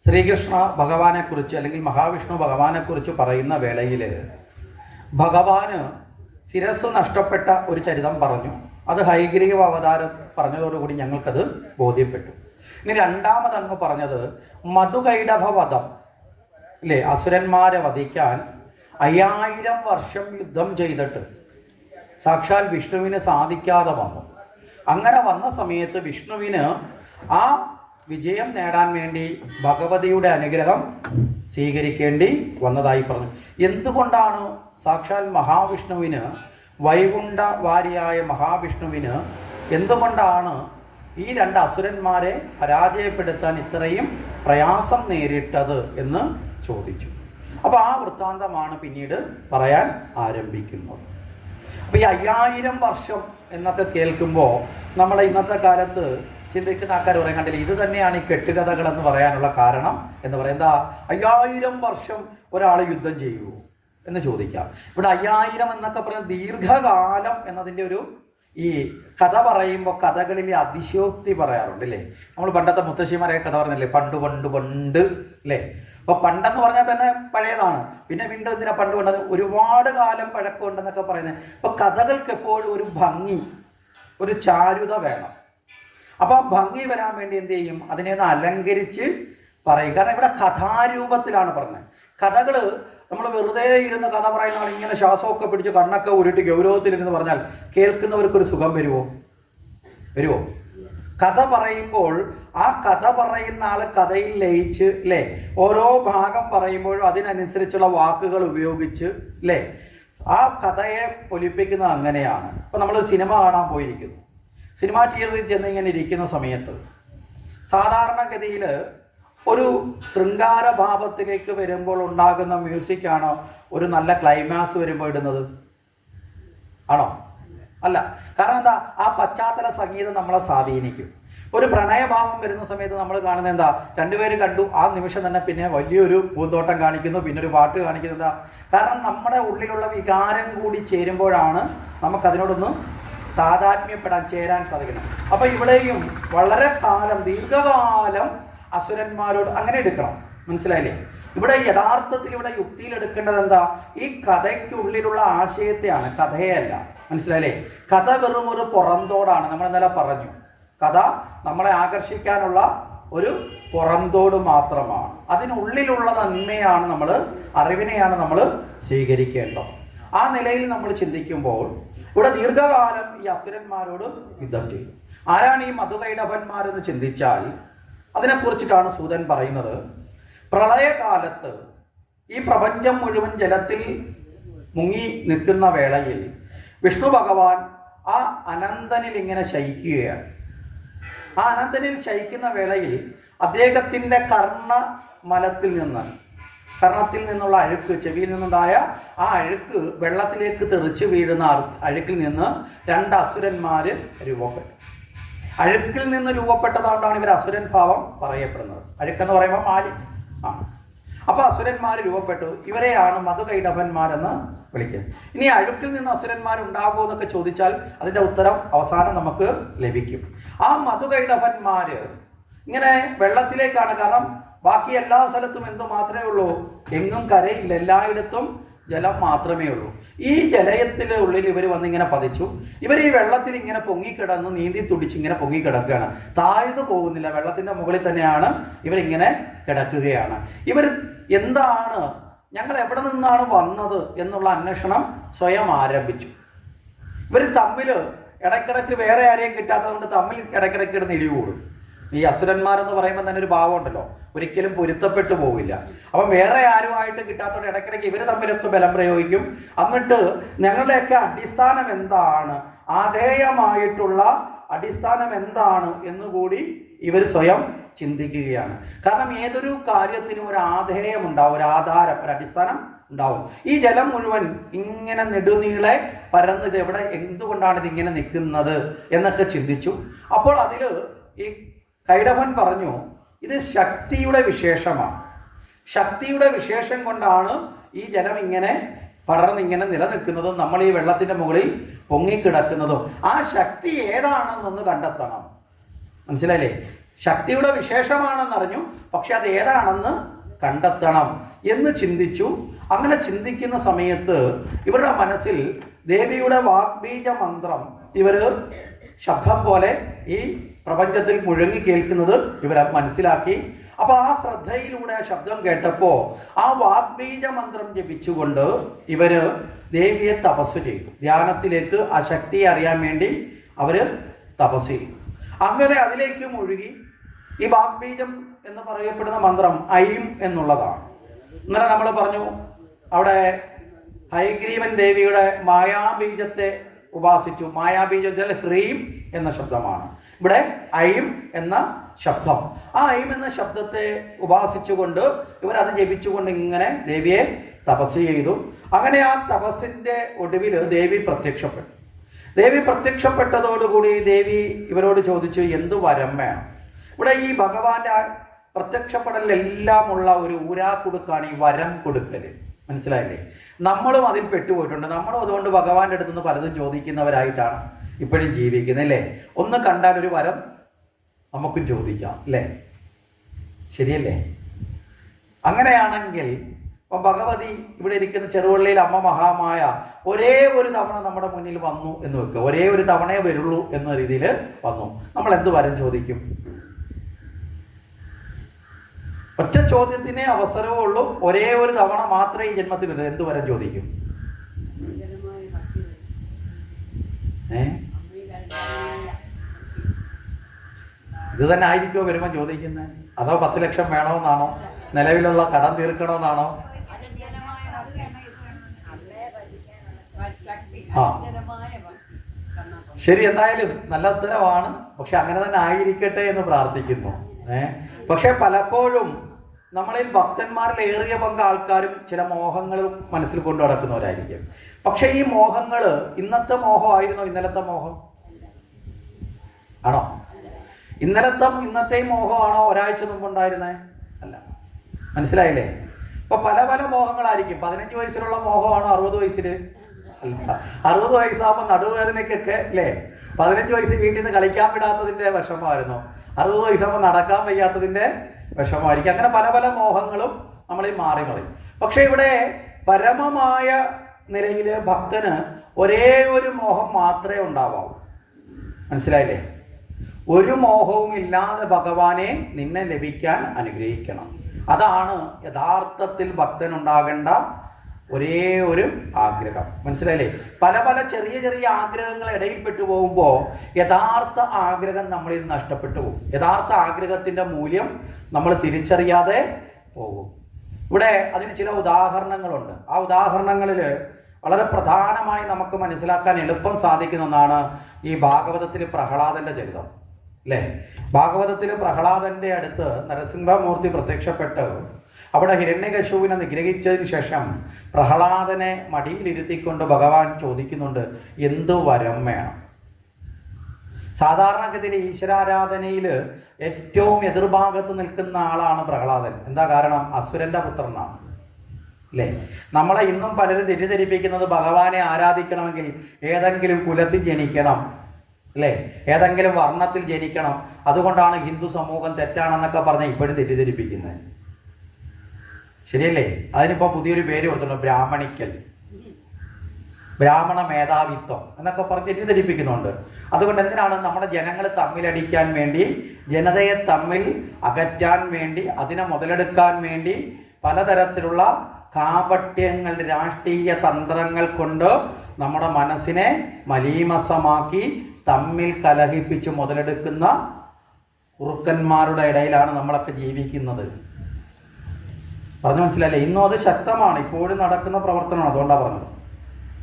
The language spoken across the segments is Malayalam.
ശ്രീകൃഷ്ണ ഭഗവാനെക്കുറിച്ച് അല്ലെങ്കിൽ മഹാവിഷ്ണു ഭഗവാനെക്കുറിച്ച് പറയുന്ന വേളയിൽ ഭഗവാന് ശിരസ് നഷ്ടപ്പെട്ട ഒരു ചരിതം പറഞ്ഞു. അത് ഹയഗ്രീവ അവതാരം പറഞ്ഞതോടുകൂടി ഞങ്ങൾക്കത് ബോധ്യപ്പെട്ടു. ഇനി രണ്ടാമതങ്ങ് പറഞ്ഞത് മധുകൈടഭ വധം അല്ലേ, അസുരന്മാരെ വധിക്കാൻ 5000 വർഷം യുദ്ധം ചെയ്തിട്ട് സാക്ഷാൽ വിഷ്ണുവിന് സാധിക്കാതെ വന്നു. അങ്ങനെ വന്ന സമയത്ത് വിഷ്ണുവിന് ആ വിജയം നേടാൻ വേണ്ടി ഭഗവതിയുടെ അനുഗ്രഹം സ്വീകരിക്കേണ്ടി വന്നതായി പറഞ്ഞു. എന്തുകൊണ്ടാണ് സാക്ഷാൽ മഹാവിഷ്ണുവിന്, വൈകുണ്ഠവാരിയായ മഹാവിഷ്ണുവിന് എന്തുകൊണ്ടാണ് ഈ 2 അസുരന്മാരെ പരാജയപ്പെടുത്താൻ ഇത്രയും പ്രയാസം നേരിട്ടത് എന്ന് ചോദിച്ചു. അപ്പോൾ ആ വൃത്താന്തമാണ് പിന്നീട് പറയാൻ ആരംഭിക്കുന്നത്. അപ്പോൾ ഈ 5000 വർഷം എന്നൊക്കെ കേൾക്കുമ്പോൾ നമ്മളെ ഇന്നത്തെ കാലത്ത് ചിന്തിക്കുന്ന ആൾക്കാർ പറയാൻ കണ്ടില്ല, ഇത് തന്നെയാണ് ഈ കെട്ടുകഥകൾ എന്ന് പറയാനുള്ള കാരണം എന്ന് പറയാം. എന്താ 5000 വർഷം ഒരാൾ യുദ്ധം ചെയ്യുമോ എന്ന് ചോദിക്കാം. ഇവിടെ 5000 എന്നൊക്കെ പറയുന്നത് ദീർഘകാലം എന്നതിൻ്റെ ഒരു ഈ കഥ പറയുമ്പോൾ കഥകളിൽ അതിശയോക്തി പറയാറുണ്ട് അല്ലേ. നമ്മൾ പണ്ടത്തെ മുത്തശ്ശിമാരെയൊക്കെ കഥ പറഞ്ഞില്ലേ, പണ്ട് പണ്ട് പണ്ട് അല്ലേ. അപ്പോൾ പണ്ടെന്ന് പറഞ്ഞാൽ തന്നെ പഴയതാണ്. പിന്നെ വീണ്ടും എന്തിനാ പണ്ട് പണ്ട്, ഒരുപാട് കാലം പഴക്കമുണ്ടെന്നൊക്കെ പറയുന്നത്. അപ്പോൾ കഥകൾക്ക് എപ്പോഴും ഒരു ഭംഗി, ഒരു ചാരുത വേണം. അപ്പോൾ ആ ഭംഗി വരാൻ വേണ്ടി എന്ത് ചെയ്യും, അതിനെ ഒന്ന് അലങ്കരിച്ച് പറയും. കാരണം ഇവിടെ കഥാരൂപത്തിലാണ് പറഞ്ഞത്. കഥകൾ നമ്മൾ വെറുതെ ഇരുന്ന് കഥ പറയുന്ന ആൾ ഇങ്ങനെ ശ്വാസമൊക്കെ പിടിച്ച് കണ്ണൊക്കെ ഉരുട്ടി ഗൗരവത്തിലിരുന്ന് പറഞ്ഞാൽ കേൾക്കുന്നവർക്കൊരു സുഖം വരുമോ? കഥ പറയുമ്പോൾ ആ കഥ പറയുന്ന ആൾ കഥയിൽ ലയിച്ച് അല്ലേ, ഓരോ ഭാഗം പറയുമ്പോഴും അതിനനുസരിച്ചുള്ള വാക്കുകൾ ഉപയോഗിച്ച് അല്ലേ, ആ കഥയെ പൊലിപ്പിക്കുന്നത് അങ്ങനെയാണ്. ഇപ്പം നമ്മൾ സിനിമ കാണാൻ പോയിരിക്കുന്നു. സിനിമാ തിയേറ്ററിൽ ചെന്ന് ഇങ്ങനെ ഇരിക്കുന്ന സമയത്ത് സാധാരണഗതിയിൽ ഒരു ശൃംഗാരഭാവത്തിലേക്ക് വരുമ്പോൾ ഉണ്ടാകുന്ന മ്യൂസിക്കാണോ ഒരു നല്ല ക്ലൈമാക്സ് വരുമ്പോൾ ഇടുന്നത്? ആണോ? അല്ല. കാരണം എന്താ, ആ പശ്ചാത്തല സംഗീതം നമ്മളെ സ്വാധീനിക്കും. ഒരു പ്രണയഭാവം വരുന്ന സമയത്ത് നമ്മൾ കാണുന്നത് എന്താ, രണ്ടുപേരും കണ്ടു, ആ നിമിഷം തന്നെ പിന്നെ വലിയൊരു പൂന്തോട്ടം കാണിക്കുന്നു, പിന്നെ ഒരു പാട്ട് കാണിക്കുന്നത് എന്താ, കാരണം നമ്മുടെ ഉള്ളിലുള്ള വികാരം കൂടി ചേരുമ്പോഴാണ് നമുക്കതിനോടൊന്ന് താതാത്മ്യപ്പെടാൻ, ചേരാൻ സാധിക്കുന്നത്. അപ്പോൾ ഇവിടെയും വളരെ കാലം, ദീർഘകാലം അസുരന്മാരോട് അങ്ങനെ എടുക്കണം. മനസ്സിലായില്ലേ? ഇവിടെ യഥാർത്ഥത്തിൽ ഇവിടെ യുക്തിയിൽ എടുക്കേണ്ടത് എന്താ, ഈ കഥയ്ക്കുള്ളിലുള്ള ആശയത്തെയാണ്, കഥയല്ല. മനസ്സിലായില്ലേ? കഥ വെറും ഒരു പുറന്തോടാണ്. നമ്മൾ ഇന്നലെ പറഞ്ഞു, കഥ നമ്മളെ ആകർഷിക്കാനുള്ള ഒരു പുറന്തോട് മാത്രമാണ്. അതിനുള്ളിലുള്ള നന്മയാണ് നമ്മൾ, അറിവിനെയാണ് നമ്മൾ സ്വീകരിക്കേണ്ടത്. ആ നിലയിൽ നമ്മൾ ചിന്തിക്കുമ്പോൾ ഇവിടെ ദീർഘകാലം ഈ അസുരന്മാരോട് യുദ്ധം ചെയ്തു. ആരാണ് ഈ മധുകൈടഭന്മാരെന്ന് ചിന്തിച്ചാൽ അതിനെക്കുറിച്ചിട്ടാണ് സൂതൻ പറയുന്നത്. പ്രളയകാലത്ത് ഈ പ്രപഞ്ചം മുഴുവൻ ജലത്തിൽ മുങ്ങി നിൽക്കുന്ന വേളയിൽ വിഷ്ണു ഭഗവാൻ ആ അനന്തനിൽ ഇങ്ങനെ ശയിക്കുകയാണ്. ആ അനന്തനിൽ ശയിക്കുന്ന വേളയിൽ അദ്ദേഹത്തിൻ്റെ കർണത്തിൽ നിന്നുള്ള അഴുക്ക്, ചെവിയിൽ നിന്നുണ്ടായ ആ അഴുക്ക് വെള്ളത്തിലേക്ക് തെറിച്ച് വീഴുന്ന അഴുക്കിൽ നിന്ന് 2 അസുരന്മാർ രൂപപ്പെട്ടു. അഴുക്കിൽ നിന്ന് രൂപപ്പെട്ടതുകൊണ്ടാണ് ഇവർ അസുരൻ ഭാവം പറയപ്പെടുന്നത്. അഴുക്കെന്ന് പറയുമ്പോൾ മാലി ആണ്. അപ്പോൾ അസുരന്മാർ രൂപപ്പെട്ടു. ഇവരെയാണ് മധുകൈടഭന്മാരെന്ന് വിളിക്കുന്നത്. ഇനി അഴുക്കിൽ നിന്ന് അസുരന്മാരുണ്ടാകുമോ എന്നൊക്കെ ചോദിച്ചാൽ അതിൻ്റെ ഉത്തരം അവസാനം നമുക്ക് ലഭിക്കും. ആ മധുകൈടഭന്മാർ ഇങ്ങനെ വെള്ളത്തിലേക്കാണ്. കാരണം ബാക്കി എല്ലാ സ്ഥലത്തും എന്തു മാത്രമേ ഉള്ളൂ, എങ്ങും കരയില്ല, എല്ലായിടത്തും ജലം മാത്രമേ ഉള്ളൂ. ഈ ജലയത്തിൻ്റെ ഉള്ളിൽ ഇവർ വന്നിങ്ങനെ പതിച്ചു. ഇവർ ഈ വെള്ളത്തിൽ ഇങ്ങനെ പൊങ്ങിക്കിടന്ന് നീന്തി തുടിച്ച് ഇങ്ങനെ പൊങ്ങിക്കിടക്കുകയാണ്, താഴ്ന്നു പോകുന്നില്ല. വെള്ളത്തിൻ്റെ മുകളിൽ തന്നെയാണ് ഇവരിങ്ങനെ കിടക്കുകയാണ്. ഇവർ എന്താണ്, ഞങ്ങൾ എവിടെ നിന്നാണ് വന്നത് എന്നുള്ള അന്വേഷണം സ്വയം ആരംഭിച്ചു. ഇവർ തമ്മിൽ ഇടയ്ക്കിടയ്ക്ക് വേറെ ആരെയും കിട്ടാത്തതുകൊണ്ട് തമ്മിൽ ഇടയ്ക്കിടയ്ക്ക് ഇടുന്ന് ഇടികൂടും. ഈ അസുരന്മാരെന്ന് പറയുമ്പോൾ തന്നെ ഒരു ഭാവമുണ്ടല്ലോ, ഒരിക്കലും പൊരുത്തപ്പെട്ടു പോകില്ല. അപ്പം വേറെ ആരുമായിട്ട് കിട്ടാത്തതുകൊണ്ട് ഇടയ്ക്കിടയ്ക്ക് ഇവർ തമ്മിലൊക്കെ ബലം പ്രയോഗിക്കും. എന്നിട്ട് ഞങ്ങളുടെയൊക്കെ അടിസ്ഥാനം എന്താണ്, ആധേയമായിട്ടുള്ള അടിസ്ഥാനം എന്താണ് എന്നുകൂടി ഇവർ സ്വയം ചിന്തിക്കുകയാണ്. കാരണം ഏതൊരു കാര്യത്തിനും ഒരു ആധേയം ഉണ്ടാവും, ഒരു ആധാരം, ഒരു അടിസ്ഥാനം ഉണ്ടാവും. ഈ ജലം മുഴുവൻ ഇങ്ങനെ നെടുനീളെ പരന്ന് ഇത് എവിടെ, എന്തുകൊണ്ടാണ് ഇതിങ്ങനെ നിൽക്കുന്നത് എന്നൊക്കെ ചിന്തിച്ചു. അപ്പോൾ അതിൽ ഈ കൈടഭൻ പറഞ്ഞു, ഇത് ശക്തിയുടെ വിശേഷമാണ്. ശക്തിയുടെ വിശേഷം കൊണ്ടാണ് ഈ ജലം ഇങ്ങനെ പടർന്നിങ്ങനെ നിലനിൽക്കുന്നതും നമ്മൾ ഈ വെള്ളത്തിൻ്റെ മുകളിൽ പൊങ്ങിക്കിടക്കുന്നതും. ആ ശക്തി ഏതാണെന്നൊന്ന് കണ്ടെത്തണം. മനസ്സിലായില്ലേ? ശക്തിയുടെ വിശേഷമാണെന്നറിഞ്ഞു, പക്ഷെ അത് ഏതാണെന്ന് കണ്ടെത്തണം എന്ന് ചിന്തിച്ചു. അങ്ങനെ ചിന്തിക്കുന്ന സമയത്ത് ഇവരുടെ മനസ്സിൽ ദേവിയുടെ വാഗ്ബീജ മന്ത്രം ഇവർ ശബ്ദം പോലെ ഈ പ്രപഞ്ചത്തിൽ മുഴങ്ങി കേൾക്കുന്നത് ഇവർ മനസ്സിലാക്കി. അപ്പൊ ആ ശ്രദ്ധയിലൂടെ ശബ്ദം കേട്ടപ്പോൾ ആ വാഗ്ബീജ മന്ത്രം ജപിച്ചുകൊണ്ട് ഇവര് ദേവിയെ തപസ് ചെയ്തു. ധ്യാനത്തിലേക്ക് ആ ശക്തിയെ അറിയാൻ വേണ്ടി അവര് തപസ് ചെയ്തു. അങ്ങനെ അതിലേക്ക് മുഴുകി. ഈ വാഗ്ബീജം എന്ന് പറയപ്പെടുന്ന മന്ത്രം ഐം എന്നുള്ളതാണ്. ഇന്നലെ നമ്മൾ പറഞ്ഞു, അവിടെ ഹയഗ്രീവൻ ദേവിയുടെ മായാബീജത്തെ ഉപാസിച്ചു. മായാബീജത്തിൽ ഹ്രീം എന്ന ശബ്ദമാണ്, ഇവിടെ ഐം എന്ന ശബ്ദം. ആ ഐം എന്ന ശബ്ദത്തെ ഉപാസിച്ചുകൊണ്ട് ഇവരത് ജപിച്ചുകൊണ്ട് ഇങ്ങനെ ദേവിയെ തപസ് ചെയ്തു. അങ്ങനെ ആ തപസ്സിന്റെ ഒടുവിൽ ദേവി പ്രത്യക്ഷപ്പെട്ടു. ദേവി പ്രത്യക്ഷപ്പെട്ടതോടുകൂടി ദേവി ഇവരോട് ചോദിച്ചു, എന്ത് വരം വേണം? ഇവിടെ ഈ ഭഗവാന്റെ പ്രത്യക്ഷപ്പെടലെല്ലാമുള്ള ഒരു ഊരാക്കുടുക്കാണ് ഈ വരം കൊടുക്കല്. മനസ്സിലായില്ലേ? നമ്മളും അതിൽ പെട്ടുപോയിട്ടുണ്ട്. നമ്മളും അതുകൊണ്ട് ഭഗവാന്റെ അടുത്ത് നിന്ന് പലതും ചോദിക്കുന്നവരായിട്ടാണ് ഇപ്പോഴും ജീവിക്കുന്നത്, അല്ലേ? ഒന്ന് കണ്ടാൽ ഒരു വരം നമുക്കും ചോദിക്കാം, അല്ലേ? ശരിയല്ലേ? അങ്ങനെയാണെങ്കിൽ ഇപ്പം ഭഗവതി ഇവിടെ ഇരിക്കുന്ന ചെറുവള്ളിയിൽ അമ്മ മഹാമായ ഒരേ ഒരു തവണ നമ്മുടെ മുന്നിൽ വന്നു എന്ന് വെക്കുക. ഒരേ ഒരു തവണയേ വരുള്ളൂ എന്ന രീതിയിൽ വന്നു. നമ്മൾ എന്ത് വരം ചോദിക്കും? ഒറ്റ ചോദ്യത്തിനേ അവസരമേ ഉള്ളൂ. ഒരേ ഒരു തവണ മാത്രമേ ഈ ജന്മത്തിൽ വരൂ. എന്ത് വരം ചോദിക്കും? ഇത് തന്നെ ആയിരിക്കുമോ വരുമ്പോൾ ചോദിക്കുന്നത്? അതോ 10 ലക്ഷം വേണമെന്നാണോ? നിലവിലുള്ള കടം തീർക്കണമെന്നാണോ? ആ, ശരി, എന്തായാലും നല്ല ഉത്തരവാണ്. പക്ഷെ അങ്ങനെ തന്നെ ആയിരിക്കട്ടെ എന്ന് പ്രാർത്ഥിക്കുന്നു. പക്ഷെ പലപ്പോഴും നമ്മളിൽ ഭക്തന്മാരിൽ ഏറിയ പങ്ക് ആൾക്കാരും ചില മോഹങ്ങൾ മനസ്സിൽ കൊണ്ടു നടക്കുന്നവരായിരിക്കും. പക്ഷെ ഈ മോഹങ്ങൾ ഇന്നത്തെ മോഹമായിരുന്നോ ഇന്നലത്തെ മോഹം? ആണോ? ഇന്നത്തെയും മോഹമാണോ ഒരാഴ്ച മുമ്പുണ്ടായിരുന്നേ? അല്ല. മനസ്സിലായില്ലേ? ഇപ്പൊ പല പല മോഹങ്ങളായിരിക്കും. 15 വയസ്സിലുള്ള മോഹമാണോ 60 വയസ്സില്? അല്ല. 60 വയസ്സാകുമ്പോൾ നടുവേദനയ്ക്കൊക്കെ, അല്ലേ? 15 വയസ്സ് വീട്ടിൽ നിന്ന് കളിക്കാൻ വിടാത്തതിന്റെ വിഷമമായിരുന്നു. 60 വയസ്സാകുമ്പോൾ നടക്കാൻ വയ്യാത്തതിന്റെ വിഷമമായിരിക്കും. അങ്ങനെ പല പല മോഹങ്ങളും നമ്മളിൽ മാറി മറിയും. പക്ഷെ ഇവിടെ പരമമായ നിലയിൽ ഭക്തന് ഒരേ ഒരു മോഹം മാത്രമേ ഉണ്ടാവാവൂ. മനസ്സിലായില്ലേ? ഒരു മോഹവും ഇല്ലാതെ ഭഗവാനെ നിന്നെ ലഭിക്കാൻ അനുഗ്രഹിക്കണം. അതാണ് യഥാർത്ഥത്തിൽ ഭക്തനുണ്ടാകേണ്ട ഒരേ ഒരു ആഗ്രഹം. മനസ്സിലായില്ലേ? പല പല ചെറിയ ചെറിയ ആഗ്രഹങ്ങൾ ഇടയിൽപ്പെട്ടു പോകുമ്പോൾ യഥാർത്ഥ ആഗ്രഹം നമ്മളിൽ നഷ്ടപ്പെട്ടു പോകും. യഥാർത്ഥ ആഗ്രഹത്തിൻ്റെ മൂല്യം നമ്മൾ തിരിച്ചറിയാതെ പോകും. ഇവിടെ അതിന് ചില ഉദാഹരണങ്ങളുണ്ട്. ആ ഉദാഹരണങ്ങളിൽ വളരെ പ്രധാനമായി നമുക്ക് മനസ്സിലാക്കാൻ എളുപ്പം സാധിക്കുന്ന ഒന്നാണ് ഈ ഭാഗവതത്തിൽ പ്രഹ്ലാദന്റെ ചരിതം, അല്ലേ? ഭാഗവതത്തിൽ പ്രഹ്ലാദന്റെ അടുത്ത് നരസിംഹമൂർത്തി പ്രത്യക്ഷപ്പെട്ട് അവിടെ ഹിരണ്യകശുവിനെ നിഗ്രഹിച്ചതിന് ശേഷം പ്രഹ്ലാദനെ മടിയിലിരുത്തിക്കൊണ്ട് ഭഗവാൻ ചോദിക്കുന്നുണ്ട്, എന്ത് വരം വേണം? സാധാരണഗതിയിൽ ഈശ്വരാരാധനയിൽ ഏറ്റവും എതിർഭാഗത്ത് നിൽക്കുന്ന ആളാണ് പ്രഹ്ലാദൻ. എന്താ കാരണം? അസുരന്റെ പുത്രനാണ്, അല്ലേ? നമ്മളെ ഇന്നും പലരും തെറ്റിദ്ധരിപ്പിക്കുന്നത് ഭഗവാനെ ആരാധിക്കണമെങ്കിൽ ഏതെങ്കിലും കുലത്തിൽ ജനിക്കണം, അല്ലേ? ഏതെങ്കിലും വർണ്ണത്തിൽ ജനിക്കണം, അതുകൊണ്ടാണ് ഹിന്ദു സമൂഹം തെറ്റാണെന്നൊക്കെ പറഞ്ഞ് ഇപ്പോഴും തെറ്റിദ്ധരിപ്പിക്കുന്നത്. ശരിയല്ലേ? അതിനിപ്പോൾ പുതിയൊരു പേര് കൊടുത്തിട്ടുണ്ട്, ബ്രാഹ്മണിക്കൽ, ബ്രാഹ്മണ മേധാവിത്വം എന്നൊക്കെ പറഞ്ഞ് തെറ്റിദ്ധരിപ്പിക്കുന്നുണ്ട്. അതുകൊണ്ട് എന്തിനാണ് നമ്മുടെ ജനങ്ങൾ തമ്മിലടിക്കാൻ വേണ്ടി, ജനതയെ തമ്മിൽ അകറ്റാൻ വേണ്ടി, അതിനെ മുതലെടുക്കാൻ വേണ്ടി പലതരത്തിലുള്ള കാപട്യങ്ങൾ, രാഷ്ട്രീയ തന്ത്രങ്ങൾ കൊണ്ട് നമ്മുടെ മനസ്സിനെ മലീമസമാക്കി തമ്മിൽ കലഹിപ്പിച്ച് മുതലെടുക്കുന്ന കുറുക്കന്മാരുടെ ഇടയിലാണ് നമ്മളൊക്കെ ജീവിക്കുന്നത്. പറഞ്ഞു മനസ്സിലല്ലേ? ഇന്നും അത് ശക്തമാണ്, ഇപ്പോഴും നടക്കുന്ന പ്രവർത്തനമാണ്. അതുകൊണ്ടാണ് പറഞ്ഞത്.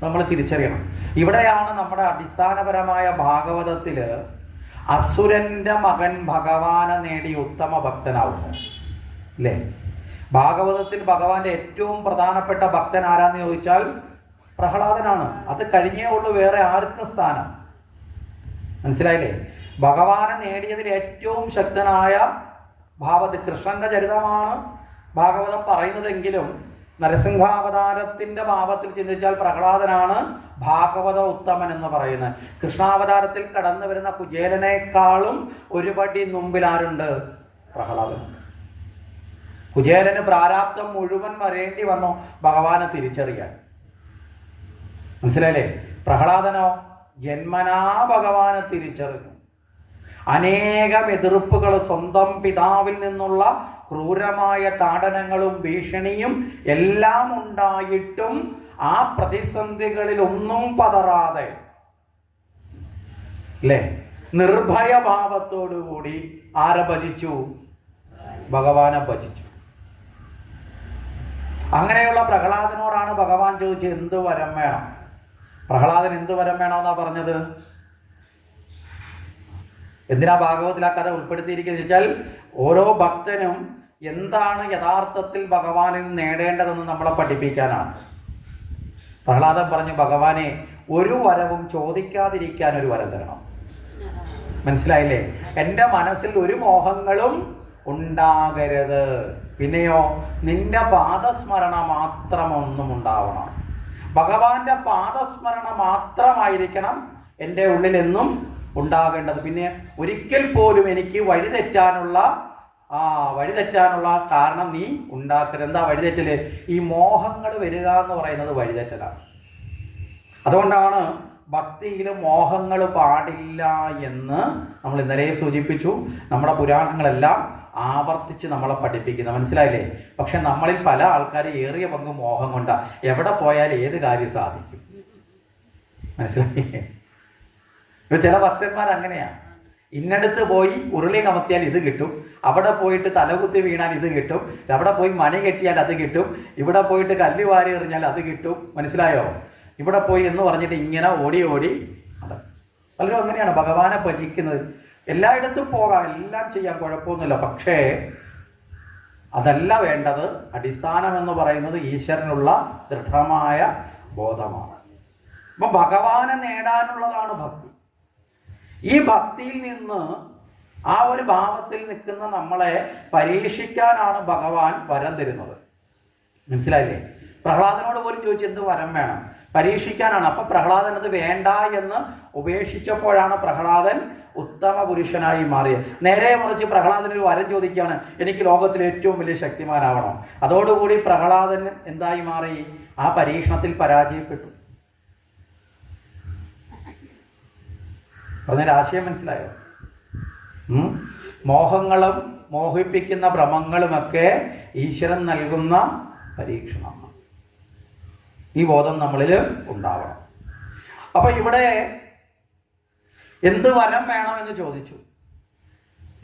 നമ്മൾ തിരിച്ചറിയണം. ഇവിടെയാണ് നമ്മുടെ അടിസ്ഥാനപരമായ ഭാഗവതത്തിൽ അസുരന്റെ മകൻ ഭഗവാനെ നേടി ഉത്തമ ഭക്തനാവുന്നു, അല്ലേ? ഭാഗവതത്തിൽ ഭഗവാന്റെ ഏറ്റവും പ്രധാനപ്പെട്ട ഭക്തൻ ആരാന്ന് ചോദിച്ചാൽ പ്രഹ്ലാദനാണ്. അത് കഴിഞ്ഞേ ഉള്ളൂ വേറെ ആർക്കും സ്ഥാനം. മനസ്സിലായില്ലേ? ഭഗവാനെ നേടിയതിൽ ഏറ്റവും ശക്തനായ ഭാവത്തിൽ കൃഷ്ണന്റെ ചരിതമാണ് ഭാഗവതം പറയുന്നതെങ്കിലും നരസിംഹാവതാരത്തിൻ്റെ ഭാവത്തിൽ ചിന്തിച്ചാൽ പ്രഹ്ലാദനാണ് ഭാഗവത ഉത്തമൻ എന്ന് പറയുന്നത്. കൃഷ്ണാവതാരത്തിൽ കടന്നു വരുന്ന കുചേലനേക്കാളും ഒരു പടി മുമ്പിൽ ആരുണ്ട്? പ്രഹ്ലാദൻ. കുചേലന് പ്രാരാബ്ദം മുഴുവൻ വരേണ്ടി വന്നു ഭഗവാനെ തിരിച്ചറിയാൻ. മനസ്സിലായില്ലേ? പ്രഹ്ലാദനോ ജന്മനാ ഭഗവാനെ തിരിച്ചറിഞ്ഞു. അനേകം എതിർപ്പുകൾ, സ്വന്തം പിതാവിൽ നിന്നുള്ള ക്രൂരമായ താടനങ്ങളും ഭീഷണിയും എല്ലാം ഉണ്ടായിട്ടും ആ പ്രതിസന്ധികളിൽ ഒന്നും പതറാതെ അല്ലേ നിർഭയഭാവത്തോടുകൂടി ആരെ ഭജിച്ചു? ഭഗവാനെ ഭജിച്ചു. അങ്ങനെയുള്ള പ്രഹ്ലാദനോടാണ് ഭഗവാൻ ചോദിച്ചത് എന്ത് വരം വേണം? പ്രഹ്ലാദൻ എന്ത് വരം വേണമെന്നാ പറഞ്ഞത്? എന്തിനാ ഭാഗവത്തിൽ ആ കഥ ഉൾപ്പെടുത്തിയിരിക്കുന്നത് വെച്ചാൽ ഓരോ ഭക്തനും എന്താണ് യഥാർത്ഥത്തിൽ ഭഗവാനിൽ നിന്ന് നേടേണ്ടതെന്ന് നമ്മളെ പഠിപ്പിക്കാനാണ്. പ്രഹ്ലാദൻ പറഞ്ഞു, ഭഗവാനെ ഒരു വരവും ചോദിക്കാതിരിക്കാൻ ഒരു വരം തരണം. മനസ്സിലായില്ലേ? എൻ്റെ മനസ്സിൽ ഒരു മോഹങ്ങളും ഉണ്ടാകരുത്. പിന്നെയോ നിന്റെ പാദസ്മരണ മാത്രം ഒന്നും ഉണ്ടാവണം. ഭഗവാന്റെ പാദസ്മരണ മാത്രമായിരിക്കണം എൻ്റെ ഉള്ളിലെന്നും ഉണ്ടാകേണ്ടത്. പിന്നെ ഒരിക്കൽ പോലും എനിക്ക് വഴിതെറ്റാനുള്ള കാരണം നീ ഉണ്ടാക്കരുത്. എന്താ വഴിതെറ്റല്? ഈ മോഹങ്ങൾ വരിക എന്ന് പറയുന്നത് വഴിതെറ്റലാണ്. അതുകൊണ്ടാണ് ഭക്തിയിൽ മോഹങ്ങൾ പാടില്ല എന്ന് നമ്മൾ ഇന്നലെ സൂചിപ്പിച്ചു. നമ്മുടെ പുരാണങ്ങളെല്ലാം ആവർത്തിച്ച് നമ്മളെ പഠിപ്പിക്കുന്നത്. മനസ്സിലായില്ലേ? പക്ഷെ നമ്മളിൽ പല ആൾക്കാർ ഏറിയ പങ്ക് മോഹം കൊണ്ടാ. എവിടെ പോയാലും ഏത് കാര്യം സാധിക്കും. മനസ്സിലായില്ലേ? ഇപ്പൊ ചില ഭക്തന്മാർ അങ്ങനെയാ. ഇന്നടുത്ത് പോയി ഉരുളി കമത്തിയാൽ ഇത് കിട്ടും, അവിടെ പോയിട്ട് തലകുത്തി വീണാൽ ഇത് കിട്ടും, അവിടെ പോയി മണി കെട്ടിയാൽ അത് കിട്ടും, ഇവിടെ പോയിട്ട് കല്ല് വാരി എറിഞ്ഞാൽ അത് കിട്ടും. മനസ്സിലായോ? ഇവിടെ പോയി എന്ന് പറഞ്ഞിട്ട് ഇങ്ങനെ ഓടി അതെ, പലരും അങ്ങനെയാണ് ഭഗവാനെ ഭജിക്കുന്നത്. എല്ലായിടത്തും പോകാം, എല്ലാം ചെയ്യാൻ കുഴപ്പമൊന്നുമില്ല. പക്ഷേ അതല്ല വേണ്ടത്. അടിസ്ഥാനം എന്ന് പറയുന്നത് ഈശ്വരനുള്ള ദൃഢമായ ബോധമാണ്. അപ്പൊ ഭഗവാനെ നേടാനുള്ളതാണ് ഭക്തി. ഈ ഭക്തിയിൽ നിന്ന് ആ ഒരു ഭാവത്തിൽ നിൽക്കുന്ന നമ്മളെ പരീക്ഷിക്കാനാണ് ഭഗവാൻ വരം തരുന്നത്. മനസ്സിലായില്ലേ? പ്രഹ്ലാദനോട് പോലും ചോദിച്ചു എന്ത് വരം വേണം? പരീക്ഷിക്കാനാണ്. അപ്പൊ പ്രഹ്ലാദൻ അത് വേണ്ട എന്ന് ഉപേക്ഷിച്ചപ്പോഴാണ് പ്രഹ്ലാദൻ ഉത്തമ പുരുഷനായി മാറിയത്. നേരെ മറിച്ച് പ്രഹ്ലാദൻ ഒരു വരം ചോദിക്കുകയാണ്, എനിക്ക് ലോകത്തിലെ ഏറ്റവും വലിയ ശക്തിമാനാവണം. അതോടുകൂടി പ്രഹ്ലാദൻ എന്തായി മാറി? ആ പരീക്ഷണത്തിൽ പരാജയപ്പെട്ടു. പറഞ്ഞൊരു ആശയം മനസ്സിലായോ? മോഹങ്ങളും മോഹിപ്പിക്കുന്ന ഭ്രമങ്ങളുമൊക്കെ ഈശ്വരൻ നൽകുന്ന പരീക്ഷണമാണ്. ഈ ബോധം നമ്മളിൽ ഉണ്ടാവണം. അപ്പൊ ഇവിടെ എന്ത് വരം വേണമെന്ന് ചോദിച്ചു.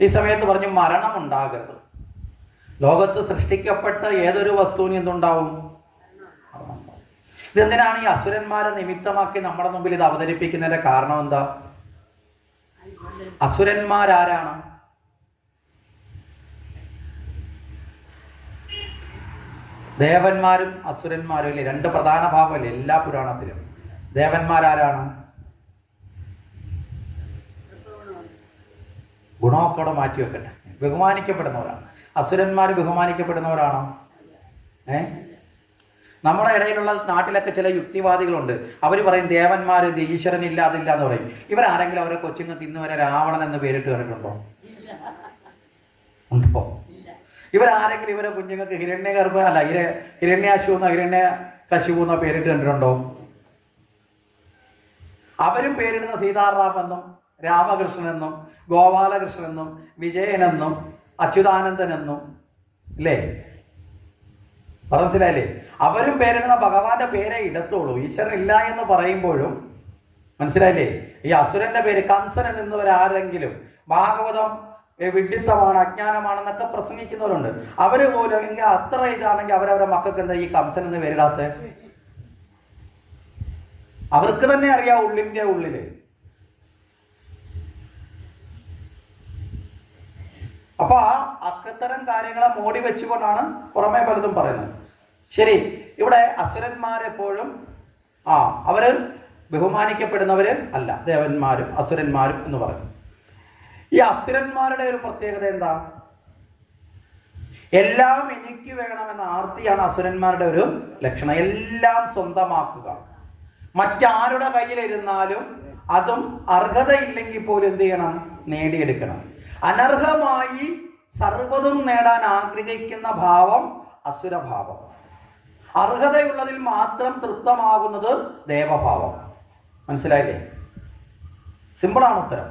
ഈ സമയത്ത് പറഞ്ഞു മരണം ഉണ്ടാകരുത്. ലോകത്ത് സൃഷ്ടിക്കപ്പെട്ട ഏതൊരു വസ്തുവിനും എന്തുണ്ടാവും? ഇതെന്തിനാണ് ഈ അസുരന്മാരെ നിമിത്തമാക്കി നമ്മുടെ മുമ്പിൽ ഇത് അവതരിപ്പിക്കുന്നതിന്റെ കാരണം എന്താ? അസുരന്മാരാരാണ്? ദേവന്മാരും അസുരന്മാരും ഇല്ലേ? രണ്ട് പ്രധാന ഭാഗമല്ലേ എല്ലാ പുരാണത്തിലും. ദേവന്മാരാരാണ്? ഗുണമൊക്കെ മാറ്റി വെക്കട്ടെ, ബഹുമാനിക്കപ്പെടുന്നവരാണ്. അസുരന്മാർ ബഹുമാനിക്കപ്പെടുന്നവരാണോ? നമ്മുടെ ഇടയിലുള്ള നാട്ടിലൊക്കെ ചില യുക്തിവാദികളുണ്ട്. അവർ പറയും ദേവന്മാർ ഈശ്വരനില്ല അതില്ല എന്ന് പറയും. ഇവരാരെങ്കിലും അവരെ കൊച്ചുങ്ങൾക്ക് ഇന്ന് വരെ രാവണൻ എന്ന് പേരിട്ട് കണ്ടിട്ടുണ്ടോ? ഉണ്ടോ? ഇവരാരെങ്കിലും ഇവരെ കുഞ്ഞുങ്ങൾക്ക് ഹിരണ്യഗർഭ അല്ല ഹിരണ്യാശു എന്നോ ഹിരണ്യകശിപു എന്നോ പേരിട്ട് കണ്ടിട്ടുണ്ടോ? അവരും പേരിടുന്ന സീതാറാം എന്നും രാമകൃഷ്ണനെന്നും ഗോപാലകൃഷ്ണനെന്നും വിജയനെന്നും അച്യുതാനന്ദനെന്നും ഇല്ലേ? മനസ്സിലായില്ലേ? അവരും പേരിടുന്ന ഭഗവാന്റെ പേരെ ഇടത്തുള്ളൂ. ഈശ്വരൻ ഇല്ല എന്ന് പറയുമ്പോഴും മനസ്സിലായില്ലേ? ഈ അസുരന്റെ പേര് കംസൻ എന്നിവരാരെങ്കിലും ഭാഗവതം വിഡിത്തമാണ് അജ്ഞാനമാണെന്നൊക്കെ പ്രസംഗിക്കുന്നവരുണ്ട്. അവര് പോലും എങ്കിൽ അത്ര ഇതാണെങ്കിൽ അവരവരുടെ മക്കൾക്ക് എന്താ ഈ കംസൻ എന്ന് പേരിടാത്ത? അവർക്ക് തന്നെ അറിയാം ഉള്ളിന്റെ ഉള്ളില്. അപ്പൊ ആ അത്തരം കാര്യങ്ങളെ മോടി വെച്ചുകൊണ്ടാണ് പുറമേ പലതും പറയുന്നത്. ശരി, ഇവിടെ അസുരന്മാരെപ്പോഴും അവര് ബഹുമാനിക്കപ്പെടുന്നവര് അല്ല, ദേവന്മാരും അസുരന്മാരും എന്ന് പറയും. ഈ അസുരന്മാരുടെ ഒരു പ്രത്യേകത എന്താ? എല്ലാം എനിക്ക് വേണമെന്ന ആർത്തിയാണ് അസുരന്മാരുടെ ഒരു ലക്ഷണം. എല്ലാം സ്വന്തമാക്കുക. മറ്റാരുടെ കയ്യിലിരുന്നാലും അതും അർഹതയില്ലെങ്കിൽ പോലും എന്ത് ചെയ്യണം? നേടിയെടുക്കണം. അനർഹമായി സർവ്വതും നേടാൻ ആഗ്രഹിക്കുന്ന ഭാവം അസുരഭാവം. അർഹതയുള്ളതിൽ മാത്രം തൃപ്തമാകുന്നത് ദേവഭാവം. മനസ്സിലായില്ലേ? സിമ്പിളാണ് ഉത്തരം.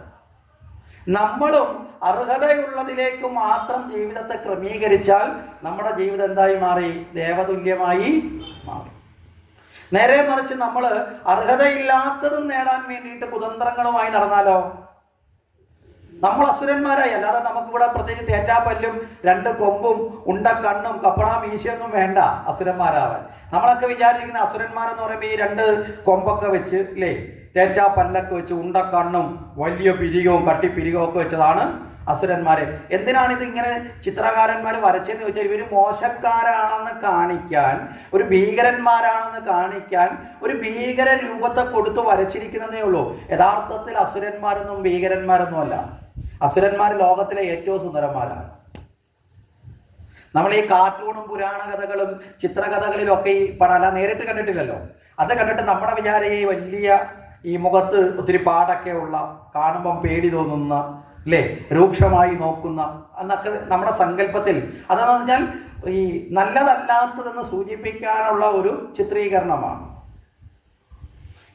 നമ്മളും അർഹതയുള്ളതിലേക്ക് മാത്രം ജീവിതത്തെ ക്രമീകരിച്ചാൽ നമ്മുടെ ജീവിതം എന്തായി മാറി? ദേവതുല്യമായി മാറി. നേരെ മറിച്ച് നമ്മൾ അർഹതയില്ലാത്തതും നേടാൻ വേണ്ടിയിട്ട് കുതന്ത്രങ്ങളുമായി നടന്നാലോ നമ്മൾ അസുരന്മാരായി. അല്ലാതെ നമുക്കിവിടെ പ്രത്യേകിച്ച് തേറ്റാപ്പല്ലും 2 കൊമ്പും ഉണ്ട കണ്ണും കപ്പട മീശയൊന്നും വേണ്ട അസുരന്മാരാവാൻ. നമ്മളൊക്കെ വിചാരിക്കുന്ന അസുരന്മാരെന്ന് പറയുമ്പോൾ ഈ 2 കൊമ്പൊക്കെ വെച്ച് ഇല്ലേ, തേറ്റാപ്പല്ലൊക്കെ വെച്ച് ഉണ്ട കണ്ണും വലിയ പിരികവും കട്ടിപ്പിരികവും ഒക്കെ വെച്ചതാണ് അസുരന്മാരെ. എന്തിനാണ് ഇത് ഇങ്ങനെ ചിത്രകാരന്മാർ വരച്ചതെന്ന് ചോദിച്ചാൽ ഇവർ മോശക്കാരാണെന്ന് കാണിക്കാൻ, ഒരു ഭീകരന്മാരാണെന്ന് കാണിക്കാൻ ഒരു ഭീകര രൂപത്തെ കൊടുത്ത് വരച്ചിരിക്കുന്നതേ ഉള്ളൂ. യഥാർത്ഥത്തിൽ അസുരന്മാരൊന്നും ഭീകരന്മാരൊന്നും അല്ല. അസുരന്മാർ ലോകത്തിലെ ഏറ്റവും സുന്ദരന്മാരാണ്. നമ്മൾ ഈ കാർട്ടൂണും പുരാണ കഥകളും ചിത്രകഥകളിലും ഒക്കെ ഈ പടം നേരിട്ട് കണ്ടിട്ടില്ലല്ലോ. അത് കണ്ടിട്ട് നമ്മുടെ വിചാരം ഈ വലിയ ഈ മുഖത്ത് ഒത്തിരി പാടൊക്കെ ഉള്ള, കാണുമ്പം പേടി തോന്നുന്ന അല്ലേ, രൂക്ഷമായി നോക്കുന്ന എന്നൊക്കെ നമ്മുടെ സങ്കല്പത്തിൽ, അതെന്ന് പറഞ്ഞാൽ ഈ നല്ലതല്ലാത്തതെന്ന് സൂചിപ്പിക്കാനുള്ള ഒരു ചിത്രീകരണമാണ്.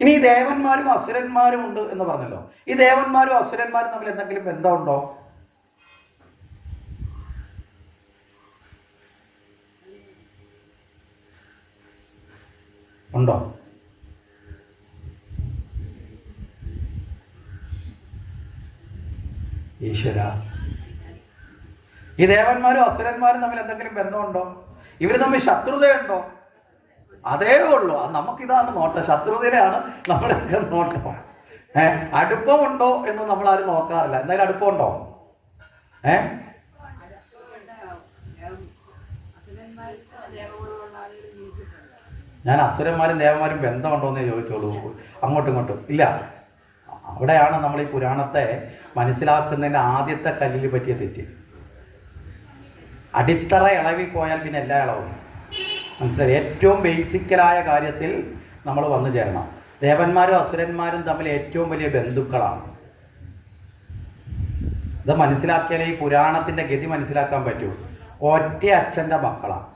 ഇനി ഈ ദേവന്മാരും അസുരന്മാരും ഉണ്ട് എന്ന് പറഞ്ഞല്ലോ. ഈ ദേവന്മാരും അസുരന്മാരും തമ്മിൽ എന്തെങ്കിലും ബന്ധമുണ്ടോ? ഉണ്ടോ? ഈശ്വര, ഈ ദേവന്മാരും അസുരന്മാരും തമ്മിൽ എന്തെങ്കിലും ബന്ധമുണ്ടോ? ഇവർ തമ്മിൽ ശത്രുതയുണ്ടോ? അതേ ഉള്ളൂ. നമുക്കിതാണ് നോട്ടം, ശത്രുതയിലാണ് നമ്മുടെയൊക്കെ നോട്ടം. അടുപ്പമുണ്ടോ എന്ന് നമ്മൾ ആരും നോക്കാറില്ല. എന്തായാലും അടുപ്പമുണ്ടോ? ഞാൻ അസുരന്മാരും ദേവന്മാരും ബന്ധമുണ്ടോ എന്നേ ചോദിച്ചോളൂ. അങ്ങോട്ടും ഇങ്ങോട്ടും ഇല്ല. അവിടെയാണ് നമ്മൾ ഈ പുരാണത്തെ മനസ്സിലാക്കുന്നതിൻ്റെ ആദ്യത്തെ കല്ലിൽ പറ്റിയ തെറ്റ്. അടിത്തറ ഇളവി പോയാൽ പിന്നെ എല്ലാ ഇളവും മനസ്സിലായി. ഏറ്റവും ബേസിക്കലായ കാര്യത്തിൽ നമ്മൾ വന്നു ചേരണം. ദേവന്മാരും അസുരന്മാരും തമ്മിൽ ഏറ്റവും വലിയ ബന്ധുക്കളാണ്. ഇത് മനസ്സിലാക്കിയാലേ ഈ പുരാണത്തിൻ്റെ ഗതി മനസ്സിലാക്കാൻ പറ്റൂ. ഒറ്റ അച്ഛൻ്റെ മക്കളാണ്.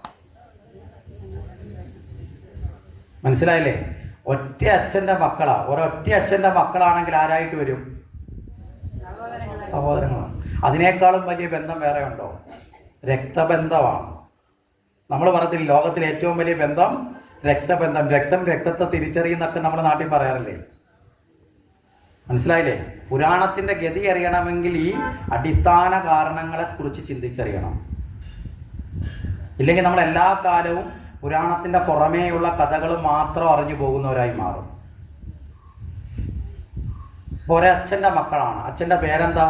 മനസ്സിലായില്ലേ? ഒറ്റ അച്ഛൻ്റെ മക്കളാ. ഒരൊറ്റ അച്ഛൻ്റെ മക്കളാണെങ്കിൽ ആരായിട്ട് വരും? സഹോദരങ്ങളാണ്. അതിനേക്കാളും വലിയ ബന്ധം വേറെ ഉണ്ടോ? രക്തബന്ധമാണ്. നമ്മൾ പറഞ്ഞില്ല, ലോകത്തിലെ ഏറ്റവും വലിയ ബന്ധം രക്തബന്ധം. രക്തം രക്തത്തെ തിരിച്ചറിയുന്നൊക്കെ നമ്മുടെ നാട്ടിൽ പറയാറില്ലേ? മനസ്സിലായില്ലേ? പുരാണത്തിൻ്റെ ഗതി അറിയണമെങ്കിൽ ഈ അടിസ്ഥാന കാരണങ്ങളെക്കുറിച്ച് ചിന്തിച്ചറിയണം. ഇല്ലെങ്കിൽ നമ്മൾ എല്ലാ കാലവും പുരാണത്തിൻ്റെ പുറമേയുള്ള കഥകൾ മാത്രം അറിഞ്ഞു പോകുന്നവരായി മാറും. ഒരച്ഛൻ്റെ മക്കളാണ്. അച്ഛൻ്റെ പേരെന്താ?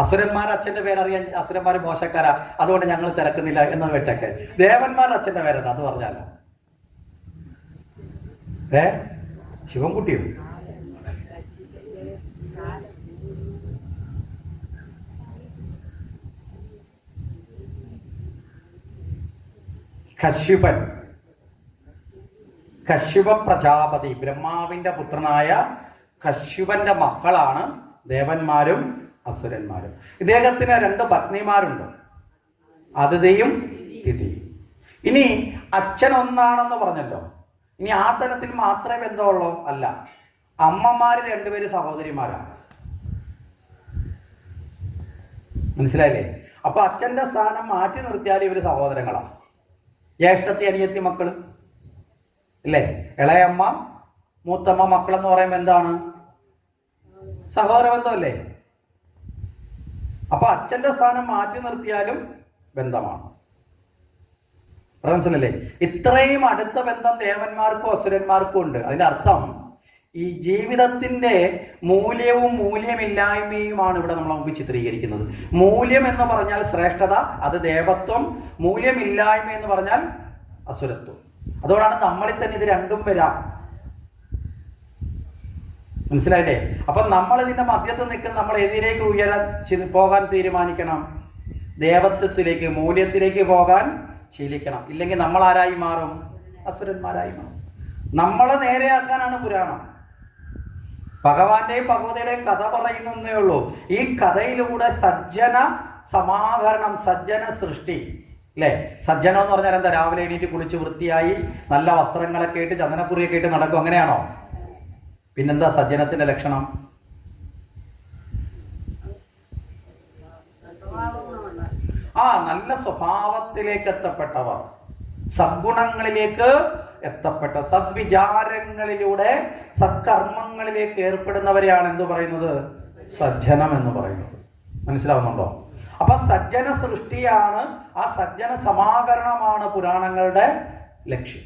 അസുരന്മാർ അച്ഛൻ്റെ പേരറിയാൻ അസുരന്മാർ മോശക്കാരാ, അതുകൊണ്ട് ഞങ്ങൾ തിരക്കുന്നില്ല എന്ന് വെട്ടൊക്കെ. ദേവന്മാരുടെ അച്ഛൻ്റെ പേരെന്താ? അത് പറഞ്ഞാലോ. ശിവൻകുട്ടിയോ? കശ്യപൻ, കശ്യപ പ്രജാപതി, ബ്രഹ്മാവിൻ്റെ പുത്രനായ കശ്യപന്റെ മക്കളാണ് ദേവന്മാരും അസുരന്മാരും. ഇദ്ദേഹത്തിന് 2 പത്നിമാരുണ്ട്, അതിഥിയും തിഥിയും. ഇനി അച്ഛൻ ഒന്നാണെന്ന് പറഞ്ഞല്ലോ. ഇനി ആ തലത്തിൽ മാത്രമേ ബന്ധമുള്ളൂ? അല്ല. അമ്മമാര് 2 പേര് സഹോദരിമാരാണ്. മനസ്സിലായില്ലേ? അപ്പൊ അച്ഛന്റെ സ്ഥാനം മാറ്റി നിർത്തിയാൽ ഇവര് സഹോദരങ്ങളാണ്. ജ്യേഷ്ഠത്തി അനിയത്തി മക്കള് ഇല്ലേ? ഇളയമ്മ മൂത്തമ്മ മക്കളെന്ന് പറയുമ്പോൾ എന്താണ്? സഹോദര ബന്ധമല്ലേ? അപ്പൊ അച്ഛന്റെ സ്ഥാനം മാറ്റി നിർത്തിയാലും ബന്ധമാണ്. മനസ്സിലല്ലേ? ഇത്രയും അടുത്ത ബന്ധം ദേവന്മാർക്കും അസുരന്മാർക്കും ഉണ്ട്. അതിന്റെ അർത്ഥം ഈ ജീവിതത്തിന്റെ മൂല്യവും മൂല്യമില്ലായ്മയുമാണ് ഇവിടെ നമ്മൾ മുമ്പ് ചിത്രീകരിക്കുന്നത്. മൂല്യം എന്ന് പറഞ്ഞാൽ ശ്രേഷ്ഠത, അത് ദേവത്വം. മൂല്യമില്ലായ്മ എന്ന് പറഞ്ഞാൽ അസുരത്വം. അതുകൊണ്ടാണ് നമ്മളിൽ തന്നെ ഇത് രണ്ടും വരാം. മനസ്സിലായില്ലേ? അപ്പൊ നമ്മൾ ഇതിന്റെ മധ്യത്തിൽ നിൽക്കുന്ന നമ്മൾ ഏതിലേക്ക് പോകാൻ തീരുമാനിക്കണം? ദേവത്വത്തിലേക്ക്, മൂല്യത്തിലേക്ക് പോകാൻ ശീലിക്കണം. ഇല്ലെങ്കിൽ നമ്മൾ ആരായി മാറും? അസുരന്മാരായി മാറും. നമ്മളെ നേരെയാക്കാനാണ് പുരാണം. ഭഗവാന്റെയും ഭഗവതിയുടെയും കഥ പറയുന്നേ ഉള്ളൂ. ഈ കഥയിലൂടെ സജ്ജന സമാഹരണം, സജ്ജന സൃഷ്ടി, അല്ലേ? സജ്ജനം എന്ന് പറഞ്ഞാൽ എന്താ? രാവിലെ എണീറ്റ് കുളിച്ച് വൃത്തിയായി നല്ല വസ്ത്രങ്ങളൊക്കെ ഇട്ട് ചന്ദനക്കുറിയൊക്കെ ഇട്ട് നടക്കും, അങ്ങനെയാണോ? പിന്നെന്താ സജ്ജനത്തിന്റെ ലക്ഷണം? നല്ല സ്വഭാവത്തിലേക്ക് എത്തപ്പെട്ടവർ, സദ്ഗുണങ്ങളിലേക്ക് എത്തപ്പെട്ട, സദ്വിചാരങ്ങളിലൂടെ സത്കർമ്മങ്ങളിലേക്ക് ഏർപ്പെടുന്നവരെയാണ് എന്ത് പറയുന്നത്? സജ്ജനം എന്ന് പറയുന്നത്. മനസ്സിലാവുന്നുണ്ടോ? അപ്പൊ സജ്ജന സൃഷ്ടിയാണ്, ആ സജ്ജന സമാകരണമാണ് പുരാണങ്ങളുടെ ലക്ഷ്യം.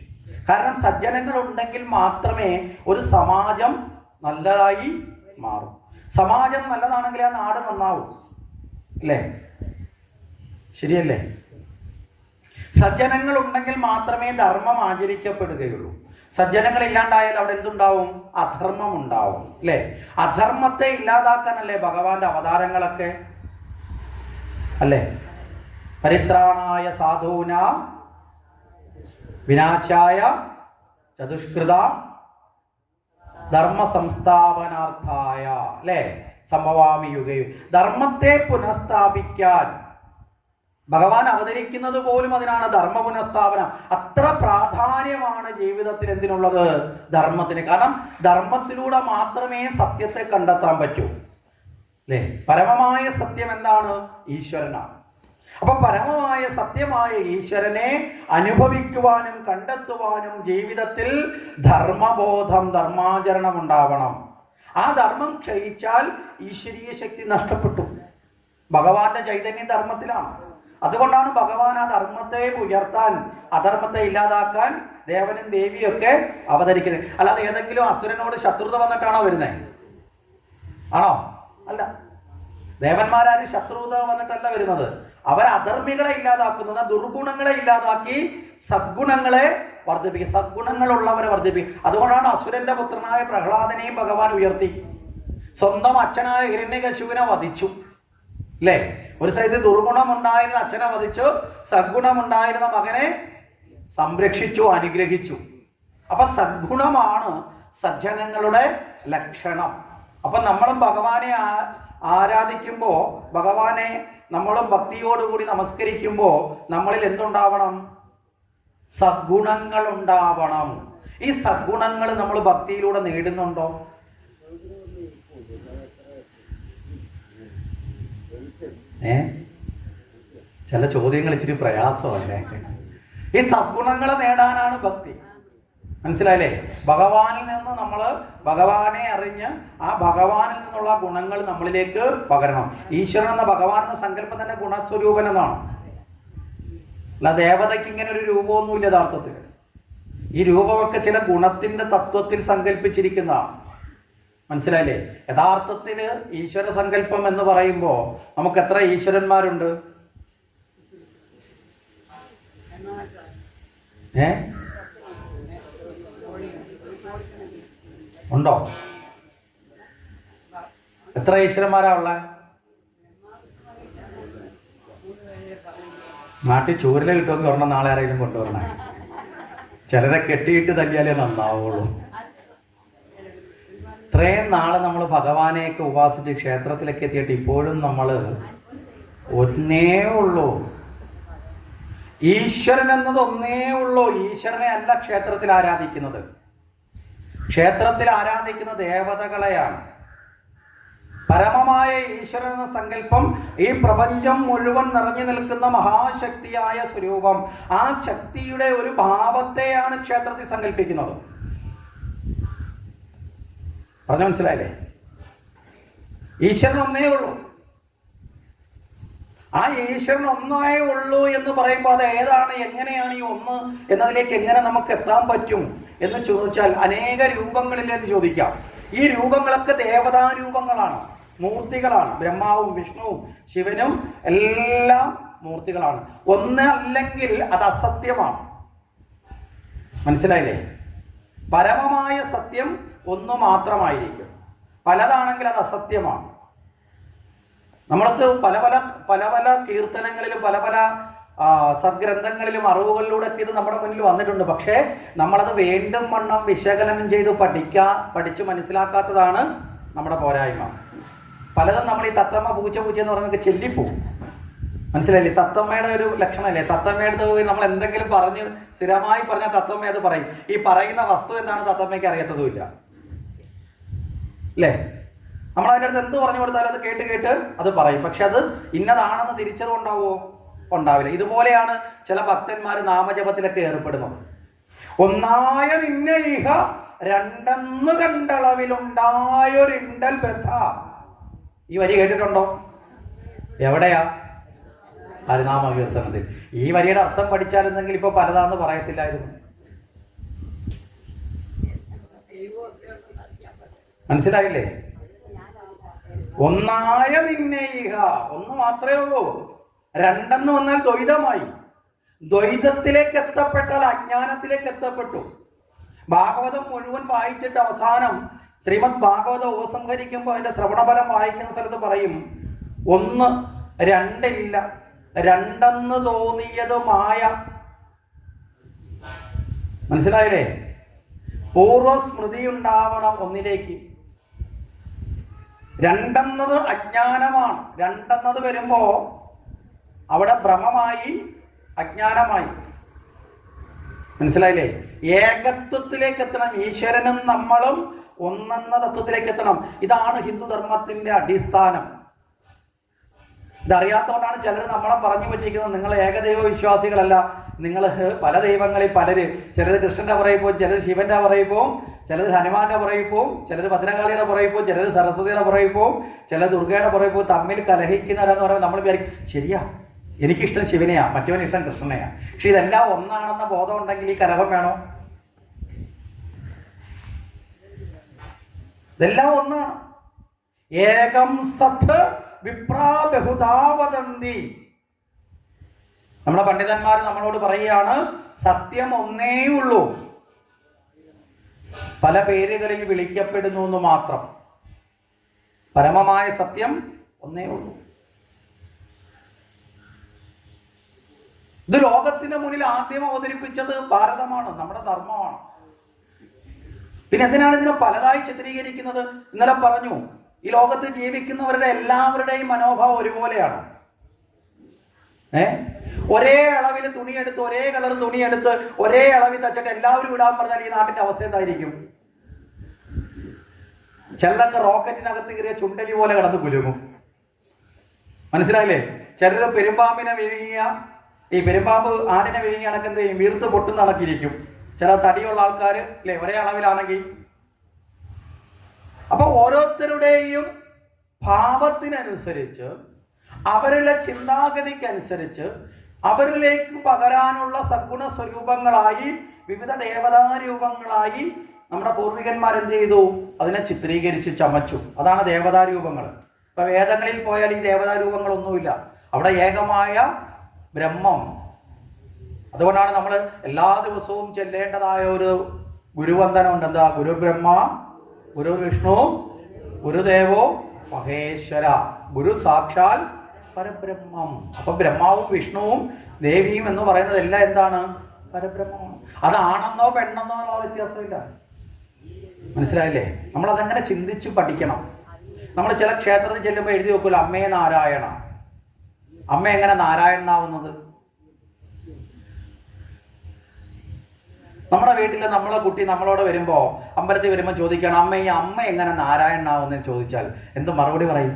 കാരണം സജ്ജനങ്ങൾ ഉണ്ടെങ്കിൽ മാത്രമേ ഒരു സമാജം നല്ലതായി മാറും. സമാജം നല്ലതാണെങ്കിൽ ആ നാട് നന്നാവും, അല്ലേ? ശരിയല്ലേ? സജ്ജനങ്ങൾ ഉണ്ടെങ്കിൽ മാത്രമേ ധർമ്മം ആചരിക്കപ്പെടുകയുള്ളൂ. സജ്ജനങ്ങൾ ഇല്ലാണ്ടായാൽ അവിടെ എന്തുണ്ടാവും? അധർമ്മം ഉണ്ടാവും, അല്ലേ? അധർമ്മത്തെ ഇല്ലാതാക്കാനല്ലേ ഭഗവാന്റെ അവതാരങ്ങളൊക്കെ, അല്ലേ? പരിത്രാണായ സാധൂനാം വിനാശായ ചതുഷ്കൃതാം ധർമ്മ സംസ്ഥാപനാർത്ഥായ, അല്ലേ? സംഭവാമി യുഗയും. ധർമ്മത്തെ പുനഃസ്ഥാപിക്കാൻ ഭഗവാൻ അവതരിക്കുന്നത് പോലും അതിനാണ്, ധർമ്മ പുനഃസ്ഥാപനം. അത്ര പ്രാധാന്യമാണ് ജീവിതത്തിൽ എന്തിനുള്ളത്? ധർമ്മത്തിന്. കാരണം ധർമ്മത്തിലൂടെ മാത്രമേ സത്യത്തെ കണ്ടെത്താൻ പറ്റൂ, അല്ലേ? പരമമായ സത്യം എന്താണ്? ഈശ്വരനാണ്. അപ്പൊ പരമമായ സത്യമായ ഈശ്വരനെ അനുഭവിക്കുവാനും കണ്ടെത്തുവാനും ജീവിതത്തിൽ ധർമ്മബോധം, ധർമാചരണം ഉണ്ടാവണം. ആ ധർമ്മം ക്ഷയിച്ചാൽ ഈശ്വരീയ ശക്തി നഷ്ടപ്പെട്ടു. ഭഗവാന്റെ ചൈതന്യം ധർമ്മത്തിലാണ്. അതുകൊണ്ടാണ് ഭഗവാൻ ആ ധർമ്മത്തെ ഉയർത്താൻ, അധർമ്മത്തെ ഇല്ലാതാക്കാൻ ദേവനും ദേവിയൊക്കെ അവതരിക്കുന്നത്. അല്ലാതെ ഏതെങ്കിലും അസുരനോട് ശത്രുത വന്നിട്ടാണോ വരുന്നത്? ആണോ? അല്ല. ദേവന്മാരാരും ശത്രുത വന്നിട്ടല്ല വരുന്നത്. അവർ അധർമ്മികളെ ഇല്ലാതാക്കുന്നത്, ദുർഗുണങ്ങളെ ഇല്ലാതാക്കി സദ്ഗുണങ്ങളെ വർദ്ധിപ്പിക്കും, സദ്ഗുണങ്ങളുള്ളവരെ വർദ്ധിപ്പിക്കും. അതുകൊണ്ടാണ് അസുരന്റെ പുത്രനായ പ്രഹ്ലാദനെയും ഭഗവാൻ ഉയർത്തി. സ്വന്തം അച്ഛനായ ഹിരണ്യകശിപുവിനെ വധിച്ചു, അല്ലേ? ഒരു സൈഡിൽ ദുർഗുണമുണ്ടായിരുന്ന അച്ഛനെ വധിച്ചു, സദ്ഗുണമുണ്ടായിരുന്ന മകനെ സംരക്ഷിച്ചു, അനുഗ്രഹിച്ചു. അപ്പൊ സദ്ഗുണമാണ് സജ്ജനങ്ങളുടെ ലക്ഷണം. അപ്പൊ നമ്മളും ഭഗവാനെ ആരാധിക്കുമ്പോൾ, ഭഗവാനെ നമ്മളും ഭക്തിയോടുകൂടി നമസ്കരിക്കുമ്പോൾ നമ്മളിൽ എന്തുണ്ടാവണം? സദ്ഗുണങ്ങൾ ഉണ്ടാവണം. ഈ സദ്ഗുണങ്ങൾ നമ്മൾ ഭക്തിയിലൂടെ നേടുന്നുണ്ടോ? ചില ചോദ്യങ്ങൾ ഇച്ചിരി പ്രയാസമല്ലേ? ഈ സദ്ഗുണങ്ങളെ നേടാനാണ് ഭക്തി. മനസ്സിലായില്ലേ? ഭഗവാനിൽ നിന്ന് നമ്മൾ ഭഗവാനെ അറിഞ്ഞ് ആ ഭഗവാനിൽ നിന്നുള്ള ഗുണങ്ങൾ നമ്മളിലേക്ക് പകരണം. ഈശ്വരൻ എന്ന ഭഗവാൻ എന്ന സങ്കല്പം തന്നെ ഗുണസ്വരൂപൻ എന്നാണ്. അല്ല ദേവതയ്ക്ക് ഇങ്ങനെ ഒരു രൂപമൊന്നുമില്ല യഥാർത്ഥത്തിൽ. ഈ രൂപമൊക്കെ ചില ഗുണത്തിന്റെ തത്വത്തിൽ സങ്കല്പിച്ചിരിക്കുന്നതാണ്. മനസ്സിലായില്ലേ? യഥാർത്ഥത്തിൽ ഈശ്വര സങ്കല്പം എന്ന് പറയുമ്പോൾ നമുക്ക് എത്ര ഈശ്വരന്മാരുണ്ട്? ഉണ്ടോ? എത്ര ഈശ്വരന്മാരാ ഉള്ളത്? നാട്ടിൽ ചൂരല കിട്ടുമെങ്കിൽ ഒരെണ്ണം നാളെ ആരെങ്കിലും കൊണ്ടുവരണേ. ചിലരെ കെട്ടിയിട്ട് തല്ലിയാലേ നന്നാവുള്ളൂ. ഇത്രയും നാളെ നമ്മൾ ഭഗവാനെയൊക്കെ ഉപാസിച്ച് ക്ഷേത്രത്തിലൊക്കെ എത്തിയിട്ട് ഇപ്പോഴും നമ്മൾ ഒന്നേ ഉള്ളൂ, ഈശ്വരൻ എന്നത് ഒന്നേ ഉള്ളൂ. ഈശ്വരനെ അല്ല ക്ഷേത്രത്തിൽ ആരാധിക്കുന്നത്. ക്ഷേത്രത്തിൽ ആരാധിക്കുന്ന ദേവതകളെയാണ്. പരമമായ ഈശ്വരൻ എന്ന സങ്കല്പം ഈ പ്രപഞ്ചം മുഴുവൻ നിറഞ്ഞു നിൽക്കുന്ന മഹാശക്തിയായ സ്വരൂപം, ആ ശക്തിയുടെ ഒരു ഭാവത്തെയാണ് ക്ഷേത്രത്തിൽ സങ്കല്പിക്കുന്നത്. പറഞ്ഞു മനസ്സിലായില്ലേ? ഈശ്വരൻ ഒന്നേ ഉള്ളൂ. ആ ഈശ്വരൻ ഒന്നേ ഉള്ളൂ എന്ന് പറയുമ്പോൾ അത് ഏതാണ്, എങ്ങനെയാണ് ഈ ഒന്ന് എന്നതിലേക്ക് എങ്ങനെ നമുക്ക് എത്താൻ പറ്റും എന്ന് ചോദിച്ചാൽ അനേക രൂപങ്ങളിലെന്ന് ചോദിക്കാം. ഈ രൂപങ്ങളൊക്കെ ദേവതാരൂപങ്ങളാണ്, മൂർത്തികളാണ്. ബ്രഹ്മാവും വിഷ്ണുവും ശിവനും എല്ലാം മൂർത്തികളാണ്. ഒന്ന് അല്ലെങ്കിൽ അത് അസത്യമാണ്. മനസ്സിലായില്ലേ? പരമമായ സത്യം ഒന്ന് മാത്രമായിരിക്കും. പലതാണെങ്കിൽ അത് അസത്യമാണ്. നമ്മൾക്ക് പല പല പല പല കീർത്തനങ്ങളിലും പല പല സദ്ഗ്രന്ഥങ്ങളിലും അറിവുകളിലൂടെ ഇത് നമ്മുടെ മുന്നിൽ വന്നിട്ടുണ്ട്. പക്ഷേ നമ്മളത് വീണ്ടും വണ്ണം വിശകലനം ചെയ്ത് പഠിച്ച് മനസ്സിലാക്കാത്തതാണ് നമ്മുടെ പോരായ്മ. പലതും നമ്മൾ ഈ തത്തമ്മ പൂച്ച പൂച്ച എന്ന് പറഞ്ഞൊക്കെ ചെല്ലിപ്പോവും. മനസ്സിലായില്ലേ? തത്തമ്മയുടെ ഒരു ലക്ഷണമല്ലേ? തത്തമ്മയുടെ പോയി നമ്മൾ എന്തെങ്കിലും പറഞ്ഞ് സ്ഥിരമായി പറഞ്ഞാൽ തത്തമ്മ അത് പറയും. ഈ പറയുന്ന വസ്തു എന്താണ് തത്തമ്മയ്ക്ക് അറിയാത്തതുമില്ല അല്ലേ? നമ്മൾ അതിൻ്റെ അടുത്ത് എന്ത് പറഞ്ഞു കൊടുത്താലും അത് കേട്ട് കേട്ട് അത് പറയും. പക്ഷെ അത് ഇന്നതാണെന്ന് തിരിച്ചറിവുണ്ടാവുമോ? ഉണ്ടാവില്ല. ഇതുപോലെയാണ് ചില ഭക്തന്മാർ നാമജപത്തിലൊക്കെ ഏർപ്പെടുന്നത്. ഒന്നായ നിന്നെ ഇഹ രണ്ടെന്ന് കണ്ടളവിലുണ്ടായൊരിണ്ടൽ ബദ്ധ. ഈ വരി കേട്ടിട്ടുണ്ടോ? എവിടെയാ? ഹരിനാമ കീർത്തനത്തിൽ. ഈ വരിയുടെ അർത്ഥം പഠിച്ചാലെന്നെങ്കിൽ ഇപ്പൊ പലതാന്ന് പറയത്തില്ലായിരുന്നു. മനസ്സിലായില്ലേ? ഒന്നായ നിന്നെ ഇഹ, ഒന്ന് മാത്രമേ ഉള്ളൂ. രണ്ടെന്ന് വന്നാൽ ദ്വൈതമായി. ദ്വൈതത്തിലേക്ക് എത്തപ്പെട്ടാൽ അജ്ഞാനത്തിലേക്ക് എത്തപ്പെട്ടു. ഭാഗവതം മുഴുവൻ വായിച്ചിട്ട് അവസാനം ശ്രീമദ് ഭാഗവതം ഉപസംഹരിക്കുമ്പോൾ അതിന്റെ ശ്രവണഫലം വായിക്കുന്ന സ്ഥലത്ത് പറയും, ഒന്ന് രണ്ടില്ല, രണ്ടെന്ന് തോന്നിയതുമായ. മനസ്സിലായില്ലേ? പൂർവസ്മൃതി ഉണ്ടാവണം ഒന്നിലേക്ക്. രണ്ടെന്നത് അജ്ഞാനമാണ്. രണ്ടെന്നത് വരുമ്പോ അവിടെ ഭ്രമമായി, അജ്ഞാനമായി. മനസ്സിലായില്ലേ? ഏകത്വത്തിലേക്ക് എത്തണം. ഈശ്വരനും നമ്മളും ഒന്നെന്ന തത്വത്തിലേക്ക് എത്തണം. ഇതാണ് ഹിന്ദുധർമ്മത്തിന്റെ അടിസ്ഥാനം. ഇതറിയാത്തതുകൊണ്ടാണ് ചിലർ നമ്മളെ പറഞ്ഞു പറ്റിയിരിക്കുന്നത്, നിങ്ങൾ ഏകദൈവ വിശ്വാസികളല്ല, നിങ്ങൾ പല ദൈവങ്ങളിൽ പലര്, ചിലർ കൃഷ്ണന്റെ പുറകെ പോകും, ചിലർ ശിവന്റെ പുറകെ പോകും, ചിലർ ഹനുമാന്റെ പുറകെ പോകും, ചിലർ ഭദ്രകാളിയുടെ പുറകെ പോകും, ചിലർ സരസ്വതിയുടെ പുറകെ പോകും, ചിലർ ദുർഗയുടെ പുറകെ പോകും. തമ്മിൽ കലഹിക്കുന്നവരെന്ന് പറയുമ്പോൾ നമ്മൾ വിചാരിക്കും ശരിയാ, എനിക്കിഷ്ടം ശിവനെയാ, മറ്റവന് ഇഷ്ടം കൃഷ്ണനെയാ. പക്ഷെ ഇതെല്ലാം ഒന്നാണെന്ന ബോധം ഉണ്ടെങ്കിൽ ഈ കലഹം വേണോ? ഇതെല്ലാം ഒന്നാണ്. ഏകം സത് വിപ്രാ ബഹുധാ വദന്തി. നമ്മുടെ പണ്ഡിതന്മാർ നമ്മളോട് പറയുകയാണ്, സത്യം ഒന്നേ ഉള്ളൂ, പല പേരുകളിൽ വിളിക്കപ്പെടുന്നു എന്ന് മാത്രം. പരമമായ സത്യം ഒന്നേ ഉള്ളൂ. ഇത് ലോകത്തിന് മുന്നിൽ ആദ്യം അവതരിപ്പിച്ചത് ഭാരതമാണ്, നമ്മുടെ ധർമ്മമാണ്. പിന്നെ എന്തിനാണ് ഇതിനെ പലതായി ചിത്രീകരിക്കുന്നത്? ഇന്നലെ പറഞ്ഞു, ഈ ലോകത്ത് ജീവിക്കുന്നവരുടെ എല്ലാവരുടെയും മനോഭാവം ഒരുപോലെയാണ്. ഒരേ അളവിൽ തുണിയെടുത്ത്, ഒരേ കളർ തുണിയെടുത്ത് ഒരേ അളവിൽ തച്ചിട്ട് എല്ലാവരും ഇടാൻ പറഞ്ഞാൽ ഈ നാട്ടിന്റെ അവസ്ഥ എന്തായിരിക്കും? ചിലരൊക്കെ റോക്കറ്റിനകത്ത് കയറിയ ചുണ്ടലി പോലെ കിടന്ന് കുലുങ്ങും. മനസ്സിലായില്ലേ? ചിലർ പെരുമ്പാമ്പിനെ വിഴുങ്ങിയ, ഈ പെരുമ്പാമ്പ് ആടിനെ വിഴുങ്ങിയ കണക്ക് എന്ത് ചെയ്യും? വീർത്ത് പൊട്ടുന്ന കണക്കിരിക്കും. ചില തടിയുള്ള ആൾക്കാർ അല്ലേ ഒരേ അളവിലാണെങ്കിൽ. അപ്പൊ ഓരോരുത്തരുടെയും ഭാവത്തിനനുസരിച്ച്, അവരുടെ ചിന്താഗതിക്കനുസരിച്ച് അവരിലേക്ക് പകരാനുള്ള സഗുണ സ്വരൂപങ്ങളായി, വിവിധ ദേവതാരൂപങ്ങളായി നമ്മുടെ പൂർവികന്മാരെന്ത് ചെയ്തു? അതിനെ ചിത്രീകരിച്ച് ചമച്ചു. അതാണ് ദേവതാരൂപങ്ങൾ. ഇപ്പൊ വേദങ്ങളിൽ പോയാൽ ഈ ദേവതാരൂപങ്ങളൊന്നുമില്ല, അവിടെ ഏകമായ ബ്രഹ്മം. അതുകൊണ്ടാണ് നമ്മൾ എല്ലാ ദിവസവും ചെല്ലേണ്ടതായ ഒരു ഗുരുവന്ദനമുണ്ട്. എന്താ? ഗുരു ബ്രഹ്മ, ഗുരു വിഷ്ണു, ഗുരുദേവോ മഹേശ്വര, ഗുരു സാക്ഷാൽ പരബ്രഹ്മം. അപ്പൊ ബ്രഹ്മാവും വിഷ്ണുവും ദേവിയും എന്ന് പറയുന്നത് എല്ലാം എന്താണ്? പരബ്രഹ്മമാണ്. അതാണെന്നോ പെണ്ണെന്നോ ഉള്ള വ്യത്യാസമില്ല. മനസ്സിലായില്ലേ? നമ്മളതെങ്ങനെ ചിന്തിച്ചു പഠിക്കണം. നമ്മൾ ചില ക്ഷേത്രത്തിൽ ചെല്ലുമ്പോൾ എഴുതി വെക്കൂല അമ്മേ നാരായണ. അമ്മ എങ്ങനെ നാരായണനാവുന്നത്? നമ്മുടെ വീട്ടിൽ നമ്മളെ കുട്ടി നമ്മളോട് വരുമ്പോ, അമ്പലത്തിൽ വരുമ്പോൾ ചോദിക്കണം, അമ്മ ഈ അമ്മ എങ്ങനെ നാരായണനാവുന്നെന്ന് ചോദിച്ചാൽ എന്ത് മറുപടി പറയും?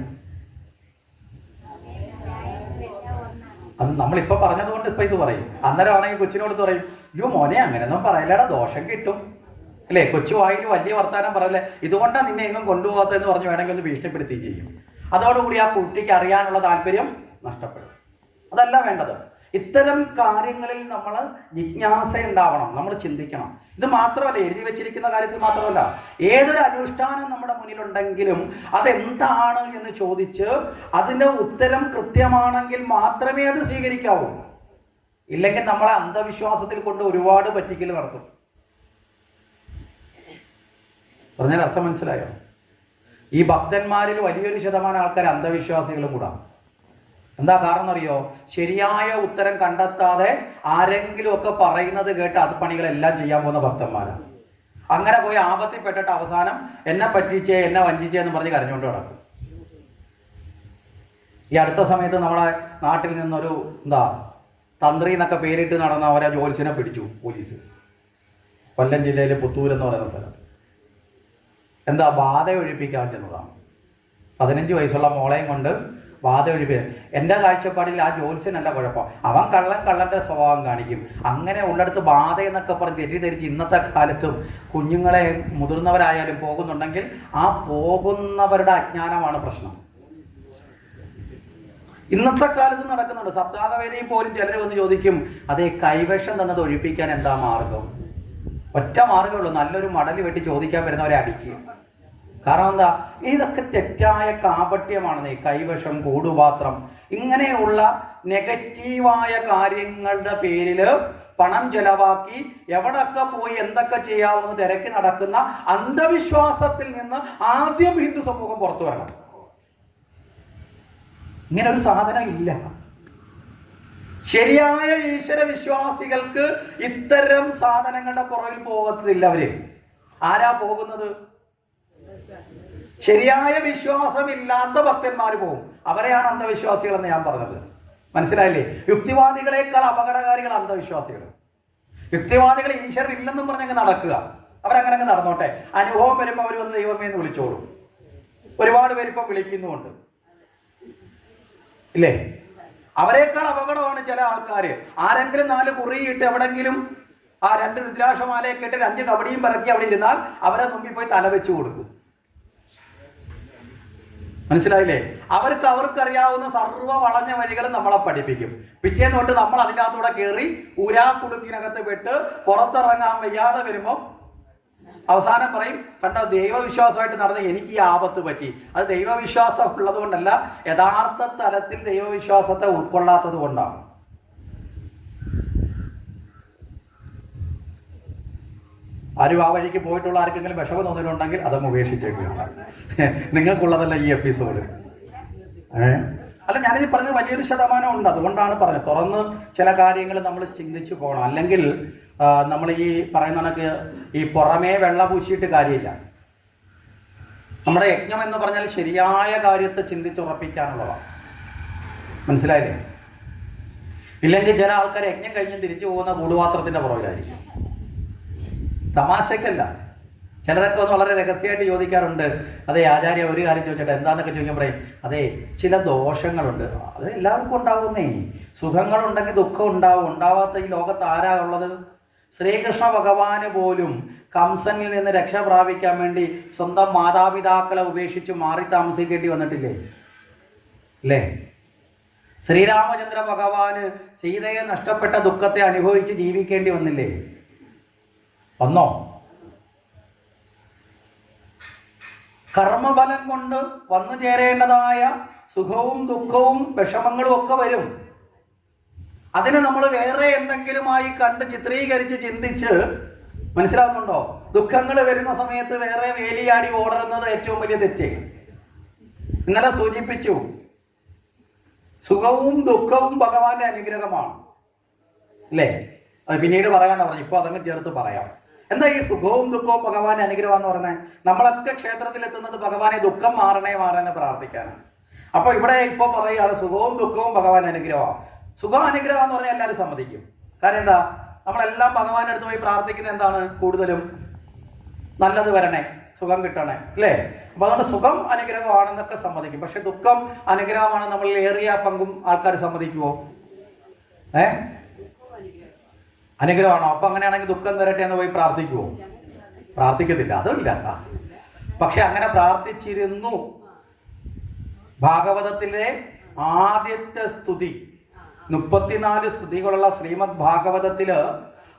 അത് നമ്മളിപ്പോ പറഞ്ഞതുകൊണ്ട് ഇപ്പൊ ഇത് പറയും. അന്നേരം ആണെങ്കിൽ കൊച്ചിനോട് പറയും, യോ മോനെ അങ്ങനെയൊന്നും പറയലടാ, ദോഷം കിട്ടും അല്ലേ? കൊച്ചു വായിൽ വലിയ വർത്താനം പറയല്ലേ, ഇതുകൊണ്ടാണ് നിന്നെ എങ്ങും കൊണ്ടുപോകാത്തതെന്ന് പറഞ്ഞ് വേണമെങ്കിൽ ഒന്ന് ഭീഷണിപ്പെടുത്തുകയും ചെയ്യും. അതോടുകൂടി ആ കുട്ടിക്ക് അറിയാനുള്ള താല്പര്യം നഷ്ടപ്പെടും. അതല്ല വേണ്ടത്. ഇത്തരം കാര്യങ്ങളിൽ നമ്മൾ ജിജ്ഞാസ ഉണ്ടാവണം, നമ്മൾ ചിന്തിക്കണം. ഇത് മാത്രമല്ല, എഴുതി വെച്ചിരിക്കുന്ന കാര്യത്തിൽ മാത്രമല്ല, ഏതൊരു അനുഷ്ഠാനം നമ്മുടെ മുന്നിലുണ്ടെങ്കിലും അതെന്താണ് എന്ന് ചോദിച്ച് അതിൻ്റെ ഉത്തരം കൃത്യമാണെങ്കിൽ മാത്രമേ അത് സ്വീകരിക്കാവൂ. ഇല്ലെങ്കിൽ നമ്മളെ അന്ധവിശ്വാസത്തിൽ കൊണ്ട് ഒരുപാട് പറ്റിക്കൽ നടത്തും. പറഞ്ഞാൽ അർത്ഥം മനസ്സിലായോ? ഈ ഭക്തന്മാരിൽ വലിയൊരു ശതമാനം ആൾക്കാർ അന്ധവിശ്വാസികളും കൂടാ. എന്താ കാരണം അറിയോ? ശരിയായ ഉത്തരം കണ്ടെത്താതെ ആരെങ്കിലും ഒക്കെ പറയുന്നത് കേട്ട് അത് പണികളെല്ലാം ചെയ്യാൻ പോകുന്ന ഭക്തന്മാരാണ്. അങ്ങനെ പോയി ആപത്തിൽപ്പെട്ടിട്ട് അവസാനം എന്നെ പറ്റിച്ചേ, എന്നെ വഞ്ചിച്ചേ എന്ന് പറഞ്ഞ് കരഞ്ഞുകൊണ്ട് കിടക്കും. ഈ അടുത്ത സമയത്ത് നമ്മുടെ നാട്ടിൽ നിന്നൊരു തന്ത്രി എന്നൊക്കെ പേരിട്ട് നടന്ന അവരെ ജോത്സ്യനെ പിടിച്ചു പോലീസ്. കൊല്ലം ജില്ലയിലെ പുത്തൂർ എന്ന് പറയുന്ന സ്ഥലത്ത് ബാധ ഒഴിപ്പിക്കാൻ ചെന്നതാണ്. 15 വയസ്സുള്ള മോളെയും കൊണ്ട് ബാധ ഒഴിപ്പിക്കാൻ. എൻ്റെ കാഴ്ചപ്പാടിൽ ആ ജോത്സ്യനല്ല കുഴപ്പം, അവൻ കള്ളൻ്റെ സ്വഭാവം കാണിക്കും. അങ്ങനെ ഉള്ളിടത്ത് ബാധ എന്നൊക്കെ പറഞ്ഞ് തെറ്റിദ്ധരിച്ച് ഇന്നത്തെ കാലത്തും കുഞ്ഞുങ്ങളെ മുതിർന്നവരായാലും പോകുന്നുണ്ടെങ്കിൽ ആ പോകുന്നവരുടെ അജ്ഞാനമാണ് പ്രശ്നം. ഇന്നത്തെ കാലത്ത് നടക്കുന്നുണ്ട്. സപ്താഹവേദിയിൽ പോലും ചിലർ വന്ന് ചോദിക്കും, അതേ കൈവശം തന്നത് ഒഴിപ്പിക്കാൻ എന്താ മാർഗം? ഒറ്റ മാർഗമുള്ളൂ, നല്ലൊരു മടൽ വെട്ടി ചോദിക്കാൻ വരുന്നവരെ അടിക്കുക. കാരണം എന്താ? ഇതൊക്കെ തെറ്റായ കാപട്യമാണ്. കൈവശം, കൂടുപാത്രം, ഇങ്ങനെയുള്ള നെഗറ്റീവായ കാര്യങ്ങളുടെ പേരിൽ പണം ചെലവാക്കി എവിടൊക്കെ പോയി എന്തൊക്കെ ചെയ്യാവുന്ന തിരക്കി നടക്കുന്ന അന്ധവിശ്വാസത്തിൽ നിന്ന് ആദ്യം ഹിന്ദു സമൂഹം പുറത്തു വരണം. ഇങ്ങനെ ഒരു സാധനം ഇല്ല. ശരിയായ ഈശ്വര വിശ്വാസികൾക്ക് ഇത്തരം സാധനങ്ങളുടെ പുറകിൽ പോകത്തില്ല. അവര് ആരാ പോകുന്നത്? ശരിയായ വിശ്വാസമില്ലാത്ത ഭക്തന്മാർ പോകും. അവരെയാണ് അന്ധവിശ്വാസികൾ എന്ന് ഞാൻ പറഞ്ഞത്. മനസ്സിലായില്ലേ? യുക്തിവാദികളെക്കാൾ അപകടകാരികൾ അന്ധവിശ്വാസികൾ. യുക്തിവാദികൾ ഈശ്വരൻ ഇല്ലെന്നും പറഞ്ഞങ്ങ് നടക്കുക. അവരങ്ങനെ നടന്നോട്ടെ. അനുഭവം വരുമ്പോൾ അവർ വന്ന് ദൈവമേ എന്ന് വിളിച്ചോളും. ഒരുപാട് പേരിപ്പം വിളിക്കുന്നുമുണ്ട്, ഇല്ലേ? അവരെക്കാൾ അപകടമാണ് ചില ആൾക്കാർ. ആരെങ്കിലും 4 കുറിയിട്ട് എവിടെങ്കിലും ആ 2 രുദ്രാക്ഷമാലയെ കെട്ടി 5 കബഡിയും പിറക്കി അവിടെ ഇരുന്നാൽ അവരെ മുമ്പിൽ പോയി തല വെച്ച് കൊടുക്കും. മനസ്സിലായില്ലേ? അവർക്കറിയാവുന്ന സർവ്വ വളഞ്ഞ വഴികളും നമ്മളെ പഠിപ്പിക്കും. പിറ്റേന്ന് തൊട്ട് നമ്മൾ അതിനകത്തൂടെ കയറി കുടുക്കിനകത്ത് വിട്ട് പുറത്തിറങ്ങാൻ വയ്യാതെ വരുമ്പോൾ അവസാനം പറയും, കണ്ടോ ദൈവവിശ്വാസമായിട്ട് നടന്ന എനിക്ക് ഈ ആപത്ത് പറ്റി. അത് ദൈവവിശ്വാസം ഉള്ളത് കൊണ്ടല്ല, യഥാർത്ഥ തലത്തിൽ ദൈവവിശ്വാസത്തെ ഉൾക്കൊള്ളാത്തത് കൊണ്ടാണ്. ആരും ആ വഴിക്ക് പോയിട്ടുള്ള ആർക്കെങ്കിലും വിഷമം തോന്നിയിട്ടുണ്ടെങ്കിൽ അതങ്ങ് ഉപേക്ഷിച്ചേക്കുകയാണ്. നിങ്ങൾക്കുള്ളതല്ല ഈ എപ്പിസോഡ്. അല്ല, ഞാനിത് പറഞ്ഞത് വലിയൊരു ശതമാനം ഉണ്ട്. അതുകൊണ്ടാണ് പറഞ്ഞത്. തുറന്ന് ചില കാര്യങ്ങൾ നമ്മൾ ചിന്തിച്ചു പോകണം. അല്ലെങ്കിൽ നമ്മൾ ഈ പറയുന്ന കണക്ക് ഈ പുറമേ വെള്ള പൂശിയിട്ട് കാര്യമില്ല. നമ്മുടെ യജ്ഞം എന്ന് പറഞ്ഞാൽ ശരിയായ കാര്യത്തെ ചിന്തിച്ചുറപ്പിക്കാനുള്ളതാണ്. മനസ്സിലായില്ലേ? ഇല്ലെങ്കിൽ ചില ആൾക്കാർ യജ്ഞം കഴിഞ്ഞ് തിരിച്ചു പോകുന്ന കൂടുപാത്രത്തിന്റെ പുറകിലായിരിക്കും. തമാശക്കല്ല. ചിലരൊക്കെ ഒന്ന് വളരെ രഹസ്യമായിട്ട് ചോദിക്കാറുണ്ട്, അതെ ആചാര്യ ഒരു കാര്യം ചോദിച്ചോട്ടെ, എന്താന്നൊക്കെ ചോദിക്കാൻ പറയും, അതെ ചില ദോഷങ്ങളുണ്ട്. അത് എല്ലാവർക്കും ഉണ്ടാവുന്നേ. സുഖങ്ങളുണ്ടെങ്കിൽ ദുഃഖം ഉണ്ടാവും. ഉണ്ടാവാത്ത ഈ ലോകത്ത് ആരാ ഉള്ളത്? ശ്രീകൃഷ്ണ ഭഗവാന് പോലും കംസനിൽ നിന്ന് രക്ഷ പ്രാപിക്കാൻ വേണ്ടി സ്വന്തം മാതാപിതാക്കളെ ഉപേക്ഷിച്ച് മാറി താമസിക്കേണ്ടി വന്നിട്ടില്ലേ? അല്ലേ? ശ്രീരാമചന്ദ്ര ഭഗവാന് സീതയെ നഷ്ടപ്പെട്ട ദുഃഖത്തെ അനുഭവിച്ച് ജീവിക്കേണ്ടി വന്നില്ലേ? വന്നോ? കർമ്മഫലം കൊണ്ട് വന്നു ചേരേണ്ടതായ സുഖവും ദുഃഖവും വിഷമങ്ങളും ഒക്കെ വരും. അതിനെ നമ്മൾ വേറെ എന്തെങ്കിലുമായി കണ്ട് ചിത്രീകരിച്ച് ചിന്തിച്ച്, മനസ്സിലാവുന്നുണ്ടോ? ദുഃഖങ്ങൾ വരുന്ന സമയത്ത് വേറെ വേലിയാടി ഓടുന്നത് ഏറ്റവും വലിയ തെറ്റ്. ഇന്നലെ സൂചിപ്പിച്ചു, സുഖവും ദുഃഖവും ഭഗവാന്റെ അനുഗ്രഹമാണ്, അല്ലേ? അത് പിന്നീട് പറയാനാ പറഞ്ഞു, ഇപ്പൊ അതങ്ങ് ചേർത്ത് പറയാം. എന്താ ഈ സുഖവും ദുഃഖവും ഭഗവാന്റെ അനുഗ്രഹം എന്ന് പറഞ്ഞത്? നമ്മളൊക്കെ ക്ഷേത്രത്തിൽ എത്തുന്നത് ഭഗവാനെ ദുഃഖം മാറണേ മാറണേ പ്രാർത്ഥിക്കാനാണ്. അപ്പൊ ഇവിടെ ഇപ്പൊ പറയുകയാണ് സുഖവും ദുഃഖവും ഭഗവാന്റെ അനുഗ്രഹമാണ്. സുഖം അനുഗ്രഹം എന്ന് പറഞ്ഞാൽ എല്ലാവരും സമ്മതിക്കും. കാര്യം എന്താ? നമ്മളെല്ലാം ഭഗവാന്റെ അടുത്ത് പോയി പ്രാർത്ഥിക്കുന്നത് എന്താണ്? കൂടുതലും നല്ലത് വരണേ, സുഖം കിട്ടണേ, അല്ലേ? അപ്പൊ അതുകൊണ്ട് സുഖം അനുഗ്രഹമാണെന്നൊക്കെ സമ്മതിക്കും. പക്ഷെ ദുഃഖം അനുഗ്രഹമാണ് നമ്മൾ ഏറിയ പങ്കും ആൾക്കാർ സമ്മതിക്കുവോ? അനുഗ്രഹമാണോ? അപ്പൊ അങ്ങനെയാണെങ്കിൽ ദുഃഖം തരട്ടെ എന്ന് പോയി പ്രാർത്ഥിക്കുവോ? പ്രാർത്ഥിക്കത്തില്ല, അതുമില്ല. പക്ഷെ അങ്ങനെ പ്രാർത്ഥിച്ചിരുന്നു. ഭാഗവതത്തിലെ ആദ്യത്തെ സ്തുതി, 34 സ്തുതികളുള്ള ശ്രീമദ് ഭാഗവതത്തില്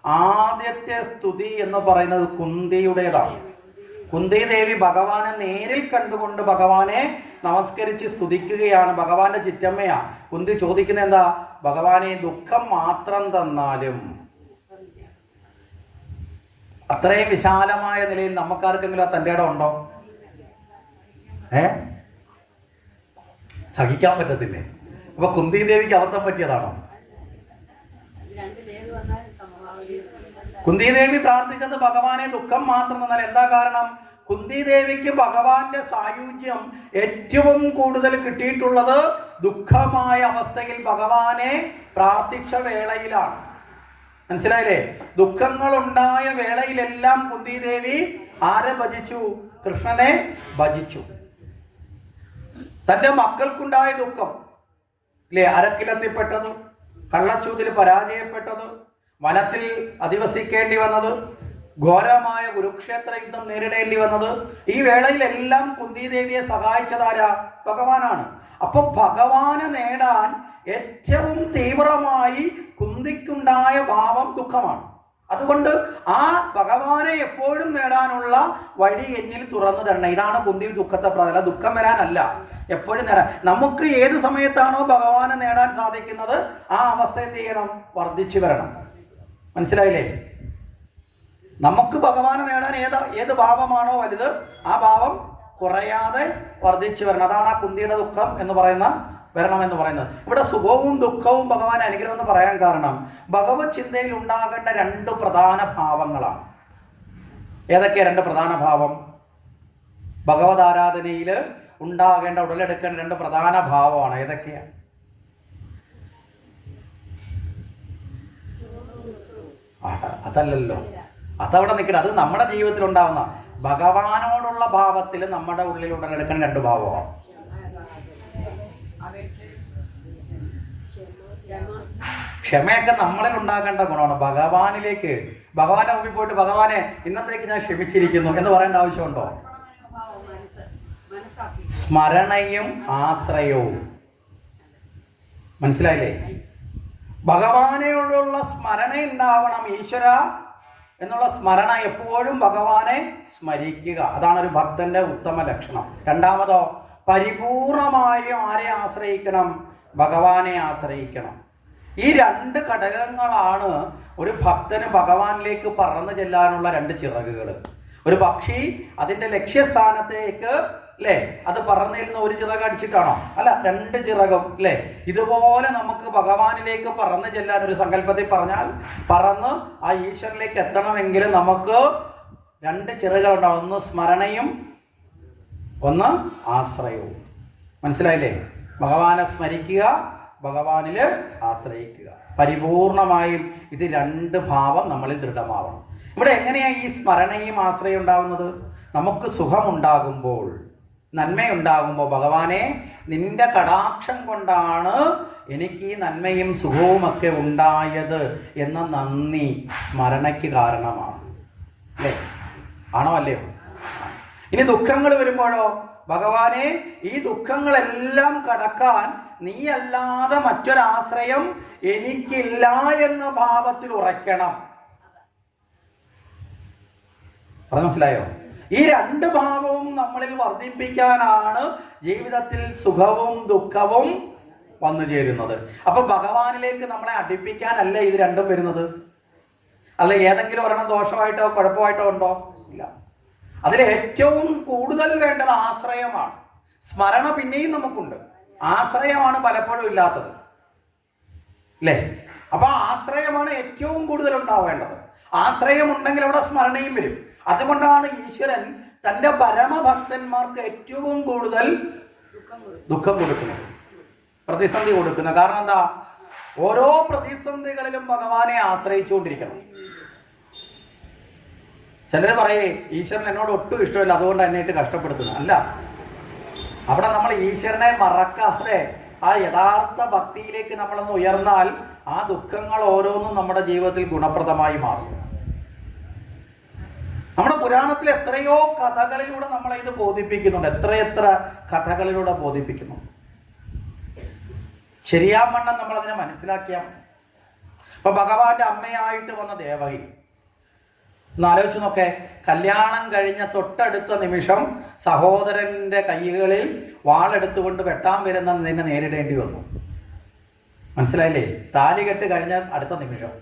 ആദ്യത്തെ സ്തുതി എന്ന് പറയുന്നത് കുന്തിയുടേതാണ്. കുന്തി ദേവി ഭഗവാനെ നേരിൽ കണ്ടുകൊണ്ട് ഭഗവാനെ നമസ്കരിച്ച് സ്തുതിക്കുകയാണ്. ഭഗവാന്റെ ചിറ്റമ്മയാ. കുന്തി ചോദിക്കുന്നത് എന്താ? ഭഗവാനെ ദുഃഖം മാത്രം തന്നാലും. അത്രയും വിശാലമായ നിലയിൽ നമുക്കാർക്കെങ്കിലും ആ തൻ്റെ ഇടം ഉണ്ടോ? സഹിക്കാൻ പറ്റത്തില്ലേ? അപ്പൊ കുന്തി ദേവിക്ക് അബദ്ധം പറ്റിയതാണോ? കുന്തി ദേവി പ്രാർത്ഥിച്ചത് ഭഗവാനെ ദുഃഖം മാത്രം തന്നാൽ. എന്താ കാരണം? കുന്തി ദേവിക്ക് ഭഗവാന്റെ സായുജ്യം ഏറ്റവും കൂടുതൽ കിട്ടിയിട്ടുള്ളത് ദുഃഖമായ അവസ്ഥയിൽ ഭഗവാനെ പ്രാർത്ഥിച്ച വേളയിലാണ്. മനസ്സിലായില്ലേ? ദുഃഖങ്ങൾ ഉണ്ടായ വേളയിലെല്ലാം കുന്തി ദേവി ആരെ ഭജിച്ചു? കൃഷ്ണനെ ഭജിച്ചു. തന്റെ മക്കൾക്കുണ്ടായ ദുഃഖം അല്ലേ, അരക്കിലെത്തിപ്പെട്ടത്, കള്ളച്ചൂതിൽ പരാജയപ്പെട്ടത്, വനത്തിൽ അധിവസിക്കേണ്ടി വന്നത്, ഘോരമായ കുരുക്ഷേത്ര യുദ്ധം നേരിടേണ്ടി വന്നത്, ഈ വേളയിലെല്ലാം കുന്തി ദേവിയെ സഹായിച്ചതാരാ? ഭഗവാനാണ്. അപ്പൊ ഭഗവാനെ നേടാൻ ഏറ്റവും തീവ്രമായി കുന്തിക്കുണ്ടായ ഭാവം ദുഃഖമാണ്. അതുകൊണ്ട് ആ ഭഗവാനെ എപ്പോഴും നേടാനുള്ള വഴി എന്നിൽ തുറന്നു തന്നെ. ഇതാണ് കുന്തി ദുഃഖത്തെ പ്രാധാന്യം. ദുഃഖം വരാനല്ല, എപ്പോഴും നേടാൻ. നമുക്ക് ഏത് സമയത്താണോ ഭഗവാനെ നേടാൻ സാധിക്കുന്നത് ആ അവസ്ഥ എന്ത് ചെയ്യണം? വർദ്ധിച്ചു വരണം. മനസ്സിലായില്ലേ? നമുക്ക് ഭഗവാനെ നേടാൻ ഏത് ഭാവമാണോ വലുത് ആ ഭാവം കുറയാതെ വർദ്ധിച്ചു വരണം. അതാണ് ആ കുന്തിയുടെ ദുഃഖം എന്ന് പറയുന്ന വരണം എന്ന് പറയുന്നത്. ഇവിടെ സുഖവും ദുഃഖവും ഭഗവാൻ അനുഗ്രഹം എന്ന് പറയാൻ കാരണം ഭഗവത് ചിന്തയിൽ ഉണ്ടാകേണ്ട രണ്ട് പ്രധാന ഭാവങ്ങളാണ്. ഏതൊക്കെയാ രണ്ട് പ്രധാന ഭാവം? ഭഗവത് ആരാധനയിൽ ഉണ്ടാകേണ്ട, ഉടലെടുക്കേണ്ട രണ്ട് പ്രധാന ഭാവമാണ്. ഏതൊക്കെയാ? അതല്ലല്ലോ, അതവിടെ നിൽക്കട്ടെ. അത് നമ്മുടെ ജീവിതത്തിൽ ഉണ്ടാവുന്ന ഭഗവാനോടുള്ള ഭാവത്തിൽ നമ്മുടെ ഉള്ളിൽ ഉടലെടുക്കുന്ന രണ്ട് ഭാവമാണ്. ക്ഷമയൊക്കെ നമ്മളിൽ ഉണ്ടാക്കേണ്ട ഗുണമാണ്. ഭഗവാന്റെ മുമ്പിൽ പോയിട്ട് ഭഗവാനെ ഇന്നത്തേക്ക് ഞാൻ ക്ഷമിച്ചിരിക്കുന്നു എന്ന് പറയേണ്ട ആവശ്യമുണ്ടോ? സ്മരണയും ആശ്രയവും. മനസ്സിലായില്ലേ? ഭഗവാനോടുള്ള സ്മരണ ഉണ്ടാവണം. ഈശ്വര എന്നുള്ള സ്മരണ, എപ്പോഴും ഭഗവാനെ സ്മരിക്കുക. അതാണ് ഒരു ഭക്തന്റെ ഉത്തമ ലക്ഷണം. രണ്ടാമതോ, പരിപൂർണമായും ആരെ ആശ്രയിക്കണം? ഭഗവാനെ ആശ്രയിക്കണം. ഈ രണ്ട് ഘടകങ്ങളാണ് ഒരു ഭക്തന് ഭഗവാനിലേക്ക് പറന്നു ചെല്ലാനുള്ള രണ്ട് ചിറകുകൾ. ഒരു പക്ഷി അതിൻ്റെ ലക്ഷ്യസ്ഥാനത്തേക്ക് അല്ലേ, അത് പറന്നിരുന്ന ഒരു ചിറക് അടിച്ചിട്ടാണോ? അല്ല, രണ്ട് ചിറകും അല്ലേ. ഇതുപോലെ നമുക്ക് ഭഗവാനിലേക്ക് പറന്നു ചെല്ലാൻ ഒരു സങ്കല്പത്തിൽ പറഞ്ഞാൽ പറന്ന് ആ ഈശ്വരനിലേക്ക് എത്തണമെങ്കിൽ നമുക്ക് രണ്ട് ചിറകുകളുണ്ടാവും. ഒന്ന് സ്മരണയും ഒന്ന് ആശ്രയവും. മനസ്സിലായില്ലേ? ഭഗവാനെ സ്മരിക്കുക, ഭഗവാനിൽ ആശ്രയിക്കുക. പരിപൂർണമായും ഇത് രണ്ട് ഭാവം നമ്മളിൽ ദൃഢമാവണം. ഇവിടെ എങ്ങനെയാണ് ഈ സ്മരണയും ആശ്രയം ഉണ്ടാകുന്നത്? നമുക്ക് സുഖമുണ്ടാകുമ്പോൾ, നന്മയുണ്ടാകുമ്പോൾ ഭഗവാനെ നിന്റെ കടാക്ഷം കൊണ്ടാണ് എനിക്ക് ഈ നന്മയും സുഖവുമൊക്കെ ഉണ്ടായത് എന്ന നന്ദി സ്മരണയ്ക്ക് കാരണമാണ്. അല്ലേ? ആണോ അല്ലയോ? ഇനി ദുഃഖങ്ങൾ വരുമ്പോഴോ, ഭഗവാനെ ഈ ദുഃഖങ്ങളെല്ലാം കടക്കാൻ നീ അല്ലാതെ മറ്റൊരാശ്രയം എനിക്കില്ല എന്ന ഭാവത്തിൽ ഉറയ്ക്കണം. പറഞ്ഞു മനസ്സിലായോ? ഈ രണ്ട് ഭാവവും നമ്മളിൽ വർദ്ധിപ്പിക്കാനാണ് ജീവിതത്തിൽ സുഖവും ദുഃഖവും വന്നു ചേരുന്നത്. അപ്പൊ ഭഗവാനിലേക്ക് നമ്മളെ അടുപ്പിക്കാനല്ല ഇത് രണ്ടും വരുന്നത്. അല്ല ഏതെങ്കിലും ഒരെണ്ണം ദോഷമായിട്ടോ കുഴപ്പമായിട്ടോ ഉണ്ടോ? ഇല്ല. അതിൽ ഏറ്റവും കൂടുതൽ വേണ്ടത് ആശ്രയമാണ്. സ്മരണ പിന്നെയും നമുക്കുണ്ട്, ആശ്രയമാണ് പലപ്പോഴും ഇല്ലാത്തത് അല്ലേ? അപ്പൊ ആശ്രയമാണ് ഏറ്റവും കൂടുതൽ ഉണ്ടാവേണ്ടത്. ആശ്രയം ഉണ്ടെങ്കിൽ അവിടെ സ്മരണയും വരും. അതുകൊണ്ടാണ് ഈശ്വരൻ തൻ്റെ പരമഭക്തന്മാർക്ക് ഏറ്റവും കൂടുതൽ ദുഃഖം കൊടുക്കുന്നത്, പ്രതിസന്ധി കൊടുക്കുന്നത്. കാരണം എന്താ? ഓരോ പ്രതിസന്ധികളിലും ഭഗവാനെ ആശ്രയിച്ചുകൊണ്ടിരിക്കണം. ചിലർ പറയേ ഈശ്വരൻ എന്നോട് ഒട്ടും ഇഷ്ടമില്ല, അതുകൊണ്ട് എന്നെയിട്ട് കഷ്ടപ്പെടുത്തുന്നു. അല്ല, അവിടെ നമ്മൾ ഈശ്വരനെ മറക്കാതെ ആ യഥാർത്ഥ ഭക്തിയിലേക്ക് നമ്മളൊന്ന് ഉയർന്നാൽ ആ ദുഃഖങ്ങൾ ഓരോന്നും നമ്മുടെ ജീവിതത്തിൽ ഗുണപ്രദമായി മാറും. നമ്മുടെ പുരാണത്തിൽ എത്രയോ കഥകളിലൂടെ നമ്മളെ ഇത് ബോധിപ്പിക്കുന്നുണ്ട്. എത്രയെത്ര കഥകളിലൂടെ ബോധിപ്പിക്കുന്നു. ശരിയാവണ്ണം നമ്മളതിനെ മനസ്സിലാക്കിയാൽ. ഇപ്പൊ ഭഗവാന്റെ അമ്മയായിട്ട് വന്ന ദേവകി ഒന്ന് ആലോചിച്ച് നോക്കെ. കല്യാണം കഴിഞ്ഞ തൊട്ടടുത്ത നിമിഷം സഹോദരന്റെ കൈകളിൽ വാളെടുത്തുകൊണ്ട് വെട്ടാൻ വരുന്ന നിന്നെ നേരിടേണ്ടി വന്നു. മനസ്സിലായില്ലേ? താലികെട്ട് കഴിഞ്ഞ അടുത്ത നിമിഷം.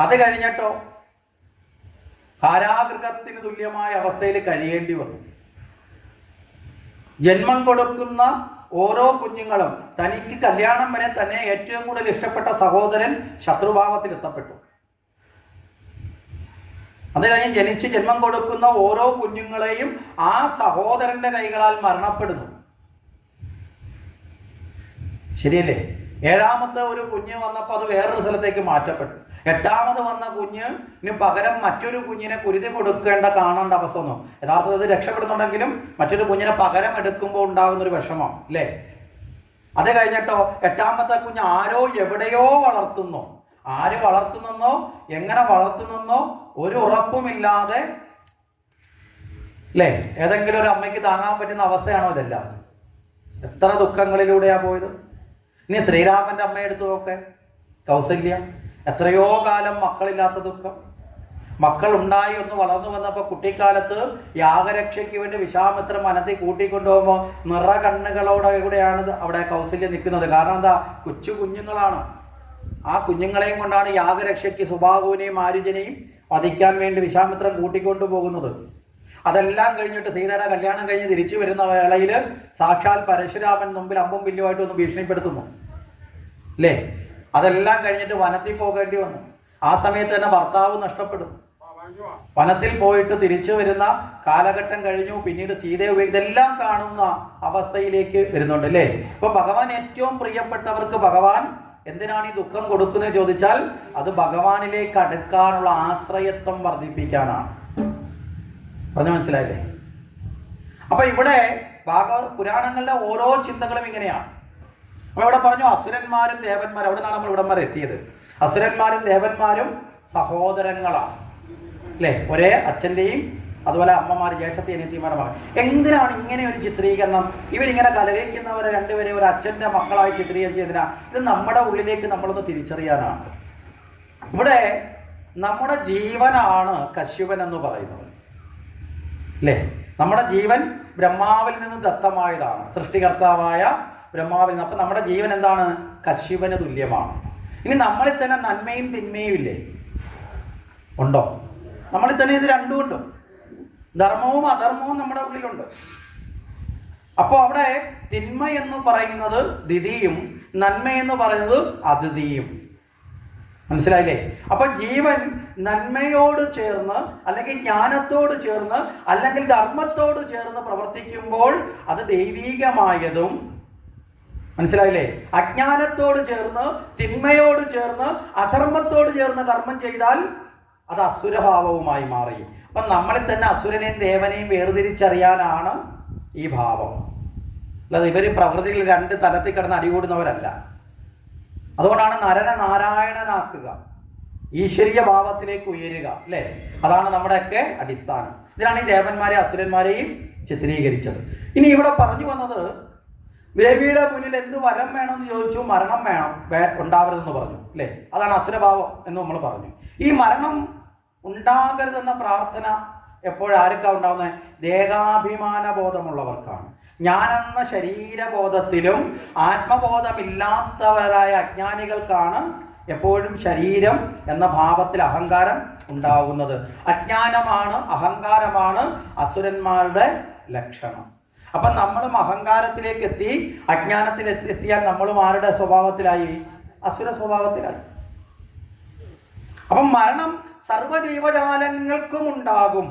അത് കഴിഞ്ഞിട്ടോ കാരാഗൃഹത്തിന് തുല്യമായ അവസ്ഥയിൽ കഴിയേണ്ടി വന്നു. ജന്മം കൊടുക്കുന്ന ഓരോ കുഞ്ഞുങ്ങളും തനിക്ക് കല്യാണം വരെ തന്നെ ഏറ്റവും കൂടുതൽ ഇഷ്ടപ്പെട്ട സഹോദരൻ ശത്രുഭാവത്തിൽ എത്തപ്പെട്ടു. അത് കഴിഞ്ഞ് ജനിച്ച് ജന്മം കൊടുക്കുന്ന ഓരോ കുഞ്ഞുങ്ങളെയും ആ സഹോദരന്റെ കൈകളാൽ മരണപ്പെടുന്നു. ശരിയല്ലേ? ഏഴാമത്തെ ഒരു കുഞ്ഞ് വന്നപ്പോൾ അത് വേറൊരു സ്ഥലത്തേക്ക് മാറ്റപ്പെട്ടു. എട്ടാമത് വന്ന കുഞ്ഞിന് പകരം മറ്റൊരു കുഞ്ഞിനെ കുരുതി കൊടുക്കേണ്ട കാണേണ്ട അവസ്ഥ ഒന്നും. യഥാർത്ഥത്തിൽ രക്ഷപ്പെടുന്നുണ്ടെങ്കിലും മറ്റൊരു കുഞ്ഞിനെ പകരം എടുക്കുമ്പോൾ ഉണ്ടാകുന്നൊരു വിഷമം അല്ലേ? അത് കഴിഞ്ഞിട്ടോ എട്ടാമത്തെ കുഞ്ഞ് ആരോ എവിടെയോ വളർത്തുന്നു. ആര് വളർത്തുന്നെന്നോ എങ്ങനെ വളർത്തുന്നെന്നോ ഒരു ഉറപ്പുമില്ലാതെ അല്ലേ ഏതെങ്കിലും ഒരു അമ്മയ്ക്ക് താങ്ങാൻ പറ്റുന്ന അവസ്ഥയാണോ ഇതെല്ലാം? എത്ര ദുഃഖങ്ങളിലൂടെയാ പോയത്. ഇനി ശ്രീരാമന്റെ അമ്മയെ എടുത്തു നോക്കെ, കൗസല്യ. എത്രയോ കാലം മക്കളില്ലാത്ത ദുഃഖം. മക്കൾ ഉണ്ടായി ഒന്ന് വളർന്നു വന്നപ്പോൾ കുട്ടിക്കാലത്ത് യാഗരക്ഷയ്ക്ക് വേണ്ടി വിശ്വാമിത്രൻ വനത്തിൽ കൂട്ടിക്കൊണ്ടുപോകുമ്പോൾ നിറ കണ്ണുകളോടെ കൂടെയാണ് അവിടെ കൗസല്യ നിൽക്കുന്നത്. കാരണം എന്താ? കൊച്ചു കുഞ്ഞുങ്ങളാണ്. ആ കുഞ്ഞുങ്ങളെയും കൊണ്ടാണ് യാഗരക്ഷയ്ക്ക് സുബാഹുവിനെയും ആരുജനെയും വധിക്കാൻ വേണ്ടി വിശ്വാമിത്രൻ കൂട്ടിക്കൊണ്ടു പോകുന്നത്. അതെല്ലാം കഴിഞ്ഞിട്ട് സീതയുടെ കല്യാണം കഴിഞ്ഞ് തിരിച്ചു വരുന്ന വേളയിൽ സാക്ഷാൽ പരശുരാമൻ മുമ്പിൽ അമ്പും വില്ലുമായിട്ട് ഒന്ന് ഭീഷണിപ്പെടുത്തുന്നു അല്ലേ? അതെല്ലാം കഴിഞ്ഞിട്ട് വനത്തിൽ പോകേണ്ടി വന്നു. ആ സമയത്ത് തന്നെ ഭർത്താവ് നഷ്ടപ്പെടും. വനത്തിൽ പോയിട്ട് തിരിച്ചു വരുന്ന കാലഘട്ടം കഴിഞ്ഞു. പിന്നീട് സീതയെ ഇതെല്ലാം കാണുന്ന അവസ്ഥയിലേക്ക് വരുന്നുണ്ട് അല്ലേ? അപ്പൊ ഭഗവാൻ ഏറ്റവും പ്രിയപ്പെട്ടവർക്ക് ഭഗവാൻ എന്തിനാണ് ഈ ദുഃഖം കൊടുക്കുന്നത് ചോദിച്ചാൽ അത് ഭഗവാനിലേക്ക് അടുക്കാനുള്ള ആശ്രയത്വം വർദ്ധിപ്പിക്കാനാണ്. പറഞ്ഞു മനസ്സിലായില്ലേ? അപ്പൊ ഇവിടെ പുരാണങ്ങളിലെ ഓരോ ചിന്തകളും ഇങ്ങനെയാണ്. അപ്പൊ ഇവിടെ പറഞ്ഞു അസുരന്മാരും ദേവന്മാരും. അവിടെ നിന്നാണ് നമ്മൾ ഇവിടം വരെ എത്തിയത്. അസുരന്മാരും ദേവന്മാരും സഹോദരങ്ങളാണ് അല്ലേ? ഒരേ അച്ഛൻ്റെയും അതുപോലെ അമ്മമാർ, ജ്യേഷ്ഠത്തി, അനിയത്തിമാരുടെ. എന്തിനാണ് ഇങ്ങനെ ഒരു ചിത്രീകരണം? ഇവരിങ്ങനെ കലഹിക്കുന്നവരെ രണ്ടുപേരെ ഒരു അച്ഛൻ്റെ മക്കളായി ചിത്രീകരിച്ചതിനാ? ഇത് നമ്മുടെ ഉള്ളിലേക്ക് നമ്മളൊന്ന് തിരിച്ചറിയാനാണ്. ഇവിടെ നമ്മുടെ ജീവനാണ് കശ്യപൻ എന്ന് പറയുന്നത് അല്ലേ? നമ്മുടെ ജീവൻ ബ്രഹ്മാവിൽ നിന്ന് ദത്തമായതാണ്, സൃഷ്ടികർത്താവായ ബ്രഹ്മാവിൽ നിന്ന്. അപ്പം നമ്മുടെ ജീവൻ എന്താണ്? കശ്യപന് തുല്യമാണ്. ഇനി നമ്മളിൽ തന്നെ നന്മയും തിന്മയും ഇല്ലേ? ഉണ്ടോ? നമ്മളിൽ തന്നെ ഇത് രണ്ടും ഉണ്ട്. ധർമ്മവും അധർമ്മവും നമ്മുടെ ഉള്ളിലുണ്ട്. അപ്പോൾ അവിടെ തിന്മ എന്ന് പറയുന്നത് ദ്വിതീയും നന്മ എന്ന് പറയുന്നത് അദ്വിതീയും. മനസ്സിലായില്ലേ? അപ്പൊ ജീവൻ നന്മയോട് ചേർന്ന് അല്ലെങ്കിൽ ജ്ഞാനത്തോട് ചേർന്ന് അല്ലെങ്കിൽ ധർമ്മത്തോട് ചേർന്ന് പ്രവർത്തിക്കുമ്പോൾ അത് ദൈവീകമായതും, മനസ്സിലായില്ലേ? അജ്ഞാനത്തോട് ചേർന്ന് തിന്മയോട് ചേർന്ന് അധർമ്മത്തോട് ചേർന്ന് കർമ്മം ചെയ്താൽ അത് അസുരഭാവവുമായി മാറി. അപ്പം നമ്മളിൽ തന്നെ അസുരനെയും ദേവനെയും വേർതിരിച്ചറിയാനാണ് ഈ ഭാവം. അല്ലാതെ ഇവർ പ്രകൃതിയിൽ രണ്ട് തലത്തിൽ കിടന്ന് അടികൂടുന്നവരല്ല. അതുകൊണ്ടാണ് നരനെ നാരായണനാക്കുക, ഈശ്വരീയ ഭാവത്തിലേക്ക് ഉയരുക അല്ലേ? അതാണ് നമ്മുടെയൊക്കെ അടിസ്ഥാനം. ഇതിനാണ് ഈ ദേവന്മാരെയും അസുരന്മാരെയും ചിത്രീകരിച്ചത്. ഇനി ഇവിടെ പറഞ്ഞു വന്നത് ദേവിയുടെ മുന്നിൽ എന്ത് വരം വേണമെന്ന് ചോദിച്ചു. മരണം വേണം, ഉണ്ടാവരുതെന്ന് പറഞ്ഞു അല്ലേ? അതാണ് അസുരഭാവം എന്ന് നമ്മൾ പറഞ്ഞു. ഈ മരണം ഉണ്ടാകരുതെന്ന പ്രാർത്ഥന എപ്പോഴാർക്കാ ഉണ്ടാവുന്നത്? ദേഹാഭിമാന ബോധമുള്ളവർക്കാണ്. ഞാനെന്ന ശരീരബോധത്തിലും ആത്മബോധമില്ലാത്തവരായ അജ്ഞാനികൾക്കാണ് എപ്പോഴും ശരീരം എന്ന ഭാവത്തിൽ അഹങ്കാരം ഉണ്ടാകുന്നത്. അജ്ഞാനമാണ്, അഹങ്കാരമാണ് അസുരന്മാരുടെ ലക്ഷണം. അപ്പം നമ്മളും അഹങ്കാരത്തിലേക്ക് എത്തി, അജ്ഞാനത്തിൽ എത്തിയാൽ നമ്മളും ആരുടെ സ്വഭാവത്തിലായി? അസുര സ്വഭാവത്തിലായി. അപ്പം മരണം സർവ്വജീവജാലങ്ങൾക്കും ഉണ്ടാകും.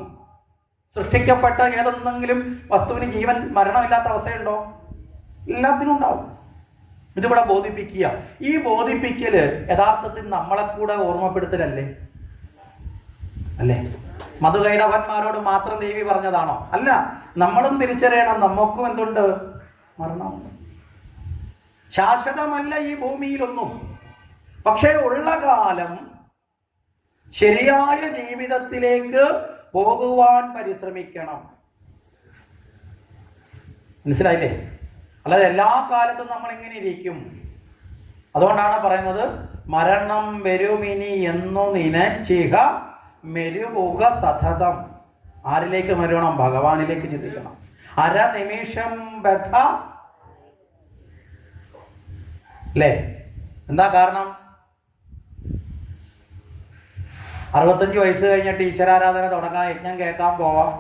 സൃഷ്ടിക്കപ്പെട്ട ഏതെന്തെങ്കിലും വസ്തുവിന് ജീവൻ മരണമില്ലാത്ത അവസ്ഥയുണ്ടോ? എല്ലാത്തിനും ഉണ്ടാവും. ഇതിവിടെ ബോധിപ്പിക്കുക. ഈ ബോധിപ്പിക്കല് യഥാർത്ഥത്തിൽ നമ്മളെ കൂടെ ഓർമ്മപ്പെടുത്തലല്ലേ? അല്ലേ? മധുകൈടവന്മാരോട് മാത്രം ദേവി പറഞ്ഞതാണോ? അല്ല. നമ്മളും തിരിച്ചറിയണം, നമുക്കും എന്തുണ്ട്? മരണം. ശാശ്വതമല്ല ഈ ഭൂമിയിലൊന്നും. പക്ഷേ ഉള്ള കാലം ശരിയായ ജീവിതത്തിലേക്ക് പോകുവാൻ പരിശ്രമിക്കണം. മനസ്സിലായില്ലേ? അല്ലാതെ എല്ലാ കാലത്തും നമ്മൾ എങ്ങനെ ഇരിക്കും? അതുകൊണ്ടാണ് പറയുന്നത് മരണം വരുമിനി എന്നു നിനച്ചിഹ മെരുവുക സതതം. ആരിലേക്ക് മരണം? ഭഗവാനിലേക്ക് ചിന്തിക്കണം. അരനിമിഷം ബദ്ധ അല്ലേ? എന്താ കാരണം? 65 വയസ്സ് കഴിഞ്ഞിട്ട് ഈശ്വരാരാധന തുടങ്ങാം, യജ്ഞം കേൾക്കാൻ പോവാം,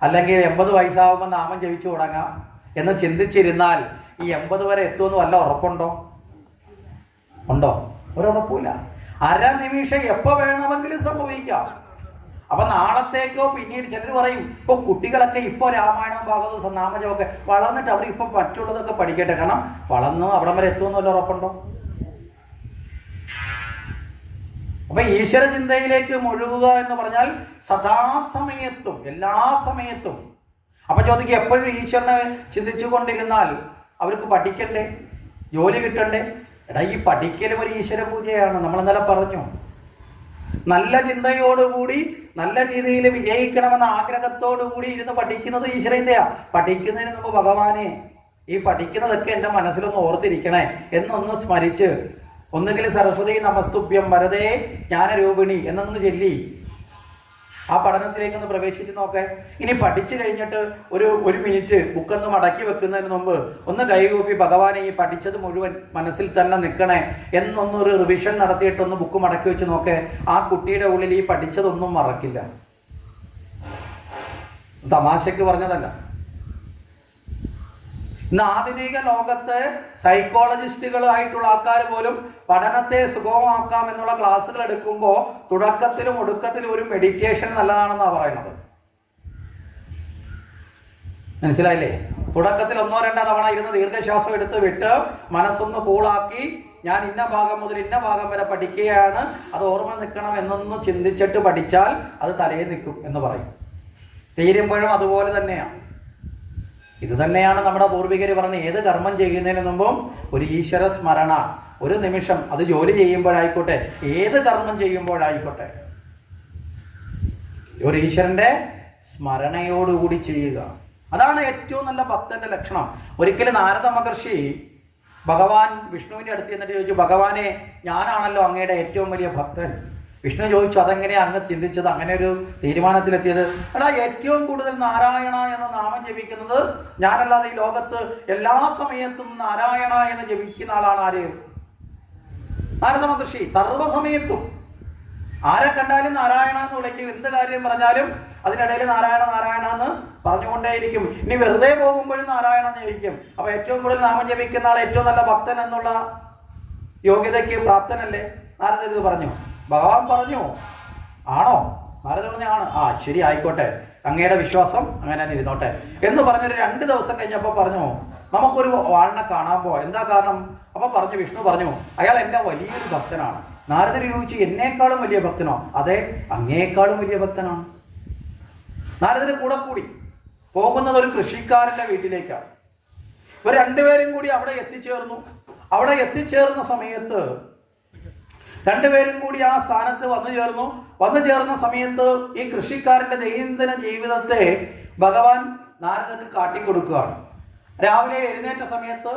അല്ലെങ്കിൽ 80 വയസ്സാവുമ്പോൾ നാമം ജപിച്ചു തുടങ്ങാം, എന്ന് ചിന്തിച്ചിരുന്നാൽ ഈ 80 വരെ എത്തുമെന്ന് വല്ല ഉറപ്പുണ്ടോ? ഉണ്ടോ? ഒരുറപ്പുമില്ല. അരനിമിഷം എപ്പോൾ വേണമെങ്കിലും സംഭവിക്കാം. അപ്പൊ നാളത്തേക്കോ പിന്നീട് ചിലർ പറയും ഇപ്പോൾ കുട്ടികളൊക്കെ ഇപ്പോൾ രാമായണം ഭാഗവതം നാമജമൊക്കെ വളർന്നിട്ട് അവർ ഇപ്പം മറ്റുള്ളതൊക്കെ പഠിക്കട്ടെ, കാരണം വളർന്നു അവിടം വരെ എത്തുമെന്ന് വല്ല ഉറപ്പുണ്ടോ? അപ്പൊ ഈശ്വര ചിന്തയിലേക്ക് മുഴുകുക എന്ന് പറഞ്ഞാൽ സദാസമയത്തും എല്ലാ സമയത്തും. അപ്പൊ ചോദിക്കുക, എപ്പോഴും ഈശ്വരനെ ചിന്തിച്ചു കൊണ്ടിരുന്നാൽ അവർക്ക് പഠിക്കണ്ടേ, ജോലി കിട്ടണ്ടേ? എടാ, ഈ പഠിക്കലും ഒരു ഈശ്വര പൂജയാണ്. നമ്മൾ ഇന്നലെ പറഞ്ഞു, നല്ല ചിന്തയോടുകൂടി നല്ല രീതിയിൽ വിജയിക്കണമെന്ന ആഗ്രഹത്തോടു കൂടി ഇരുന്ന് പഠിക്കുന്നത് ഈശ്വര ചിന്തയാ. പഠിക്കുന്നതിന് മുമ്പ് ഭഗവാനെ ഈ പഠിക്കുന്നതൊക്കെ എൻ്റെ മനസ്സിലൊന്ന് ഓർത്തിരിക്കണേ എന്നൊന്ന് സ്മരിച്ച്, ഒന്നുകിൽ സരസ്വതി നമസ്തുഭ്യം വരദേ ജ്ഞാനരൂപിണി എന്നൊന്ന് ചൊല്ലി ആ പഠനത്തിലേക്കൊന്ന് പ്രവേശിച്ച് നോക്കേ. ഇനി പഠിച്ചു കഴിഞ്ഞിട്ട് ഒരു മിനിറ്റ് ബുക്കൊന്ന് മടക്കി വെക്കുന്നതിന് മുമ്പ് ഒന്ന് കൈകൂപ്പി ഭഗവാനെ ഈ പഠിച്ചത് മുഴുവൻ മനസ്സിൽ തന്നെ നിൽക്കണേ എന്നൊന്നൊരു റിവിഷൻ നടത്തിയിട്ടൊന്ന് ബുക്ക് മടക്കി വെച്ച് നോക്കേ. ആ കുട്ടിയുടെ ഉള്ളിൽ ഈ പഠിച്ചതൊന്നും മറക്കില്ല. തമാശക്ക് പറഞ്ഞതല്ല. ഇന്ന് ആധുനിക ലോകത്ത് സൈക്കോളജിസ്റ്റുകളായിട്ടുള്ള ആൾക്കാർ പോലും പഠനത്തെ സുഗമമാക്കാം എന്നുള്ള ക്ലാസ്സുകൾ എടുക്കുമ്പോൾ തുടക്കത്തിലും ഒടുക്കത്തിലും ഒരു മെഡിറ്റേഷൻ നല്ലതാണെന്നാണ് പറയുന്നത്. മനസ്സിലായില്ലേ? തുടക്കത്തിൽ 1-2 തവണ ഇരുന്ന് ദീർഘശ്വാസം എടുത്ത് വിട്ട് മനസ്സൊന്ന് കൂളാക്കി, ഞാൻ ഇന്ന ഭാഗം മുതൽ ഇന്ന ഭാഗം വരെ പഠിക്കുകയാണ്, അത് ഓർമ്മ നിൽക്കണം എന്നൊന്ന് ചിന്തിച്ചിട്ട് പഠിച്ചാൽ അത് തലയിൽ നിൽക്കും എന്ന് പറയും. തീരുമ്പോഴും അതുപോലെ തന്നെയാണ്. ഇത് തന്നെയാണ് നമ്മുടെ പൂർവികർ പറഞ്ഞ, ഏത് കർമ്മം ചെയ്യുന്നതിന് മുമ്പും ഒരു ഈശ്വര സ്മരണ, ഒരു നിമിഷം, അത് ജോലി ചെയ്യുമ്പോഴായിക്കോട്ടെ, ഏത് കർമ്മം ചെയ്യുമ്പോഴായിക്കോട്ടെ, ഒരു ഈശ്വരന്റെ സ്മരണയോടുകൂടി ചെയ്യുക. അതാണ് ഏറ്റവും നല്ല ഭക്തന്റെ ലക്ഷണം. ഒരിക്കലും നാരദ മഹർഷി ഭഗവാൻ വിഷ്ണുവിന്റെ അടുത്ത് എന്നിട്ട് ചോദിച്ചു, ഭഗവാനെ, ഞാനാണല്ലോ അങ്ങയുടെ ഏറ്റവും വലിയ ഭക്തൻ. വിഷ്ണു ചോദിച്ചു, അതെങ്ങനെയാണ് അങ്ങ് ചിന്തിച്ചത്, അങ്ങനെ ഒരു തീരുമാനത്തിലെത്തിയത്? എടാ, ഏറ്റവും കൂടുതൽ നാരായണ എന്ന നാമം ജപിക്കുന്നത് ഞാനല്ലാതെ ഈ ലോകത്ത് എല്ലാ സമയത്തും നാരായണ എന്ന് ജപിക്കുന്ന ആളാണ് ആര്? നാരദ മഹർഷി. സർവ്വസമയത്തും ആരെ കണ്ടാലും നാരായണ എന്ന് വിളിക്കും. എന്ത് കാര്യം പറഞ്ഞാലും അതിനിടയിൽ നാരായണ നാരായണ എന്ന് പറഞ്ഞുകൊണ്ടേയിരിക്കും. ഇനി വെറുതെ പോകുമ്പോഴും നാരായണ എന്ന് ജപിക്കും. അപ്പൊ ഏറ്റവും കൂടുതൽ നാമം ജപിക്കുന്ന ആൾ ഏറ്റവും നല്ല ഭക്തൻ എന്നുള്ള യോഗ്യതയ്ക്ക് പ്രാപ്തനല്ലേ? നാരദ ഇത് പറഞ്ഞു. ഭഗവാൻ പറഞ്ഞു, ആണോ? നാരദ പറഞ്ഞു, ആണ്. ആ ശരി, ആയിക്കോട്ടെ, അങ്ങയുടെ വിശ്വാസം അങ്ങനെ തന്നെ ഇരുന്നോട്ടെ എന്ന് പറഞ്ഞൊരു 2 ദിവസം കഴിഞ്ഞപ്പോൾ പറഞ്ഞു, നമുക്കൊരു ആളിനെ കാണാൻ പോവാം. എന്താ കാരണം? അപ്പൊ പറഞ്ഞു, വിഷ്ണു പറഞ്ഞു, അയാൾ എൻ്റെ വലിയൊരു ഭക്തനാണ്. നാരദർ ചോദിച്ചു, എന്നേക്കാളും വലിയ ഭക്തനോ? അതെ, അങ്ങേക്കാളും വലിയ ഭക്തനാണ്. നാരദർ കൂടെ കൂടി പോകുന്നത് ഒരു കൃഷിക്കാരൻ്റെ വീട്ടിലേക്കാണ്. ഇവർ രണ്ടുപേരും കൂടി അവിടെ എത്തിച്ചേർന്നു. അവിടെ എത്തിച്ചേർന്ന സമയത്ത് രണ്ടുപേരും കൂടി ആ സ്ഥാനത്ത് വന്നു ചേർന്ന സമയത്ത് ഈ കൃഷിക്കാരന്റെ ദൈനംദിന ജീവിതത്തെ ഭഗവാൻ നാരദർക്ക് കാട്ടിക്കൊടുക്കുകയാണ്. രാവിലെ എഴുന്നേറ്റ സമയത്ത്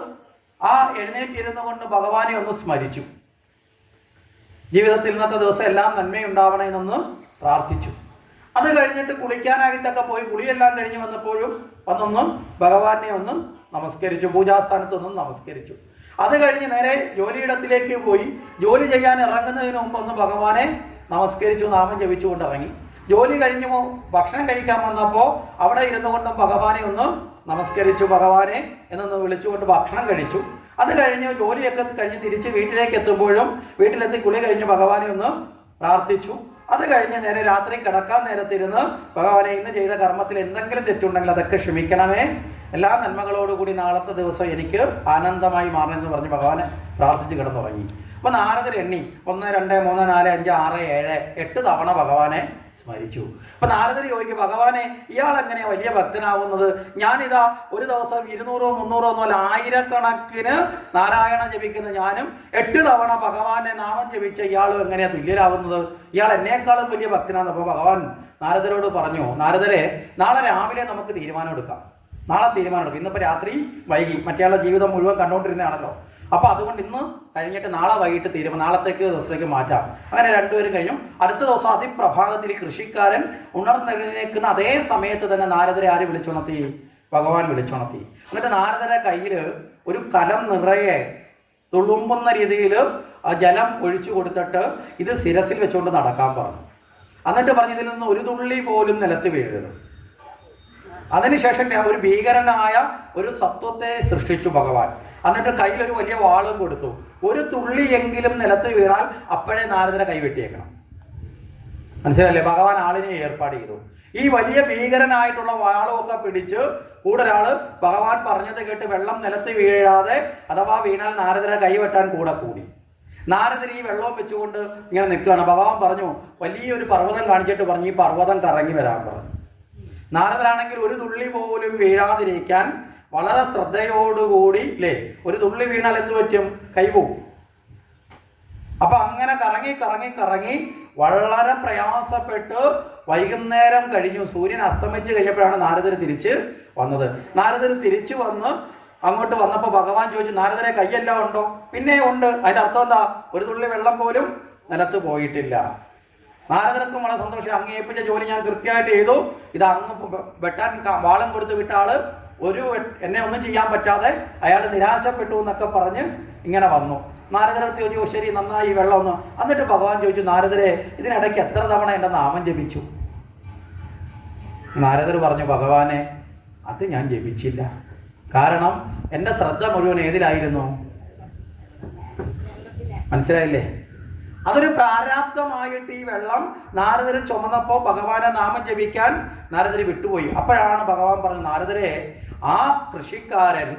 ആ എഴുന്നേറ്റിരുന്നു കൊണ്ട് ഭഗവാനെ ഒന്ന് സ്മരിച്ചു. ജീവിതത്തിൽ ഇന്നത്തെ ദിവസം എല്ലാം നന്മയുണ്ടാവണമെന്നൊന്ന് പ്രാർത്ഥിച്ചു. അത് കഴിഞ്ഞിട്ട് കുളിക്കാനായിട്ടൊക്കെ പോയി, കുളിയെല്ലാം കഴിഞ്ഞ് വന്നപ്പോഴും വന്നൊന്ന് ഭഗവാനെ ഒന്ന് നമസ്കരിച്ചു. പൂജാസ്ഥാനത്തൊന്നും നമസ്കരിച്ചു. അത് കഴിഞ്ഞ് നേരെ ജോലിയിടത്തിലേക്ക് പോയി. ജോലി ചെയ്യാൻ ഇറങ്ങുന്നതിന് മുമ്പ് ഒന്ന് ഭഗവാനെ നമസ്കരിച്ചു, നാമം ജപിച്ചുകൊണ്ട് ഇറങ്ങി. ജോലി കഴിഞ്ഞു ഭക്ഷണം കഴിക്കാൻ വന്നപ്പോൾ അവിടെ ഇരുന്നു കൊണ്ടും ഭഗവാനെ ഒന്ന് നമസ്കരിച്ചു. ഭഗവാനെ എന്നൊന്ന് വിളിച്ചുകൊണ്ട് ഭക്ഷണം കഴിച്ചു. അത് കഴിഞ്ഞ് ജോലിയൊക്കെ കഴിഞ്ഞ് തിരിച്ച് വീട്ടിലേക്ക് എത്തുമ്പോഴും വീട്ടിലെത്തി കുളി കഴിഞ്ഞ് ഭഗവാനെ ഒന്ന് പ്രാർത്ഥിച്ചു. അത് കഴിഞ്ഞ് നേരെ രാത്രി കിടക്കാൻ നേരത്തിരുന്ന് ഭഗവാനെ, ഇന്ന് ചെയ്ത കർമ്മത്തിൽ എന്തെങ്കിലും തെറ്റുണ്ടെങ്കിൽ അതൊക്കെ ക്ഷമിക്കണമേ, എല്ലാ നന്മകളോടുകൂടി നാളത്തെ ദിവസം എനിക്ക് ആനന്ദമായി മാറണമെന്ന് പറഞ്ഞ് ഭഗവാനെ പ്രാർത്ഥിച്ച് കിടന്നുറങ്ങി. അപ്പൊ നാരദർ എണ്ണി 1 2 3 4 5 6 7 8 തവണ ഭഗവാനെ സ്മരിച്ചു. അപ്പൊ നാരദർ ചോദിക്കും, ഭഗവാനെ, ഇയാൾ എങ്ങനെയാ വലിയ ഭക്തനാവുന്നത്? ഞാനിതാ ഒരു ദിവസം 200 300 ഒന്നുമല്ല, ആയിരക്കണക്കിന് നാരായണ ജപിക്കുന്ന ഞാനും 8 തവണ ഭഗവാനെ നാമം ജപിച്ച ഇയാളും എങ്ങനെയാ തുല്യരാവുന്നത്? ഇയാൾ എന്നേക്കാളും വലിയ ഭക്തനാണ്. അപ്പൊ ഭഗവാൻ നാരദരോട് പറഞ്ഞു, നാരദരെ, നാളെ രാവിലെ നമുക്ക് തീരുമാനം എടുക്കാം. നാളെ തീരുമാനം എടുക്കും. ഇന്നിപ്പോൾ രാത്രി വൈകി, മറ്റേയാളുടെ ജീവിതം മുഴുവൻ കണ്ടുകൊണ്ടിരുന്നതാണല്ലോ. അപ്പോൾ അതുകൊണ്ട് ഇന്ന് കഴിഞ്ഞിട്ട് നാളെ വൈകിട്ട് നാളത്തേക്ക് ദിവസത്തേക്ക് മാറ്റാം. അങ്ങനെ രണ്ടുപേരും കഴിഞ്ഞു. അടുത്ത ദിവസം അതിപ്രഭാതത്തിൽ കൃഷിക്കാരൻ ഉണർന്നെഴുന്നേൽക്കുന്ന അതേ സമയത്ത് തന്നെ നാരദരെ ആര് വിളിച്ചുണർത്തി? ഭഗവാൻ വിളിച്ചുണർത്തി. എന്നിട്ട് നാരദരെ കയ്യിൽ ഒരു കലം നിറയെ തുളുമ്പുന്ന രീതിയിൽ ആ ജലം ഒഴിച്ചു കൊടുത്തിട്ട് ഇത് ശിരസിൽ വെച്ചുകൊണ്ട് നടക്കാൻ പറഞ്ഞു. എന്നിട്ട് പറഞ്ഞു, ഇതിൽ നിന്ന് ഒരു തുള്ളി പോലും നിലത്ത് വീഴരുത്. അതിനുശേഷം ഒരു ഭീകരനായ ഒരു സത്വത്തെ സൃഷ്ടിച്ചു ഭഗവാൻ. എന്നിട്ട് കയ്യിലൊരു വലിയ വാളും കൊടുത്തു. ഒരു തുള്ളിയെങ്കിലും നിലത്ത് വീണാൽ അപ്പോഴേ നാരദരെ കൈവെട്ടിയേക്കണം. മനസ്സിലല്ലേ? ഭഗവാൻ ആളിനെ ഏർപ്പാട് ചെയ്തു. ഈ വലിയ ഭീകരനായിട്ടുള്ള വാളുമൊക്കെ പിടിച്ച് കൂടെ ഒരാള് ഭഗവാൻ പറഞ്ഞത് കേട്ട് വെള്ളം നിലത്ത് വീഴാതെ അഥവാ വീണാൽ നാരദരെ കൈവെട്ടാൻ കൂടെ കൂടി. നാരദർ ഈ വെള്ളവും വെച്ചുകൊണ്ട് ഇങ്ങനെ നിൽക്കുകയാണ്. ഭഗവാൻ പറഞ്ഞു, വലിയൊരു പർവ്വതം കാണിച്ചിട്ട് പറഞ്ഞു, ഈ പർവ്വതം കറങ്ങി വരാൻ പറഞ്ഞു. നാരദരാണെങ്കിൽ ഒരു തുള്ളി പോലും വീഴാതിരിക്കാൻ വളരെ ശ്രദ്ധയോടുകൂടി, അല്ലേ, ഒരു തുള്ളി വീണാൽ എന്ത് പറ്റും? കൈപോകും. അപ്പൊ അങ്ങനെ കറങ്ങി കറങ്ങി കറങ്ങി വളരെ പ്രയാസപ്പെട്ട് വൈകുന്നേരം കഴിഞ്ഞു. സൂര്യൻ അസ്തമിച്ച് കഴിഞ്ഞപ്പോഴാണ് നാരദർ തിരിച്ച് വന്നത്. നാരദർ തിരിച്ചു വന്ന് അങ്ങോട്ട് വന്നപ്പോൾ ഭഗവാൻ ചോദിച്ചു, നാരദരെ കൈയെല്ലാം ഉണ്ടോ? പിന്നെ ഉണ്ട്. അതിന്റെ അർത്ഥം എന്താ? ഒരു തുള്ളി വെള്ളം പോലും നിലത്ത് പോയിട്ടില്ല. നാരദർക്കും വളരെ സന്തോഷം. അങ്ങ് ഏൽപ്പിച്ച ജോലി ഞാൻ കൃത്യമായിട്ട് ചെയ്തു. ഇത് അങ്ങ് വെട്ടാൻ വാളം കൊടുത്ത് വിട്ട ആള് എന്നെ ഒന്നും ചെയ്യാൻ പറ്റാതെ അയാൾ നിരാശപ്പെട്ടു എന്നൊക്കെ പറഞ്ഞ് ഇങ്ങനെ വന്നു. നാരദരടുത്ത് ചോദിച്ചു, ശരി, നന്നായി വെള്ളം ഒന്ന്. എന്നിട്ട് ഭഗവാൻ ചോദിച്ചു, നാരദരെ, ഇതിനിടയ്ക്ക് എത്ര തവണ എൻ്റെ നാമം ജപിച്ചു? നാരദർ പറഞ്ഞു, ഭഗവാനെ, അത് ഞാൻ ജപിച്ചില്ല. കാരണം എൻ്റെ ശ്രദ്ധ മുഴുവൻ ഏതിലായിരുന്നു? മനസ്സിലായില്ലേ? അതൊരു പ്രാരാബ്ധമായിട്ട് ഈ വെള്ളം നാരദർ ചുമന്നപ്പോൾ ഭഗവാനെ നാമം ജപിക്കാൻ നാരദർ വിട്ടുപോയി. അപ്പോഴാണ് ഭഗവാൻ പറഞ്ഞത്, നാരദരെ, ആ കൃഷിക്കാരൻ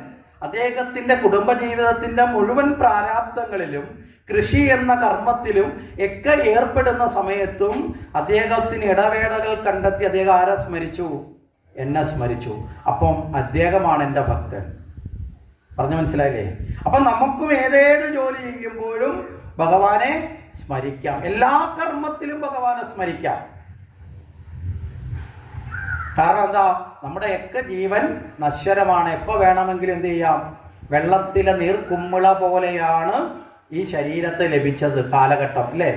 അദ്ദേഹത്തിൻ്റെ കുടുംബജീവിതത്തിൻ്റെ മുഴുവൻ പ്രാരാബ്ദങ്ങളിലും കൃഷി എന്ന കർമ്മത്തിലും ഒക്കെ ഏർപ്പെടുന്ന സമയത്തും അദ്ദേഹത്തിന് ഇടവേളകൾ കണ്ടെത്തി അദ്ദേഹം ആരെ സ്മരിച്ചു? എന്നെ സ്മരിച്ചു. അപ്പം അദ്ദേഹമാണ് എൻ്റെ ഭക്തൻ. പറഞ്ഞു മനസ്സിലായില്ലേ? അപ്പം നമുക്കും ഏതേത് ജോലി ചെയ്യുമ്പോഴും ഭഗവാനെ സ്മരിക്കാം. എല്ലാ കർമ്മത്തിലും ഭഗവാനെ സ്മരിക്കാം. കാരണം എന്താ? നമ്മുടെയൊക്കെ ജീവൻ നശ്വരമാണ്. എപ്പോൾ വേണമെങ്കിലും എന്ത് ചെയ്യാം? വെള്ളത്തിലെ നീർക്കുമ്മിള പോലെയാണ് ഈ ശരീരത്തെ ലഭിച്ചത് കാലഘട്ടം, അല്ലേ?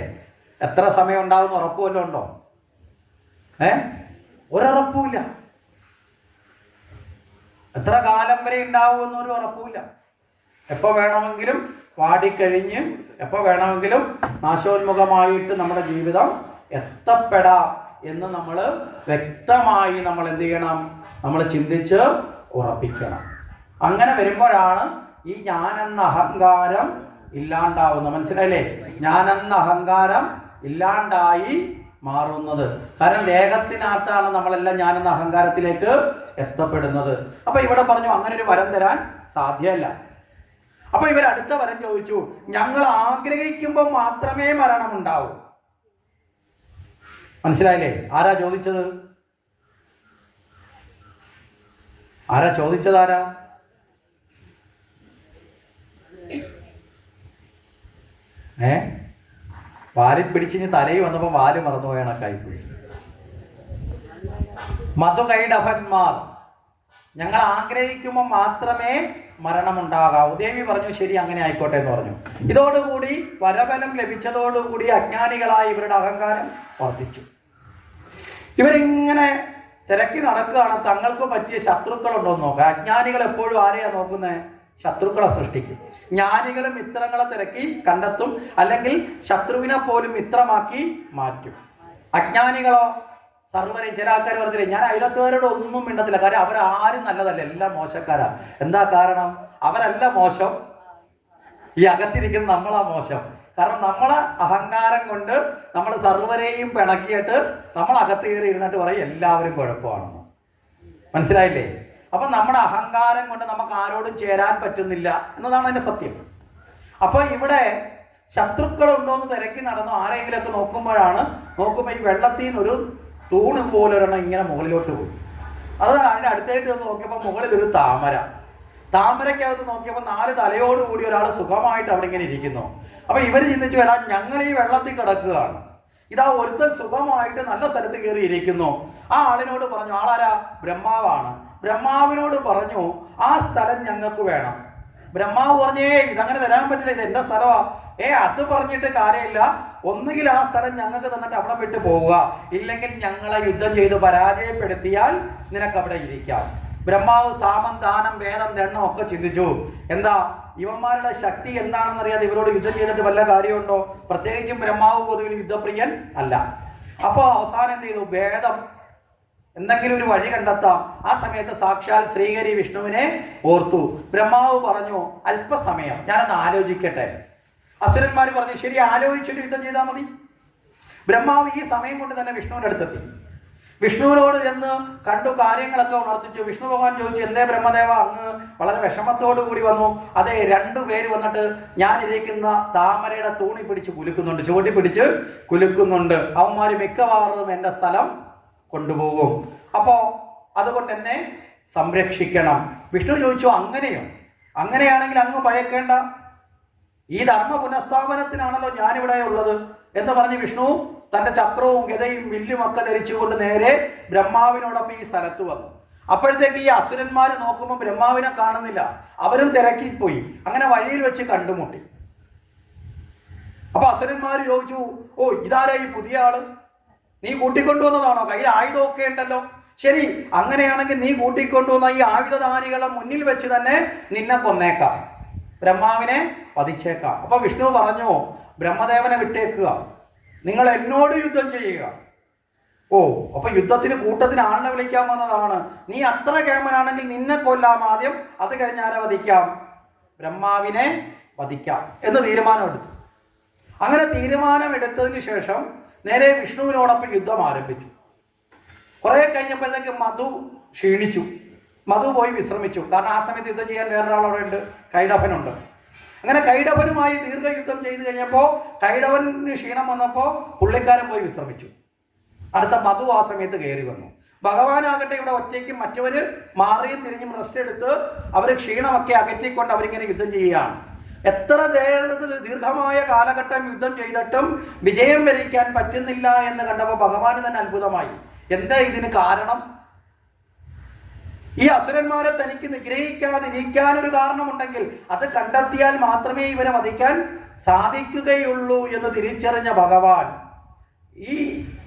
എത്ര സമയം ഉണ്ടാവും ഉറപ്പ് വല്ലതും ഉണ്ടോ? ഒരുറപ്പുമില്ല. എത്ര കാലം വരെ ഉണ്ടാവുമെന്നൊരു ഉറപ്പുമില്ല. എപ്പോൾ വേണമെങ്കിലും വാടിക്കഴിഞ്ഞ് എപ്പോൾ വേണമെങ്കിലും നാശോന്മുഖമായിട്ട് നമ്മുടെ ജീവിതം എത്തപ്പെടാം എന്ന് നമ്മൾ വ്യക്തമായി നമ്മൾ എന്ത് ചെയ്യണം? നമ്മൾ ചിന്തിച്ച് ഉറപ്പിക്കണം. അങ്ങനെ വരുമ്പോഴാണ് ഈ ഞാനെന്ന അഹങ്കാരം ഇല്ലാണ്ടാവുന്നത്. മനസ്സിലായില്ലേ? ഞാനെന്ന അഹങ്കാരം ഇല്ലാണ്ടായി മാറുന്നത്. കാരണം ദേഹത്തിനകത്താണ് നമ്മളെല്ലാം ഞാനെന്ന അഹങ്കാരത്തിലേക്ക് എത്തപ്പെടുന്നത്. അപ്പൊ ഇവിടെ പറഞ്ഞു, അങ്ങനെ ഒരു വരം തരാൻ സാധ്യമല്ല. അപ്പൊ ഇവർ അടുത്ത വരം ചോദിച്ചു, ഞങ്ങൾ ആഗ്രഹിക്കുമ്പോൾ മാത്രമേ മരണം ഉണ്ടാവൂ. മനസ്സിലായില്ലേ? ആരാ ചോദിച്ചത്? ആരാ? വാലിൽ പിടിച്ചിഞ്ഞ് തലയിൽ വന്നപ്പോ വാല് മറന്നുപോയ കണക്കായിപ്പോയി. മധുകൈഡഭന്മാർ, ഞങ്ങൾ ആഗ്രഹിക്കുമ്പോൾ മാത്രമേ മരണമുണ്ടാകാവൂ. ദേവി പറഞ്ഞു, ശരി, അങ്ങനെ ആയിക്കോട്ടെ എന്ന് പറഞ്ഞു. ഇതോടുകൂടി വരബലം ലഭിച്ചതോടുകൂടി അജ്ഞാനികളായി ഇവരുടെ അഹങ്കാരം വർദ്ധിച്ചു. ഇവരിങ്ങനെ തിരക്കി നടക്കുകയാണ്. തങ്ങൾക്ക് പറ്റിയ ശത്രുക്കളുണ്ടോ എന്ന് നോക്കുക. അജ്ഞാനികൾ എപ്പോഴും ആരെയാ നോക്കുന്നത്? ശത്രുക്കളെ സൃഷ്ടിക്കും. ജ്ഞാനികളും മിത്രങ്ങളെ തിരക്കി കണ്ടെത്തും, അല്ലെങ്കിൽ ശത്രുവിനെ പോലും മിത്രമാക്കി മാറ്റും. അജ്ഞാനികളോ സർവ്വരെയും, ചില ആൾക്കാർ പറഞ്ഞില്ലേ, ഞാൻ അയലത്തുകാരോട് ഒന്നും മിണ്ടത്തില്ല, കാര്യം അവരാരും നല്ലതല്ല, എല്ലാം മോശക്കാരാ. എന്താ കാരണം? അവരല്ല മോശം, ഈ അകത്തിരിക്കുന്ന നമ്മളാ മോശം. കാരണം നമ്മളെ അഹങ്കാരം കൊണ്ട് നമ്മൾ സർവ്വരെയും പിണക്കിയിട്ട് നമ്മൾ അകത്ത് കയറി ഇരുന്നിട്ട് പറയും എല്ലാവരും കുഴപ്പമാണെന്ന്. മനസ്സിലായില്ലേ? അപ്പൊ നമ്മുടെ അഹങ്കാരം കൊണ്ട് നമുക്ക് ആരോടും ചേരാൻ പറ്റുന്നില്ല എന്നതാണ് അതിന്റെ സത്യം. അപ്പൊ ഇവിടെ ശത്രുക്കളുണ്ടോ എന്ന് തിരക്കി നടന്നു ആരെങ്കിലുമൊക്കെ നോക്കുമ്പോൾ ഈ വെള്ളത്തിൽ നിന്നൊരു തൂണ് പോലെ ഒരെണ്ണം ഇങ്ങനെ മുകളിലോട്ട് പോയി. അത് അതിൻ്റെ അടുത്തായിട്ട് നോക്കിയപ്പോൾ മുകളിൽ ഒരു താമരയ്ക്കകത്ത് നോക്കിയപ്പോൾ 4 തലയോടുകൂടി ഒരാൾ സുഖമായിട്ട് അവിടെ ഇങ്ങനെ ഇരിക്കുന്നു. അപ്പൊ ഇവർ ചിന്തിച്ചു, വേടാ, ഞങ്ങൾ ഈ വെള്ളത്തിൽ കിടക്കുകയാണ്, ഇതാ ഒരുത്തൻ സുഖമായിട്ട് നല്ല സ്ഥലത്ത് കയറി ഇരിക്കുന്നു. ആ ആളിനോട് പറഞ്ഞു, ആളാരാ? ബ്രഹ്മാവാണ്. ബ്രഹ്മാവിനോട് പറഞ്ഞു, ആ സ്ഥലം ഞങ്ങൾക്ക് വേണം. ബ്രഹ്മാവ് പറഞ്ഞേ, ഇതങ്ങനെ തരാൻ പറ്റില്ല, ഇത് എന്റെ സ്ഥലമാ. അത് പറഞ്ഞിട്ട് കാര്യമില്ല, ഒന്നുകിൽ ആ സ്ഥലം ഞങ്ങൾക്ക് തന്നിട്ട് അവിടെ വിട്ട് പോവുക, ഇല്ലെങ്കിൽ ഞങ്ങളെ യുദ്ധം ചെയ്ത് പരാജയപ്പെടുത്തിയാൽ നിനക്ക് അവിടെ ഇരിക്കാം. ബ്രഹ്മാവ് സാമം, ദാനം, വേദം, ദണ്ണം ഒക്കെ ചിന്തിച്ചു. എന്താ ഇവന്മാരുടെ ശക്തി എന്താണെന്നറിയാതെ ഇവരോട് യുദ്ധം ചെയ്തിട്ട് വല്ല കാര്യമുണ്ടോ? പ്രത്യേകിച്ചും ബ്രഹ്മാവ് പൊതുവിൽ യുദ്ധപ്രിയൻ അല്ല. അപ്പോൾ അവസാനം എന്ത് ചെയ്തു? വേദം എന്തെങ്കിലും ഒരു വഴി കണ്ടെത്താം. ആ സമയത്ത് സാക്ഷാൽ ശ്രീഹരി വിഷ്ണുവിനെ ഓർത്തു. ബ്രഹ്മാവ് പറഞ്ഞു, അല്പസമയം ഞാനൊന്ന് ആലോചിക്കട്ടെ. അസുരന്മാർ പറഞ്ഞു, ശരി, ആലോചിച്ചിട്ട് യുദ്ധം ചെയ്താൽ മതി. ബ്രഹ്മാവ് ഈ സമയം കൊണ്ട് തന്നെ വിഷ്ണുവിൻ്റെ അടുത്തെത്തി. വിഷ്ണുവിനോട് ചെന്ന് കണ്ടു, കാര്യങ്ങളൊക്കെ ഉണർത്തിച്ചു. വിഷ്ണു ഭഗവാൻ ചോദിച്ചു, എന്തേ ബ്രഹ്മദേവ അങ്ങ് വളരെ വിഷമത്തോടു കൂടി വന്നു? അതെ, രണ്ടുപേര് വന്നിട്ട് ഞാനിരിക്കുന്ന താമരയുടെ തൂണി പിടിച്ച് കുലുക്കുന്നുണ്ട്, ചുവട്ടി പിടിച്ച് കുലുക്കുന്നുണ്ട്. അവന്മാർ മിക്കവാറും എൻ്റെ സ്ഥലം കൊണ്ടുപോകും. അപ്പോൾ അതുകൊണ്ട് എന്നെ സംരക്ഷിക്കണം. വിഷ്ണു ചോദിച്ചു, അങ്ങനെയോ? അങ്ങനെയാണെങ്കിൽ അങ്ങ് ഭയക്കേണ്ട, ഈ ധർമ്മ പുനഃസ്ഥാപനത്തിനാണല്ലോ ഞാനിവിടെ ഉള്ളത് എന്ന് പറഞ്ഞ് വിഷ്ണു തൻ്റെ ചക്രവും ഗദയും വില്ലും ഒക്കെ ധരിച്ചുകൊണ്ട് നേരെ ബ്രഹ്മാവിനോടൊപ്പം ഈ സ്ഥലത്ത് വന്നു. അപ്പോഴത്തേക്ക് ഈ അസുരന്മാർ നോക്കുമ്പോൾ ബ്രഹ്മാവിനെ കാണുന്നില്ല. അവരും തിരക്കിപ്പോയി. അങ്ങനെ വഴിയിൽ വെച്ച് കണ്ടുമുട്ടി. അപ്പൊ അസുരന്മാർ ചോദിച്ചു, ഓ, ഇതാരാ ഈ പുതിയ ആള്? നീ കൂട്ടിക്കൊണ്ടുവന്നതാണോ? കയ്യിൽ ആയുധമൊക്കെ ഉണ്ടല്ലോ. ശരി, അങ്ങനെയാണെങ്കിൽ നീ കൂട്ടിക്കൊണ്ടുവന്ന ഈ ആയുധധാരികളെ മുന്നിൽ വെച്ച് തന്നെ നിന്നെ കൊന്നേക്കാം, ബ്രഹ്മാവിനെ വധിച്ചേക്കാം. അപ്പൊ വിഷ്ണു പറഞ്ഞു, ബ്രഹ്മദേവനെ വിട്ടേക്കുക, നിങ്ങൾ എന്നോട് യുദ്ധം ചെയ്യുക. ഓ, അപ്പൊ യുദ്ധത്തിന് കൂട്ടത്തിന് ആളിനെ വിളിക്കാൻ വന്നതാണ്. നീ അത്ര കേമനാണെങ്കിൽ നിന്നെ കൊല്ലാം ആദ്യം, അത് കഴിഞ്ഞ് ആരെ വധിക്കാം? ബ്രഹ്മാവിനെ വധിക്കാം എന്ന് തീരുമാനമെടുത്തു. അങ്ങനെ തീരുമാനമെടുത്തതിന് ശേഷം നേരെ വിഷ്ണുവിനോടൊപ്പം യുദ്ധം ആരംഭിച്ചു. കുറെ കഴിഞ്ഞപ്പോഴത്തേക്ക് മധു ക്ഷീണിച്ചു. മധു പോയി വിശ്രമിച്ചു. കാരണം ആ സമയത്ത് യുദ്ധം ചെയ്യാൻ വേറൊരാളവിടെ ഉണ്ട്, കൈഡഭനുണ്ട്. അങ്ങനെ കൈഡഭനുമായി ദീർഘയുദ്ധം ചെയ്ത് കഴിഞ്ഞപ്പോൾ കൈഡവന് ക്ഷീണം വന്നപ്പോൾ പുള്ളിക്കാരൻ പോയി വിശ്രമിച്ചു. അടുത്ത മധു ആ സമയത്ത് കയറി വന്നു. ഭഗവാനാകട്ടെ ഇവിടെ ഒറ്റയ്ക്കും മറ്റവര് മാറിയും തിരിഞ്ഞും റെസ്റ്റ് എടുത്ത് അവർ ക്ഷീണമൊക്കെ അകറ്റിക്കൊണ്ട് അവരിങ്ങനെ യുദ്ധം ചെയ്യുകയാണ്. എത്ര ദീർഘമായ കാലഘട്ടം യുദ്ധം ചെയ്തിട്ടും വിജയം വരിക്കാൻ പറ്റുന്നില്ല എന്ന് കണ്ടപ്പോൾ ഭഗവാന് തന്നെ അത്ഭുതമായി. എന്താ ഇതിന് കാരണം? ഈ അസുരന്മാരെ തനിക്ക് നിഗ്രഹിക്കാതിരിക്കാനൊരു കാരണമുണ്ടെങ്കിൽ അത് കണ്ടെത്തിയാൽ മാത്രമേ ഇവരെ വധിക്കാൻ സാധിക്കുകയുള്ളൂ എന്ന് തിരിച്ചറിഞ്ഞ ഭഗവാൻ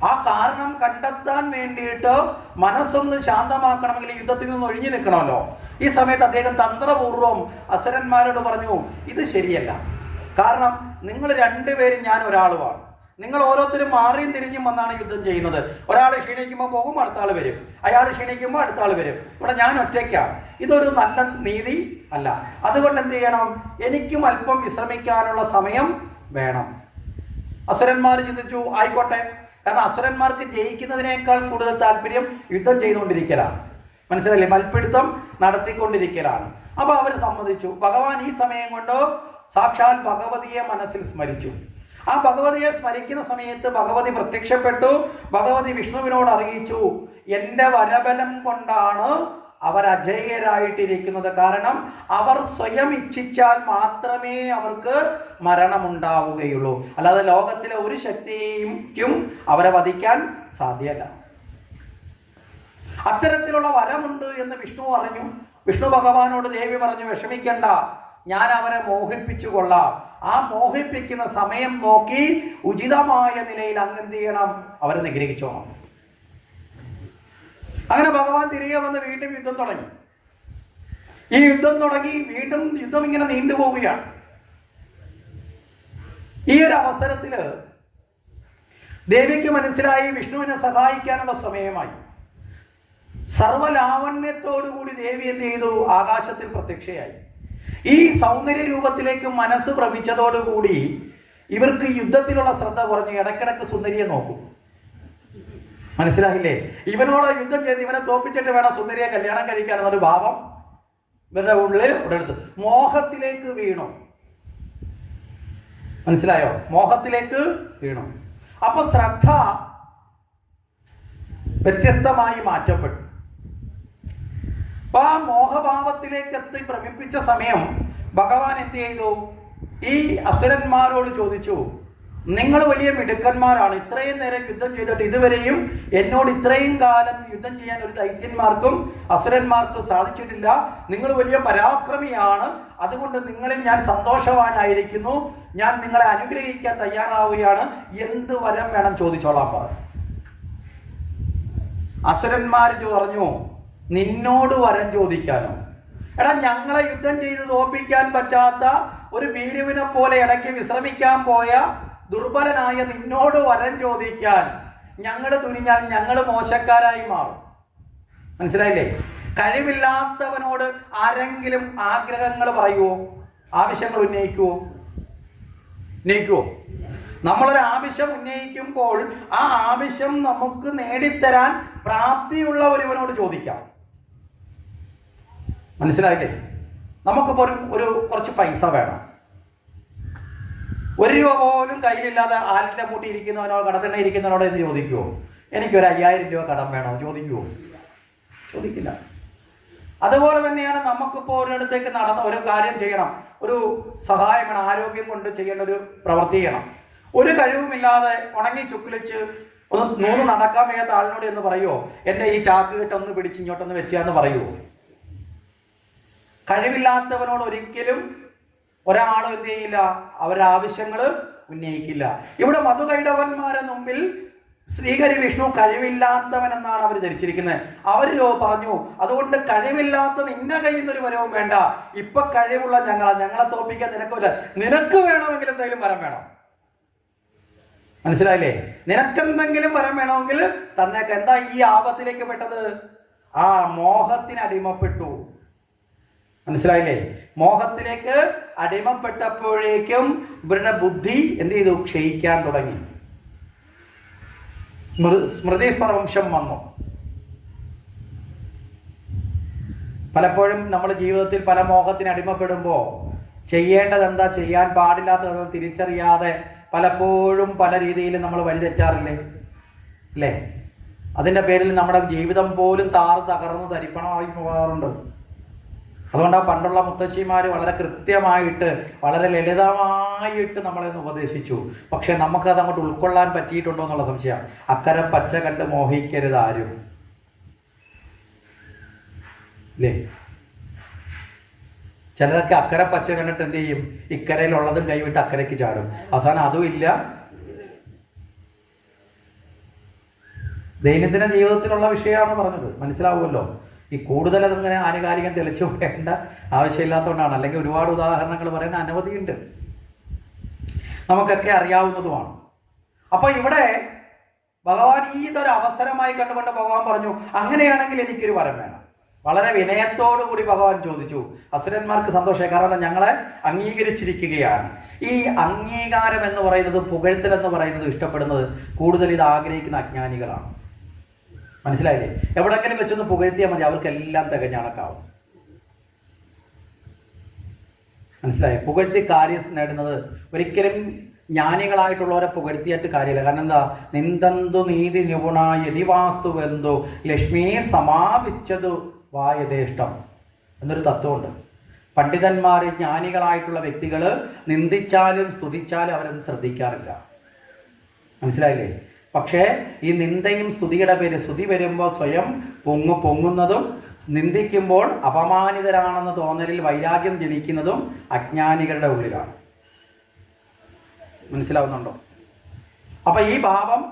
ആ കാരണം കണ്ടെത്താൻ വേണ്ടിയിട്ട് മനസ്സൊന്ന് ശാന്തമാക്കണമെങ്കിൽ യുദ്ധത്തിൽ നിന്ന് ഒഴിഞ്ഞു നിൽക്കണമല്ലോ. ഈ സമയത്ത് അദ്ദേഹം തന്ത്രപൂർവം അസുരന്മാരോട് പറഞ്ഞു, ഇത് ശരിയല്ല. കാരണം നിങ്ങൾ രണ്ടുപേരും ഞാൻ ഒരാളുമാണ്. നിങ്ങൾ ഓരോരുത്തരും മാറിയും തിരിഞ്ഞും വന്നാണ് യുദ്ധം ചെയ്യുന്നത്. ഒരാൾ ക്ഷീണിക്കുമ്പോൾ പോകും, അടുത്ത ആൾ വരും. അയാൾ ക്ഷീണിക്കുമ്പോൾ അടുത്ത ആൾ വരും. ഇവിടെ ഞാൻ ഒറ്റയ്ക്കാണ്. ഇതൊരു നല്ല നീതി അല്ല. അതുകൊണ്ട് എന്ത് ചെയ്യണം? എനിക്കും അല്പം വിശ്രമിക്കാനുള്ള സമയം വേണം. അസുരന്മാർ ചിന്തിച്ചു, ആയിക്കോട്ടെ. കാരണം അസുരന്മാർക്ക് ജയിക്കുന്നതിനേക്കാൾ കൂടുതൽ താല്പര്യം യുദ്ധം ചെയ്തുകൊണ്ടിരിക്കലാണ്. മനസ്സിലായില്ലേ? മൽപ്പിടുത്തം നടത്തിക്കൊണ്ടിരിക്കലാണ്. അപ്പൊ അവർ സമ്മതിച്ചു. ഭഗവാൻ ഈ സമയം കൊണ്ട് സാക്ഷാൽ ഭഗവതിയെ മനസ്സിൽ സ്മരിച്ചു. ആ ഭഗവതിയെ സ്മരിക്കുന്ന സമയത്ത് ഭഗവതി പ്രത്യക്ഷപ്പെട്ടു. ഭഗവതി വിഷ്ണുവിനോട് അറിയിച്ചു, എൻ്റെ വരബലം കൊണ്ടാണ് അവർ അജയ്യരായിട്ടിരിക്കുന്നത്. കാരണം അവർ സ്വയം ഇച്ഛിച്ചാൽ മാത്രമേ അവർക്ക് മരണമുണ്ടാവുകയുള്ളൂ. അല്ലാതെ ലോകത്തിലെ ഒരു ശക്തിക്കും അവരെ വധിക്കാൻ സാധ്യമല്ല. അത്തരത്തിലുള്ള വരമുണ്ട് എന്ന് വിഷ്ണു അറിഞ്ഞു. വിഷ്ണു ഭഗവാനോട് ദേവി പറഞ്ഞു, വിഷമിക്കണ്ട, ഞാൻ അവരെ മോഹിപ്പിച്ചു കൊള്ളാം. ആ മോഹിപ്പിക്കുന്ന സമയം നോക്കി ഉചിതമായ നിലയിൽ അങ്ങെന്ത് ചെയ്യണം? അവരെ നിഗ്രഹിച്ചോണം. അങ്ങനെ ഭഗവാൻ തിരികെ വന്ന് വീണ്ടും യുദ്ധം തുടങ്ങി. ഈ യുദ്ധം തുടങ്ങി വീണ്ടും യുദ്ധം ഇങ്ങനെ നീണ്ടുപോവുകയാണ്. ഈ ഒരു അവസരത്തില് ദേവിക്ക് മനസ്സിലായി വിഷ്ണുവിനെ സഹായിക്കാനുള്ള സമയമായി. സർവലാവണ്യത്തോടുകൂടി ദേവി എന്ത് ചെയ്തു? ആകാശത്തിൽ പ്രത്യക്ഷയായി. ഈ സൗന്ദര്യ രൂപത്തിലേക്ക് മനസ്സ് ഭ്രമിച്ചതോടുകൂടി ഇവർക്ക് യുദ്ധത്തിലുള്ള ശ്രദ്ധ കുറഞ്ഞു. ഇടയ്ക്കിടയ്ക്ക് സുന്ദരിയെ നോക്കും. മനസ്സിലായില്ലേ? ഇവനോട് യുദ്ധം ചെയ്ത് ഇവനെ തോപ്പിച്ചിട്ട് വേണം സുന്ദരിയെ കല്യാണം കഴിക്കാനെന്നൊരു ഭാവം ഇവരുടെ ഉള്ളിൽ ഉടലെടുത്തു. മോഹത്തിലേക്ക് വീണു. മനസ്സിലായോ? മോഹത്തിലേക്ക് വീണു. അപ്പൊ ശ്രദ്ധ വ്യത്യസ്തമായി മാറ്റപ്പെട്ടു. അപ്പൊ ആ മോഹഭാവത്തിലേക്ക് എത്തി ഭ്രമിപ്പിച്ച സമയം ഭഗവാൻ എന്ത് ചെയ്തു? ഈ അസുരന്മാരോട് ചോദിച്ചു, നിങ്ങൾ വലിയ മിടുക്കന്മാരാണ്, ഇത്രയും നേരം യുദ്ധം ചെയ്തിട്ട് ഇതുവരെയും എന്നോട് ഇത്രയും കാലം യുദ്ധം ചെയ്യാൻ ഒരു ദൈത്യന്മാർക്കും അസുരന്മാർക്കും സാധിച്ചിട്ടില്ല. നിങ്ങൾ വലിയ പരാക്രമിയാണ്. അതുകൊണ്ട് നിങ്ങളിൽ ഞാൻ സന്തോഷവാനായിരിക്കുന്നു. ഞാൻ നിങ്ങളെ അനുഗ്രഹിക്കാൻ തയ്യാറാവുകയാണ്. എന്ത് വരം വേണം ചോദിച്ചോളാൻ പറഞ്ഞു. അസുരന്മാർ പറഞ്ഞു, നിന്നോട് വരം ചോദിക്കാനോ? എടാ, ഞങ്ങളെ യുദ്ധം ചെയ്ത് തോൽപ്പിക്കാൻ പറ്റാത്ത ഒരു ഭീരുവിനെ പോലെ ഇടയ്ക്ക് വിശ്രമിക്കാൻ പോയ ദുർബലനായ നിന്നോട് വരം ചോദിക്കാൻ ഞങ്ങൾ തുനിഞ്ഞാൽ ഞങ്ങൾ മോശക്കാരായി മാറും. മനസ്സിലായില്ലേ? കഴിവില്ലാത്തവനോട് ആരെങ്കിലും ആഗ്രഹങ്ങൾ പറയുമോ? ആവശ്യങ്ങൾ ഉന്നയിക്കുമോ? നമ്മളൊരു ആവശ്യം ഉന്നയിക്കുമ്പോൾ ആ ആവശ്യം നമുക്ക് നേടിത്തരാൻ പ്രാപ്തിയുള്ള ഒരുവനോട് ചോദിക്കാം. മനസ്സിലായില്ലേ? നമുക്കിപ്പോൾ ഒരു കുറച്ച് പൈസ വേണം. 1 രൂപ പോലും കയ്യിലില്ലാതെ ആലിൻ്റെ മുട്ടി ഇരിക്കുന്നവനോ കടത്തിണ്ണ ഇരിക്കുന്നവനോട് എന്ന് ചോദിക്കുമോ? എനിക്കൊരു 5000 രൂപ കടം വേണോ? ചോദിക്കുമോ? ചോദിക്കില്ല. അതുപോലെ തന്നെയാണ് നമുക്കിപ്പോൾ ഒരിടത്തേക്ക് നടന്ന ഒരു കാര്യം ചെയ്യണം, ഒരു സഹായം വേണം, ആരോഗ്യം കൊണ്ട് ചെയ്യേണ്ട ഒരു പ്രവൃത്തി ചെയ്യണം. ഒരു കഴിവുമില്ലാതെ ഉണങ്ങി ചുക്കിളിച്ച് ഒന്ന് നടക്കാൻ വയ്യാത്ത ആളിനോട് എന്ന് പറയുമോ എൻ്റെ ഈ ചാക്ക് കിട്ടൊന്ന് പിടിച്ച് ഇങ്ങോട്ടൊന്ന് വെച്ചാന്ന് പറയുമോ? കഴിവില്ലാത്തവനോട് ഒരിക്കലും ഒരാളും എന്ത് ചെയ്യില്ല, അവരുടെ ആവശ്യങ്ങൾ ഉന്നയിക്കില്ല. ഇവിടെ മധുകൈടവന്മാരെ മുമ്പിൽ ശ്രീഹരി വിഷ്ണു കഴിവില്ലാത്തവൻ എന്നാണ് അവർ ധരിച്ചിരിക്കുന്നത്. അവർ പറഞ്ഞു, അതുകൊണ്ട് കഴിവില്ലാത്ത നിന്റെ കയ്യിൽ നിന്നൊരു വരവും വേണ്ട, ഇപ്പൊ കഴിവുള്ള ഞങ്ങളെ തോപ്പിക്കാൻ നിനക്കില്ല, നിനക്ക് വേണമെങ്കിൽ എന്തെങ്കിലും വരം വേണം. മനസ്സിലായില്ലേ? നിനക്കെന്തെങ്കിലും വരം വേണമെങ്കിൽ തന്നേക്ക്. എന്താ ഈ ആപത്തിലേക്ക് പെട്ടത്? ആ മോഹത്തിന് അടിമപ്പെട്ടു. മനസ്സിലായില്ലേ? മോഹത്തിലേക്ക് അടിമപ്പെട്ടപ്പോഴേക്കും ഇവരുടെ ബുദ്ധി എന്ത് ചെയ്തു? ക്ഷയിക്കാൻ തുടങ്ങി. സ്മൃതിഭ്രംശം വന്നു. പലപ്പോഴും നമ്മൾ ജീവിതത്തിൽ പല മോഹത്തിന് അടിമപ്പെടുമ്പോൾ ചെയ്യേണ്ടത് എന്താ, ചെയ്യാൻ പാടില്ലാത്തതെന്ന് തിരിച്ചറിയാതെ പലപ്പോഴും പല രീതിയിലും നമ്മൾ വഴിതെറ്റാറില്ലേ? അല്ലേ? അതിൻ്റെ പേരിൽ നമ്മുടെ ജീവിതം പോലും തകർന്ന് തരിപ്പണമായി പോകാറുണ്ട്. അതുകൊണ്ട് ആ പണ്ടുള്ള മുത്തശ്ശിമാർ വളരെ കൃത്യമായിട്ട് വളരെ ലളിതമായിട്ട് നമ്മളെ ഒന്ന് ഉപദേശിച്ചു. പക്ഷെ നമുക്കത് അങ്ങോട്ട് ഉൾക്കൊള്ളാൻ പറ്റിയിട്ടുണ്ടോ എന്നുള്ള സംശയം. അക്കരെ പച്ച കണ്ട് മോഹിക്കരുത് ആരും, അല്ലേ? ചിലരൊക്കെ അക്കരെ പച്ച കണ്ടിട്ട് എന്ത് ചെയ്യും? ഇക്കരയിലുള്ളതും കൈവിട്ട് അക്കരയ്ക്ക് ചാടും. അവസാനം അതും ഇല്ല. ദൈനംദിന ജീവിതത്തിലുള്ള വിഷയമാണ് പറഞ്ഞത്, മനസ്സിലാവുമല്ലോ. ഈ കൂടുതൽ അതങ്ങനെ ആനുകാലികം തെളിച്ചു വേണ്ട ആവശ്യമില്ലാത്തതുകൊണ്ടാണ്. അല്ലെങ്കിൽ ഒരുപാട് ഉദാഹരണങ്ങൾ പറയാൻ അനവധിയുണ്ട്, നമുക്കൊക്കെ അറിയാവുന്നതുമാണ്. അപ്പൊ ഇവിടെ ഭഗവാൻ ഇതൊരു അവസരമായി കണ്ടുകൊണ്ട് ഭഗവാൻ പറഞ്ഞു, അങ്ങനെയാണെങ്കിൽ എനിക്കൊരു വരം വേണം. വളരെ വിനയത്തോടു കൂടി ഭഗവാൻ ചോദിച്ചു. അസുരന്മാർക്ക് സന്തോഷമായി, കാരണം ഞങ്ങളെ അംഗീകരിച്ചിരിക്കുകയാണ്. ഈ അംഗീകാരം എന്ന് പറയുന്നത്, പുകഴ്ത്തൽ എന്ന് പറയുന്നത് ഇഷ്ടപ്പെടുന്നത് കൂടുതൽ ഇത് ആഗ്രഹിക്കുന്ന അജ്ഞാനികളാണ്. മനസ്സിലായില്ലേ? എവിടെങ്കിലും വെച്ചൊന്ന് പുകഴ്ത്തിയാൽ മതി, അവർക്കെല്ലാം തികഞ്ഞ കണക്കാവും. മനസ്സിലായി? പുകഴ്ത്തി കാര്യം നേടുന്നത് ഒരിക്കലും ജ്ഞാനികളായിട്ടുള്ളവരെ പുകഴ്ത്തിയായിട്ട് കാര്യമില്ല. കാരണം എന്താ? നിന്ദന്തു നീതി നിപുണ യതിവാസ്തുവെന്തോ ലക്ഷ്മി സമാപിച്ചതു വായതേഷ്ടം എന്നൊരു തത്വമുണ്ട്. പണ്ഡിതന്മാർ, ജ്ഞാനികളായിട്ടുള്ള വ്യക്തികൾ നിന്ദിച്ചാലും സ്തുതിച്ചാലും അവരത് ശ്രദ്ധിക്കാറില്ല. മനസ്സിലായില്ലേ? പക്ഷേ ഈ നിന്ദയും സ്തുതിയുടെ പേര്, സ്തുതി വരുമ്പോൾ സ്വയം പൊങ്ങുന്നതും നിന്ദിക്കുമ്പോൾ അപമാനിതരാണെന്ന തോന്നലിൽ വൈരാഗ്യം ജനിക്കുന്നതും അജ്ഞാനികളുടെ ഉള്ളിലാണ്. മനസ്സിലാവുന്നുണ്ടോ? അപ്പൊ ഈ ഭാവം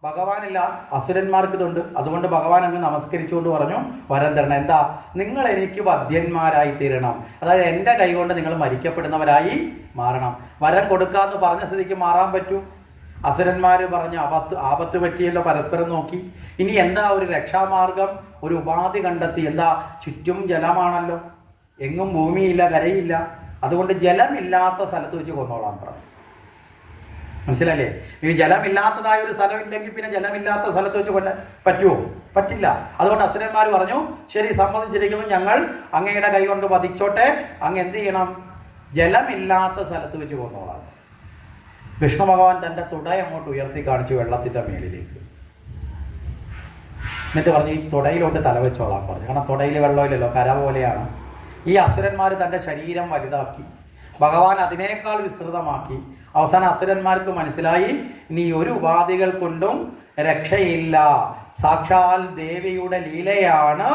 ഭഗവാനില്ല, അസുരന്മാർക്ക് ഇതുണ്ട്. അതുകൊണ്ട് ഭഗവാൻ അങ്ങ് നമസ്കരിച്ചുകൊണ്ട് പറഞ്ഞു, വരം തരണം. എന്താ? നിങ്ങൾ എനിക്ക് വധ്യന്മാരായി തീരണം. അതായത് എൻ്റെ കൈകൊണ്ട് നിങ്ങൾ മരിക്കപ്പെടുന്നവരായി മാറണം. വരം കൊടുക്കാമെന്ന് പറഞ്ഞ സ്ഥിതിക്ക് മാറാൻ പറ്റൂ? അസുരന്മാർ പറഞ്ഞു, ആപത്ത് പറ്റിയല്ലോ, പരസ്പരം നോക്കി. ഇനി എന്താ ഒരു രക്ഷാമാർഗം? ഒരു ഉപാധി കണ്ടെത്തി. എന്താ? ചുറ്റും ജലമാണല്ലോ, എങ്ങും ഭൂമിയില്ല, കരയില്ല. അതുകൊണ്ട് ജലമില്ലാത്ത സ്ഥലത്ത് വെച്ച് കൊന്നോളാൻ പറഞ്ഞു. മനസ്സിലല്ലേ? ഈ ജലമില്ലാത്തതായ ഒരു സ്ഥലം ഇല്ലെങ്കിൽ പിന്നെ ജലമില്ലാത്ത സ്ഥലത്ത് വെച്ച് കൊല്ലാൻ പറ്റുമോ? പറ്റില്ല. അതുകൊണ്ട് അസുരന്മാർ പറഞ്ഞു, ശരി, സമ്മതിച്ചിരിക്കുന്നു, ഞങ്ങൾ അങ്ങയുടെ കൈ കൊണ്ട് വധിച്ചോട്ടെ. അങ്ങ് എന്ത് ചെയ്യണം? ജലമില്ലാത്ത സ്ഥലത്ത് വെച്ച് കൊന്നോളാം. വിഷ്ണു ഭഗവാൻ തൻ്റെ തുടയ അങ്ങോട്ട് ഉയർത്തി കാണിച്ചു വെള്ളത്തിൻ്റെ മേളിലേക്ക്. എന്നിട്ട് പറഞ്ഞു, ഈ തുടയിലോട്ട് തല വെച്ചോളാൻ പറഞ്ഞു. കാരണം തുടയിൽ വെള്ളമില്ലല്ലോ, കര പോലെയാണ്. ഈ അസുരന്മാർ തൻ്റെ ശരീരം വലുതാക്കി, ഭഗവാൻ അതിനേക്കാൾ വിസ്തൃതമാക്കി. അവസാനം അസുരന്മാർക്ക് മനസ്സിലായി, ഇനി ഒരു ഉപാധികൾ കൊണ്ടും രക്ഷയില്ല, സാക്ഷാൽ ദേവിയുടെ ലീലയാണ്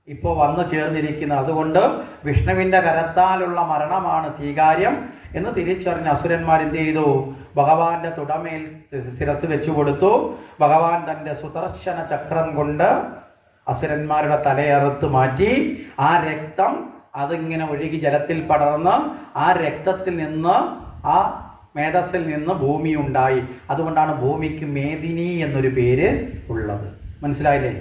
ഇപ്പോൾ വന്നു ചേർന്നിരിക്കുന്നത്. അതുകൊണ്ട് വിഷ്ണുവിൻ്റെ കരത്താലുള്ള മരണമാണ് സ്വീകാര്യം എന്ന് തിരിച്ചറിഞ്ഞ അസുരന്മാർ എന്ത് ചെയ്തു? ഭഗവാന്റെ തുടമേൽ ശിരസ് വെച്ചു കൊടുത്തു. ഭഗവാൻ തൻ്റെ സുദർശന ചക്രം കൊണ്ട് അസുരന്മാരുടെ തലയറുത്ത് മാറ്റി. ആ രക്തം അതിങ്ങനെ ഒഴുകി ജലത്തിൽ പടർന്ന് ആ രക്തത്തിൽ നിന്ന്, ആ മേധസ്സിൽ നിന്ന് ഭൂമി ഉണ്ടായി. അതുകൊണ്ടാണ് ഭൂമിക്ക് മേദിനി എന്നൊരു പേര് ഉള്ളത്. മനസ്സിലായില്ലേ?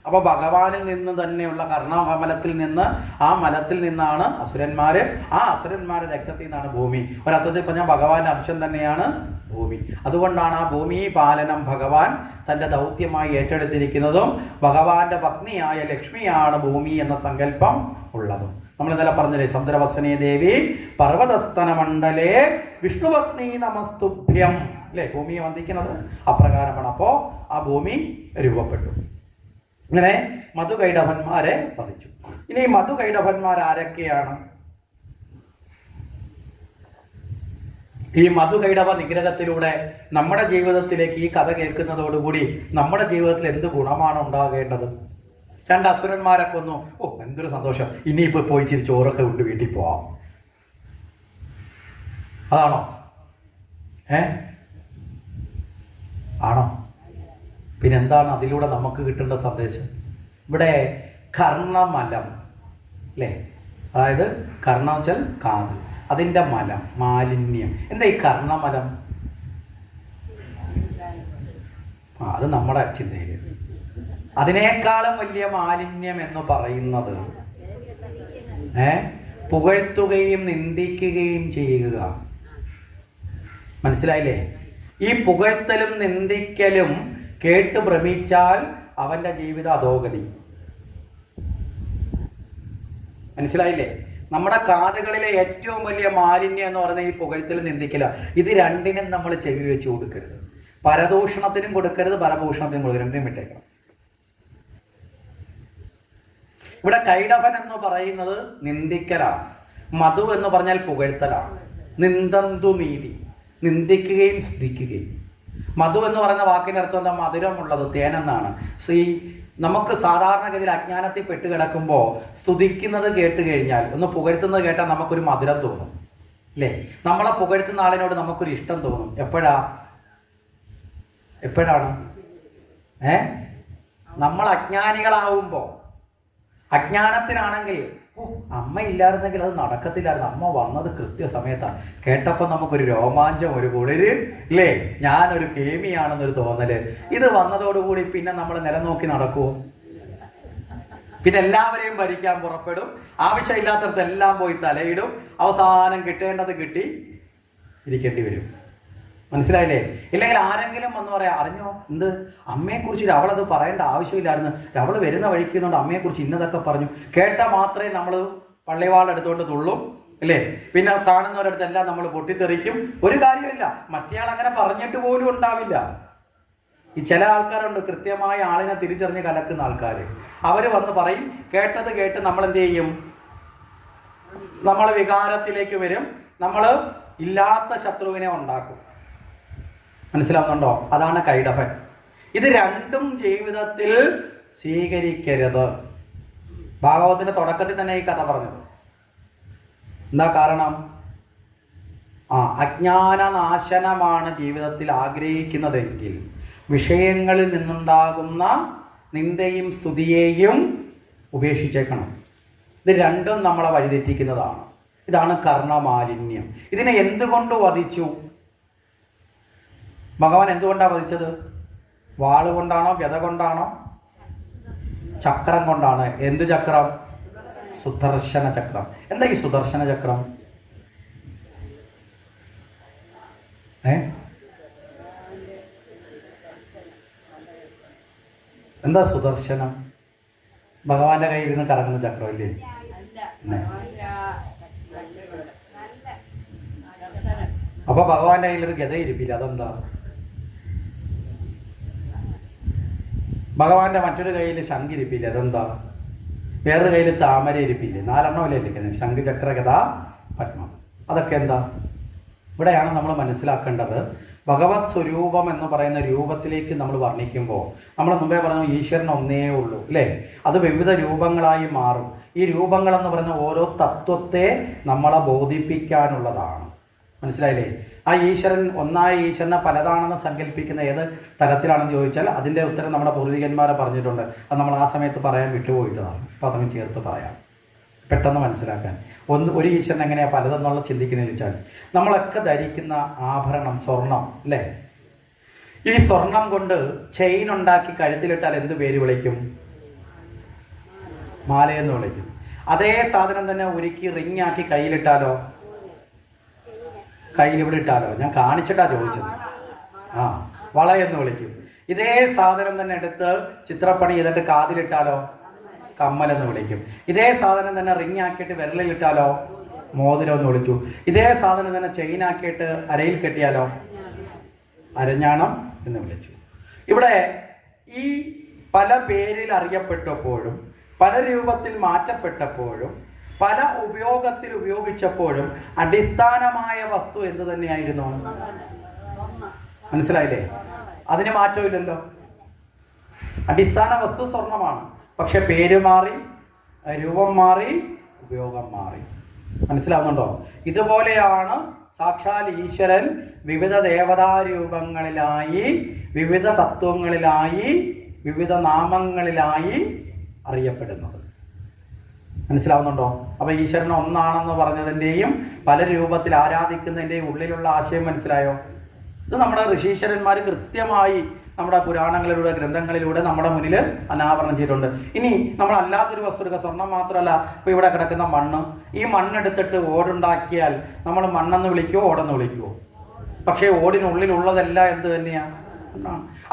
അപ്പോൾ ഭഗവാനിൽ നിന്ന് തന്നെയുള്ള കർണമലത്തിൽ നിന്ന്, ആ മലത്തിൽ നിന്നാണ് അസുരന്മാര്, ആ അസുരന്മാരുടെ രക്തത്തിൽ നിന്നാണ് ഭൂമി. ഒരർത്ഥത്തിൽ പറഞ്ഞാൽ ഭഗവാന്റെ അംശം തന്നെയാണ് ഭൂമി. അതുകൊണ്ടാണ് ആ ഭൂമി പാലനം ഭഗവാൻ തൻ്റെ ദൗത്യമായി ഏറ്റെടുത്തിരിക്കുന്നതും ഭഗവാന്റെ പത്നിയായ ലക്ഷ്മിയാണ് ഭൂമി എന്ന സങ്കല്പം ഉള്ളതും. നമ്മൾ ഇന്നലെ പറഞ്ഞില്ലേ, സമുദ്രവസനേ ദേവി പർവ്വതസ്തന മണ്ഡലേ വിഷ്ണുപത്നി നമസ്തുഭ്യം, അല്ലേ? ഭൂമിയെ വന്ദിക്കുന്നത് അപ്രകാരമാണ്. അപ്പോൾ ആ ഭൂമി രൂപപ്പെട്ടു. ഇങ്ങനെ മധുകൈടഭന്മാരെ വധിച്ചു. ഇനി മധുകൈടഭന്മാർ ആരൊക്കെയാണ്? ഈ മധുകൈടവ നിഗ്രഹത്തിലൂടെ നമ്മുടെ ജീവിതത്തിലേക്ക് ഈ കഥ കേൾക്കുന്നതോടുകൂടി നമ്മുടെ ജീവിതത്തിൽ എന്ത് ഗുണമാണ് ഉണ്ടാകേണ്ടത്? രണ്ട് അസുരന്മാരെ കൊന്നു, ഓ എന്തൊരു സന്തോഷം, ഇനിയിപ്പോൾ പോയി ചിരി ചോറൊക്കെ കൊണ്ട് വീട്ടിൽ പോവാം, അതാണോ? ആണോ? പിന്നെന്താണ് അതിലൂടെ നമുക്ക് കിട്ടേണ്ട സന്ദേശം? ഇവിടെ കർണമലം, അല്ലേ? അതായത് കർണം വെച്ചാൽ കാത്, അതിൻ്റെ മലം, മാലിന്യം. എന്താ ഈ കർണമലം? അത് നമ്മുടെ ചിന്തയിൽ അതിനേക്കാളും വലിയ മാലിന്യം എന്ന് പറയുന്നത് പുകഴ്ത്തുകയും നിന്ദിക്കുകയും ചെയ്യുക. മനസ്സിലായില്ലേ? ഈ പുകഴ്ത്തലും നിന്ദിക്കലും കേട്ട് ഭ്രമിച്ചാൽ അവന്റെ ജീവിതം അധോഗതി. മനസ്സിലായില്ലേ? നമ്മുടെ കാതുകളിലെ ഏറ്റവും വലിയ മാലിന്യം എന്ന് പറയുന്നത് ഈ പുകഴ്ത്തലും നിന്ദിക്കല. ഇത് രണ്ടിനും നമ്മൾ ചെവി വെച്ച് കൊടുക്കരുത്. പരദൂഷണത്തിനും കൊടുക്കരുത്, പരഭൂഷണത്തിനും കൊടുക്കരുത്, രണ്ടിനും വിട്ടേക്കണം. ഇവിടെ കൈടഭൻ എന്ന് പറയുന്നത് നിന്ദിക്കലാണ്, മധു എന്ന് പറഞ്ഞാൽ പുകഴ്ത്തലാണ്. നിന്ദന്തു നീതി, നിന്ദിക്കുകയും സ്തുതിക്കുകയും. മധു എന്ന് പറയുന്ന വാക്കിൻ്റെ അർത്ഥം എന്താ? മധുരമുള്ളത്, തേനെന്നാണ്. നമുക്ക് സാധാരണഗതിയിൽ അജ്ഞാനത്തിൽ പെട്ട് കിടക്കുമ്പോൾ സ്തുതിക്കുന്നത് കേട്ട് കഴിഞ്ഞാൽ, ഒന്ന് പുകഴ്ത്തുന്നത് കേട്ടാൽ നമുക്കൊരു മധുരം തോന്നും, അല്ലേ? നമ്മളെ പുകഴ്ത്തുന്ന ആളിനോട് നമുക്കൊരു ഇഷ്ടം തോന്നും. എപ്പോഴാണ് നമ്മൾ അജ്ഞാനികളാവുമ്പോൾ. അജ്ഞാനത്തിനാണെങ്കിൽ അമ്മ ഇല്ലായിരുന്നെങ്കിൽ അത് നടക്കത്തില്ലായിരുന്നു, അമ്മ വന്നത് കൃത്യസമയത്താണ്, കേട്ടപ്പോൾ നമുക്കൊരു രോമാഞ്ചം, ഒരു കുളിര്, ഇല്ലേ? ഞാനൊരു കേമിയാണെന്നൊരു തോന്നല്. ഇത് വന്നതോടുകൂടി പിന്നെ നമ്മൾ നിലനോക്കി നടക്കുമോ? പിന്നെ എല്ലാവരെയും ഭരിക്കാൻ പുറപ്പെടും, ആവശ്യമില്ലാത്തടത്ത് എല്ലാം പോയി തലയിടും, അവസാനം കിട്ടേണ്ടത് കിട്ടി ഇരിക്കേണ്ടി വരും. മനസ്സിലായില്ലേ? ഇല്ലെങ്കിൽ ആരെങ്കിലും എന്ന് പറയാം, അറിഞ്ഞോ എന്ത് അമ്മയെക്കുറിച്ച് അവളത് പറയേണ്ട ആവശ്യമില്ലായിരുന്നു, അവൾ വരുന്ന വഴിക്കുന്നുണ്ട് അമ്മയെക്കുറിച്ച് ഇന്നതൊക്കെ പറഞ്ഞു. കേട്ടാൽ മാത്രമേ നമ്മൾ പള്ളിവാളെടുത്തുകൊണ്ട് തുള്ളും, അല്ലേ? പിന്നെ കാണുന്നവരടുത്തെല്ലാം നമ്മൾ പൊട്ടിത്തെറിക്കും. ഒരു കാര്യമില്ല, മറ്റേയാൾ അങ്ങനെ പറഞ്ഞിട്ട് പോലും ഉണ്ടാവില്ല. ഈ ചില ആൾക്കാരുണ്ട് കൃത്യമായ ആളിനെ തിരിച്ചറിഞ്ഞ് കലക്കുന്ന ആൾക്കാർ. അവർ വന്ന് പറയും, കേട്ടത് കേട്ട് നമ്മൾ എന്ത് ചെയ്യും? നമ്മൾ വികാരത്തിലേക്ക് വരും, നമ്മൾ ഇല്ലാത്ത ശത്രുവിനെ ഉണ്ടാക്കും. മനസ്സിലാവുന്നുണ്ടോ? അതാണ് കൈടഭൻ. ഇത് രണ്ടും ജീവിതത്തിൽ സ്വീകരിക്കരുത്. ഭാഗവതത്തിന്റെ തുടക്കത്തിൽ തന്നെ ഈ കഥ പറഞ്ഞത് എന്താ കാരണം? അജ്ഞാനനാശനമാണ് ജീവിതത്തിൽ ആഗ്രഹിക്കുന്നതെങ്കിൽ വിഷയങ്ങളിൽ നിന്നുണ്ടാകുന്ന നിന്ദയും സ്തുതിയെയും ഉപേക്ഷിച്ചേക്കണം. ഇത് രണ്ടും നമ്മളെ വഴിതെറ്റിക്കുന്നതാണ്. ഇതാണ് കർണമാലിന്യം. ഇതിനെ എന്തുകൊണ്ട് വധിച്ചു? ഭഗവാൻ എന്തുകൊണ്ടാണ് വധിച്ചത്? വാള് കൊണ്ടാണോ, ഗത കൊണ്ടാണോ, ചക്രം കൊണ്ടാണ്? എന്ത് ചക്രം? സുദർശന ചക്രം. എന്താ ഈ സുദർശന ചക്രം? എന്താ സുദർശനം? ഭഗവാന്റെ കയ്യിൽ നിന്ന് കറങ്ങുന്ന ചക്രം അല്ലേ? അപ്പൊ ഭഗവാന്റെ കയ്യിലൊരു ഗത ഇരിപ്പില്ല, അതെന്താ? ഭഗവാന്റെ മറ്റൊരു കയ്യിൽ ശംഖ് ഇരിപ്പില്ല, അതെന്താ? വേറൊരു കയ്യിൽ താമര ഇരിപ്പില്ലേ? 4 അല്ലേ ഇരിക്കുന്നത്? ശംഖ്, ചക്ര, ഗദ, പത്മം. അതൊക്കെ എന്താ? ഇവിടെയാണ് നമ്മൾ മനസ്സിലാക്കേണ്ടത്. ഭഗവത് സ്വരൂപം എന്ന് പറയുന്ന രൂപത്തിലേക്ക് നമ്മൾ വർണ്ണിക്കുമ്പോൾ, നമ്മൾ മുമ്പേ പറഞ്ഞു ഈശ്വരൻ ഒന്നേ ഉള്ളൂ, അല്ലേ? അത് വിവിധ രൂപങ്ങളായി മാറും. ഈ രൂപങ്ങൾ എന്ന് പറയുന്ന ഓരോ തത്വത്തെ നമ്മളെ ബോധിപ്പിക്കാനുള്ളതാണ്. മനസ്സിലായില്ലേ? ആ ഈശ്വരൻ, ഒന്നായ ഈശ്വരനെ പലതാണെന്ന് സങ്കല്പിക്കുന്ന ഏത് തരത്തിലാണെന്ന് ചോദിച്ചാൽ അതിൻ്റെ ഉത്തരം നമ്മുടെ പൂർവികന്മാരെ പറഞ്ഞിട്ടുണ്ട്. അത് നമ്മൾ ആ സമയത്ത് പറയാൻ വിട്ടുപോയിട്ടതാണ്. അപ്പോൾ അതങ്ങ് ചേർത്ത് പറയാം, പെട്ടെന്ന് മനസ്സിലാക്കാൻ. ഒരു ഈശ്വരൻ എങ്ങനെയാണ് പലതെന്നുള്ള ചിന്തിക്കുന്നത് ചോദിച്ചാൽ, നമ്മളൊക്കെ ധരിക്കുന്ന ആഭരണം സ്വർണം, അല്ലേ? ഈ സ്വർണം കൊണ്ട് ചെയിൻ ഉണ്ടാക്കി കഴുത്തിലിട്ടാൽ എന്ത് പേര് വിളിക്കും? മാലയെന്ന് വിളിക്കും. അതേ സാധനം തന്നെ ഉരുക്കി റിങ്ങാക്കി കയ്യിലിട്ടാലോ? കയ്യിലിവിടെ ഇട്ടാലോ? ഞാൻ കാണിച്ചിട്ടാ ചോദിച്ചത്. വളയെന്ന് വിളിക്കും. ഇതേ സാധനം തന്നെ എടുത്ത് ചിത്രപ്പണി ചെയ്തിട്ട് കാതിലിട്ടാലോ? കമ്മലെന്ന് വിളിക്കും. ഇതേ സാധനം തന്നെ റിങ് ആക്കിയിട്ട് വിരലിലിട്ടാലോ? മോതിരം എന്ന് വിളിച്ചു. ഇതേ സാധനം തന്നെ ചെയിനാക്കിയിട്ട് അരയിൽ കെട്ടിയാലോ? അരഞ്ഞാണം എന്ന് വിളിച്ചു. ഇവിടെ ഈ പല പേരിൽ അറിയപ്പെട്ടപ്പോഴും പല രൂപത്തിൽ മാറ്റപ്പെട്ടപ്പോഴും പല ഉപയോഗത്തിൽ ഉപയോഗിച്ചപ്പോഴും അടിസ്ഥാനമായ വസ്തു എന്ത് തന്നെയായിരുന്നു? മനസ്സിലായില്ലേ? അതിന് മാറ്റമില്ലല്ലോ. അടിസ്ഥാന വസ്തു സ്വർണമാണ്. പക്ഷെ പേര് മാറി, രൂപം മാറി, ഉപയോഗം മാറി. മനസ്സിലാവുന്നുണ്ടോ? ഇതുപോലെയാണ് സാക്ഷാൽ ഈശ്വരൻ വിവിധ ദേവതാരൂപങ്ങളിലായി, വിവിധ തത്വങ്ങളിലായി, വിവിധ നാമങ്ങളിലായി അറിയപ്പെടുന്നത്. മനസ്സിലാവുന്നുണ്ടോ? അപ്പൊ ഈശ്വരൻ ഒന്നാണെന്ന് പറഞ്ഞതിൻ്റെയും പല രൂപത്തിൽ ആരാധിക്കുന്നതിൻ്റെയും ഉള്ളിലുള്ള ആശയം മനസ്സിലായോ? ഇത് നമ്മുടെ ഋഷീശ്വരന്മാർ കൃത്യമായി നമ്മുടെ പുരാണങ്ങളിലൂടെ, ഗ്രന്ഥങ്ങളിലൂടെ നമ്മുടെ മുന്നിൽ അനാവരണം ചെയ്തിട്ടുണ്ട്. ഇനി നമ്മൾ അല്ലാത്തൊരു വസ്തു എടുക്കുക. സ്വർണം മാത്രമല്ല, ഇപ്പോൾ ഇവിടെ കിടക്കുന്ന മണ്ണ്. ഈ മണ്ണെടുത്തിട്ട് ഓടുണ്ടാക്കിയാൽ നമ്മൾ മണ്ണെന്ന് വിളിക്കുമോ ഓടെന്ന് വിളിക്കുമോ? പക്ഷേ ഓടിനുള്ളിലുള്ളതല്ല എന്ത് തന്നെയാണ്?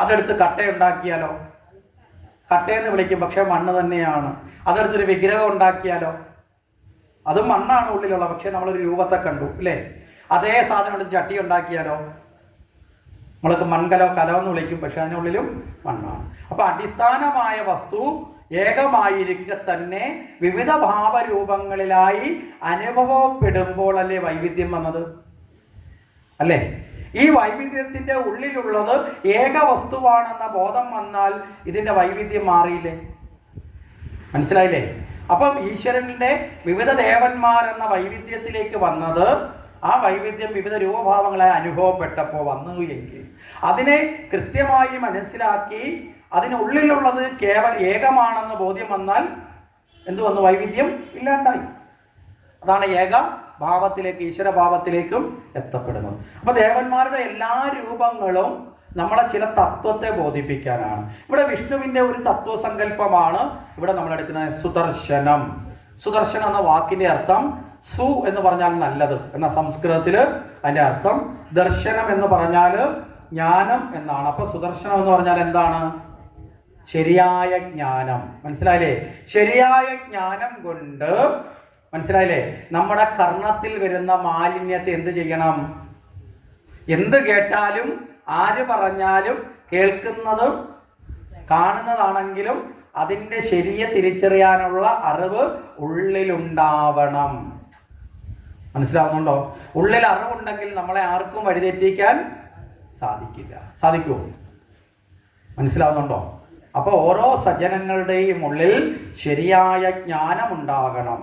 അതെടുത്ത് കട്ടയുണ്ടാക്കിയാലോ? കട്ടയെന്ന് വിളിക്കും, പക്ഷെ മണ്ണ് തന്നെയാണ്. അതെടുത്തൊരു വിഗ്രഹം ഉണ്ടാക്കിയാലോ? അതും മണ്ണാണ് ഉള്ളിലുള്ള, പക്ഷെ നമ്മളൊരു രൂപത്തെ കണ്ടു അല്ലേ? അതേ സാധനം എടുത്ത് ചട്ടി ഉണ്ടാക്കിയാലോ? നമ്മൾക്ക് മൺകലോ കലോ എന്ന് വിളിക്കും, പക്ഷെ അതിനുള്ളിലും മണ്ണാണ്. അപ്പൊ അടിസ്ഥാനമായ വസ്തു ഏകമായിരിക്കെ തന്നെ വിവിധ ഭാവരൂപങ്ങളിലായി അനുഭവപ്പെടുമ്പോൾ അല്ലേ വൈവിധ്യം വന്നത്? അല്ലേ? ഈ വൈവിധ്യത്തിന്റെ ഉള്ളിലുള്ളത് ഏക വസ്തുവാണെന്ന ബോധം വന്നാൽ ഇതിന്റെ വൈവിധ്യം മാറിയില്ലേ? മനസ്സിലായില്ലേ? അപ്പം ഈശ്വരന്റെ വിവിധ ദേവന്മാരെന്ന വൈവിധ്യത്തിലേക്ക് വന്നത് ആ വൈവിധ്യം വിവിധ രൂപഭാവങ്ങളായി അനുഭവപ്പെട്ടപ്പോൾ വന്നു എങ്കിൽ അതിനെ കൃത്യമായി മനസ്സിലാക്കി അതിനുള്ളിലുള്ളത് ഏകമാണെന്ന് ബോധ്യം വന്നാൽ എന്തു വന്നു? വൈവിധ്യം ഇല്ലാണ്ടായി. അതാണ് ഏക ഭാവത്തിലേക്ക്, ഈശ്വരഭാവത്തിലേക്കും എത്തപ്പെടുന്നത്. അപ്പൊ ദേവന്മാരുടെ എല്ലാ രൂപങ്ങളും നമ്മളെ ചില തത്വത്തെ ബോധിപ്പിക്കാനാണ്. ഇവിടെ വിഷ്ണുവിന്റെ ഒരു തത്വസങ്കല്പമാണ് ഇവിടെ നമ്മൾ എടുക്കുന്നത് സുദർശനം. സുദർശനം എന്ന വാക്കിന്റെ അർത്ഥം സു എന്ന് പറഞ്ഞാൽ നല്ലത് എന്ന സംസ്കൃതത്തിൽ അതിന്റെ അർത്ഥം. ദർശനം എന്ന് പറഞ്ഞാൽ ജ്ഞാനം എന്നാണ്. അപ്പൊ സുദർശനം എന്ന് പറഞ്ഞാൽ എന്താണ്? ശരിയായ ജ്ഞാനം. മനസ്സിലായില്ലേ? ശരിയായ ജ്ഞാനം കൊണ്ട് മനസ്സിലായില്ലേ? നമ്മുടെ കർണത്തിൽ വരുന്ന മാലിന്യത്തെ എന്ത് ചെയ്യണം? എന്ത് കേട്ടാലും ആര് പറഞ്ഞാലും കേൾക്കുന്നതും കാണുന്നതാണെങ്കിലും അതിൻ്റെ ശരിയെ തിരിച്ചറിയാനുള്ള അറിവ് ഉള്ളിലുണ്ടാവണം. മനസ്സിലാവുന്നുണ്ടോ? ഉള്ളിൽ അറിവുണ്ടെങ്കിൽ നമ്മളെ ആർക്കും വഴിതെറ്റിക്കാൻ സാധിക്കില്ല. സാധിക്കുമോ? മനസ്സിലാവുന്നുണ്ടോ? അപ്പോൾ ഓരോ സജ്ജനങ്ങളുടെയും ഉള്ളിൽ ശരിയായ ജ്ഞാനം ഉണ്ടാകണം.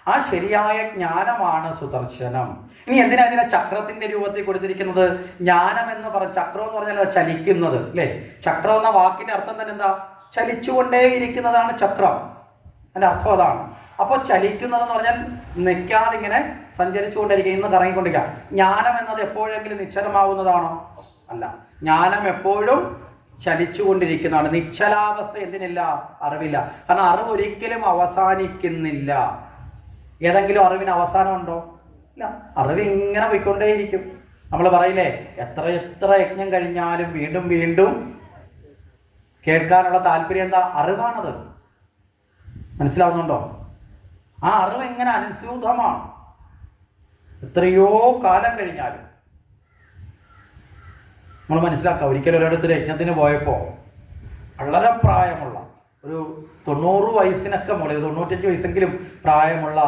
ആ ശരിയായ ജ്ഞാനമാണ് സുദർശനം. ഇനി എന്തിനാ ഇതിനെ ചക്രത്തിന്റെ രൂപത്തിൽ കൊടുത്തിരിക്കുന്നത്? ജ്ഞാനം എന്ന് പറഞ്ഞ ചക്രം എന്ന് പറഞ്ഞാൽ ചലിക്കുന്നത് അല്ലേ? ചക്രം എന്ന വാക്കിന്റെ അർത്ഥം തന്നെ എന്താ? ചലിച്ചുകൊണ്ടേയിരിക്കുന്നതാണ് ചക്രം. അതിന്റെ അർത്ഥം അതാണ്. അപ്പോൾ ചലിക്കുന്നതെന്ന് പറഞ്ഞാൽ നിൽക്കാതെ ഇങ്ങനെ സഞ്ചരിച്ചുകൊണ്ടിരിക്കുക, ഇന്ന് കറങ്ങിക്കൊണ്ടിരിക്കുക. ജ്ഞാനം എന്നത് എപ്പോഴെങ്കിലും നിശ്ചലമാവുന്നതാണോ? അല്ല. ജ്ഞാനം എപ്പോഴും ചലിച്ചുകൊണ്ടിരിക്കുന്നതാണ്. നിശ്ചലാവസ്ഥ എന്തിനില്ല? അറിവില്ല. കാരണം അറിവ് ഒരിക്കലും അവസാനിക്കുന്നില്ല. ഏതെങ്കിലും അറിവിന് അവസാനമുണ്ടോ? ഇല്ല. അറിവ് ഇങ്ങനെ പോയിക്കൊണ്ടേയിരിക്കും. നമ്മൾ പറയില്ലേ, എത്ര യജ്ഞം കഴിഞ്ഞാലും വീണ്ടും വീണ്ടും കേൾക്കാനുള്ള താല്പര്യം എന്താ? അറിവാണത്. മനസ്സിലാവുന്നുണ്ടോ? ആ അറിവ് എങ്ങനെ അനുസ്യൂതമാണ്. എത്രയോ കാലം കഴിഞ്ഞാലും നമ്മൾ മനസ്സിലാക്കുക. ഒരിക്കലും ഒരിടത്തൊരു യജ്ഞത്തിന് പോയപ്പോൾ വളരെ പ്രായമുള്ള ഒരു 90 വയസ്സിനൊക്കെ മുകളിൽ, 95 വയസ്സെങ്കിലും പ്രായമുള്ള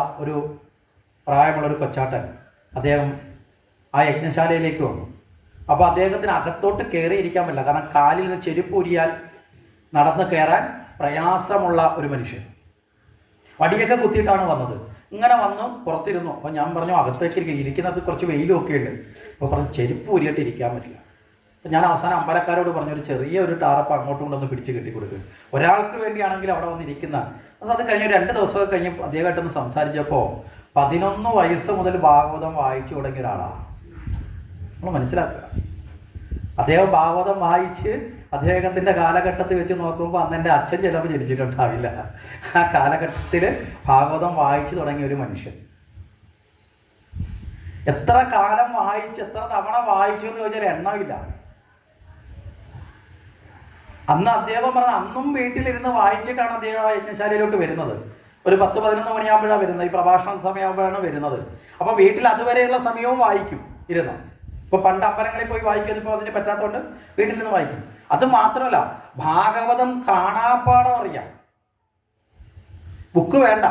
ഒരു കൊച്ചാട്ടൻ അദ്ദേഹം ആ യജ്ഞശാലയിലേക്ക് വന്നു. അപ്പോൾ അദ്ദേഹത്തിന് അകത്തോട്ട് കയറിയിരിക്കാൻ പറ്റില്ല. കാരണം കാലിൽ നിന്ന് ചെരുപ്പ് ഊരിയാൽ നടന്ന് കയറാൻ പ്രയാസമുള്ള ഒരു മനുഷ്യൻ. വടിയൊക്കെ കുത്തിയിട്ടാണ് വന്നത്. ഇങ്ങനെ വന്ന് പുറത്തിരുന്നു. അപ്പോൾ ഞാൻ പറഞ്ഞു അകത്തേക്ക് ഇരിക്കുന്നത് കുറച്ച് വെയിലും ഒക്കെ ഉണ്ട്. അപ്പോൾ പറഞ്ഞു ചെരുപ്പ് ഊരിയിട്ട് ഇരിക്കാൻ പറ്റില്ല. അപ്പം ഞാൻ അവസാനം അമ്പലക്കാരോട് പറഞ്ഞു ഒരു ചെറിയ ടാറപ്പ് അങ്ങോട്ടും കൊണ്ടൊന്ന് പിടിച്ച് കെട്ടിക്കൊടുക്കുക. ഒരാൾക്ക് വേണ്ടിയാണെങ്കിൽ അവിടെ വന്നിരിക്കുന്ന. അത് കഴിഞ്ഞ് 2 ദിവസമൊക്കെ കഴിഞ്ഞ് അദ്ദേഹമായിട്ടൊന്ന് സംസാരിച്ചപ്പോൾ 11 വയസ്സ് മുതൽ ഭാഗവതം വായിച്ചു തുടങ്ങിയ ഒരാളാണ്. നമ്മൾ മനസ്സിലാക്കുക. അദ്ദേഹം ഭാഗവതം വായിച്ച് അദ്ദേഹത്തിൻ്റെ കാലഘട്ടത്തിൽ വെച്ച് നോക്കുമ്പോൾ അന്ന് എൻ്റെ അച്ഛൻ ചിലപ്പോൾ ജനിച്ചിട്ടുണ്ടാവില്ല. ആ കാലഘട്ടത്തിൽ ഭാഗവതം വായിച്ചു തുടങ്ങിയ ഒരു മനുഷ്യൻ. എത്ര കാലം വായിച്ചു, എത്ര തവണ വായിച്ചു എന്ന് ചോദിച്ചാൽ എണ്ണമില്ല. അന്ന് അദ്ദേഹം പറഞ്ഞ അന്നും വീട്ടിലിരുന്ന് വായിച്ചിട്ടാണ് അദ്ദേഹം യജ്ഞശാലയിലോട്ട് വരുന്നത്. ഒരു 10-11 മണിയാകുമ്പോഴാണ് വരുന്നത്. ഈ പ്രഭാഷണ സമയമാകുമ്പോഴാണ് വരുന്നത്. അപ്പോൾ വീട്ടിൽ അതുവരെയുള്ള സമയവും വായിക്കും ഇരുന്ന്. ഇപ്പോൾ പണ്ട് അമ്പലങ്ങളിൽ പോയി വായിക്കും, ഇപ്പോൾ അതിന് പറ്റാത്തതുകൊണ്ട് വീട്ടിൽ നിന്ന് വായിക്കും. അത് മാത്രമല്ല, ഭാഗവതം കാണാപ്പാടം അറിയാം, ബുക്ക് വേണ്ട,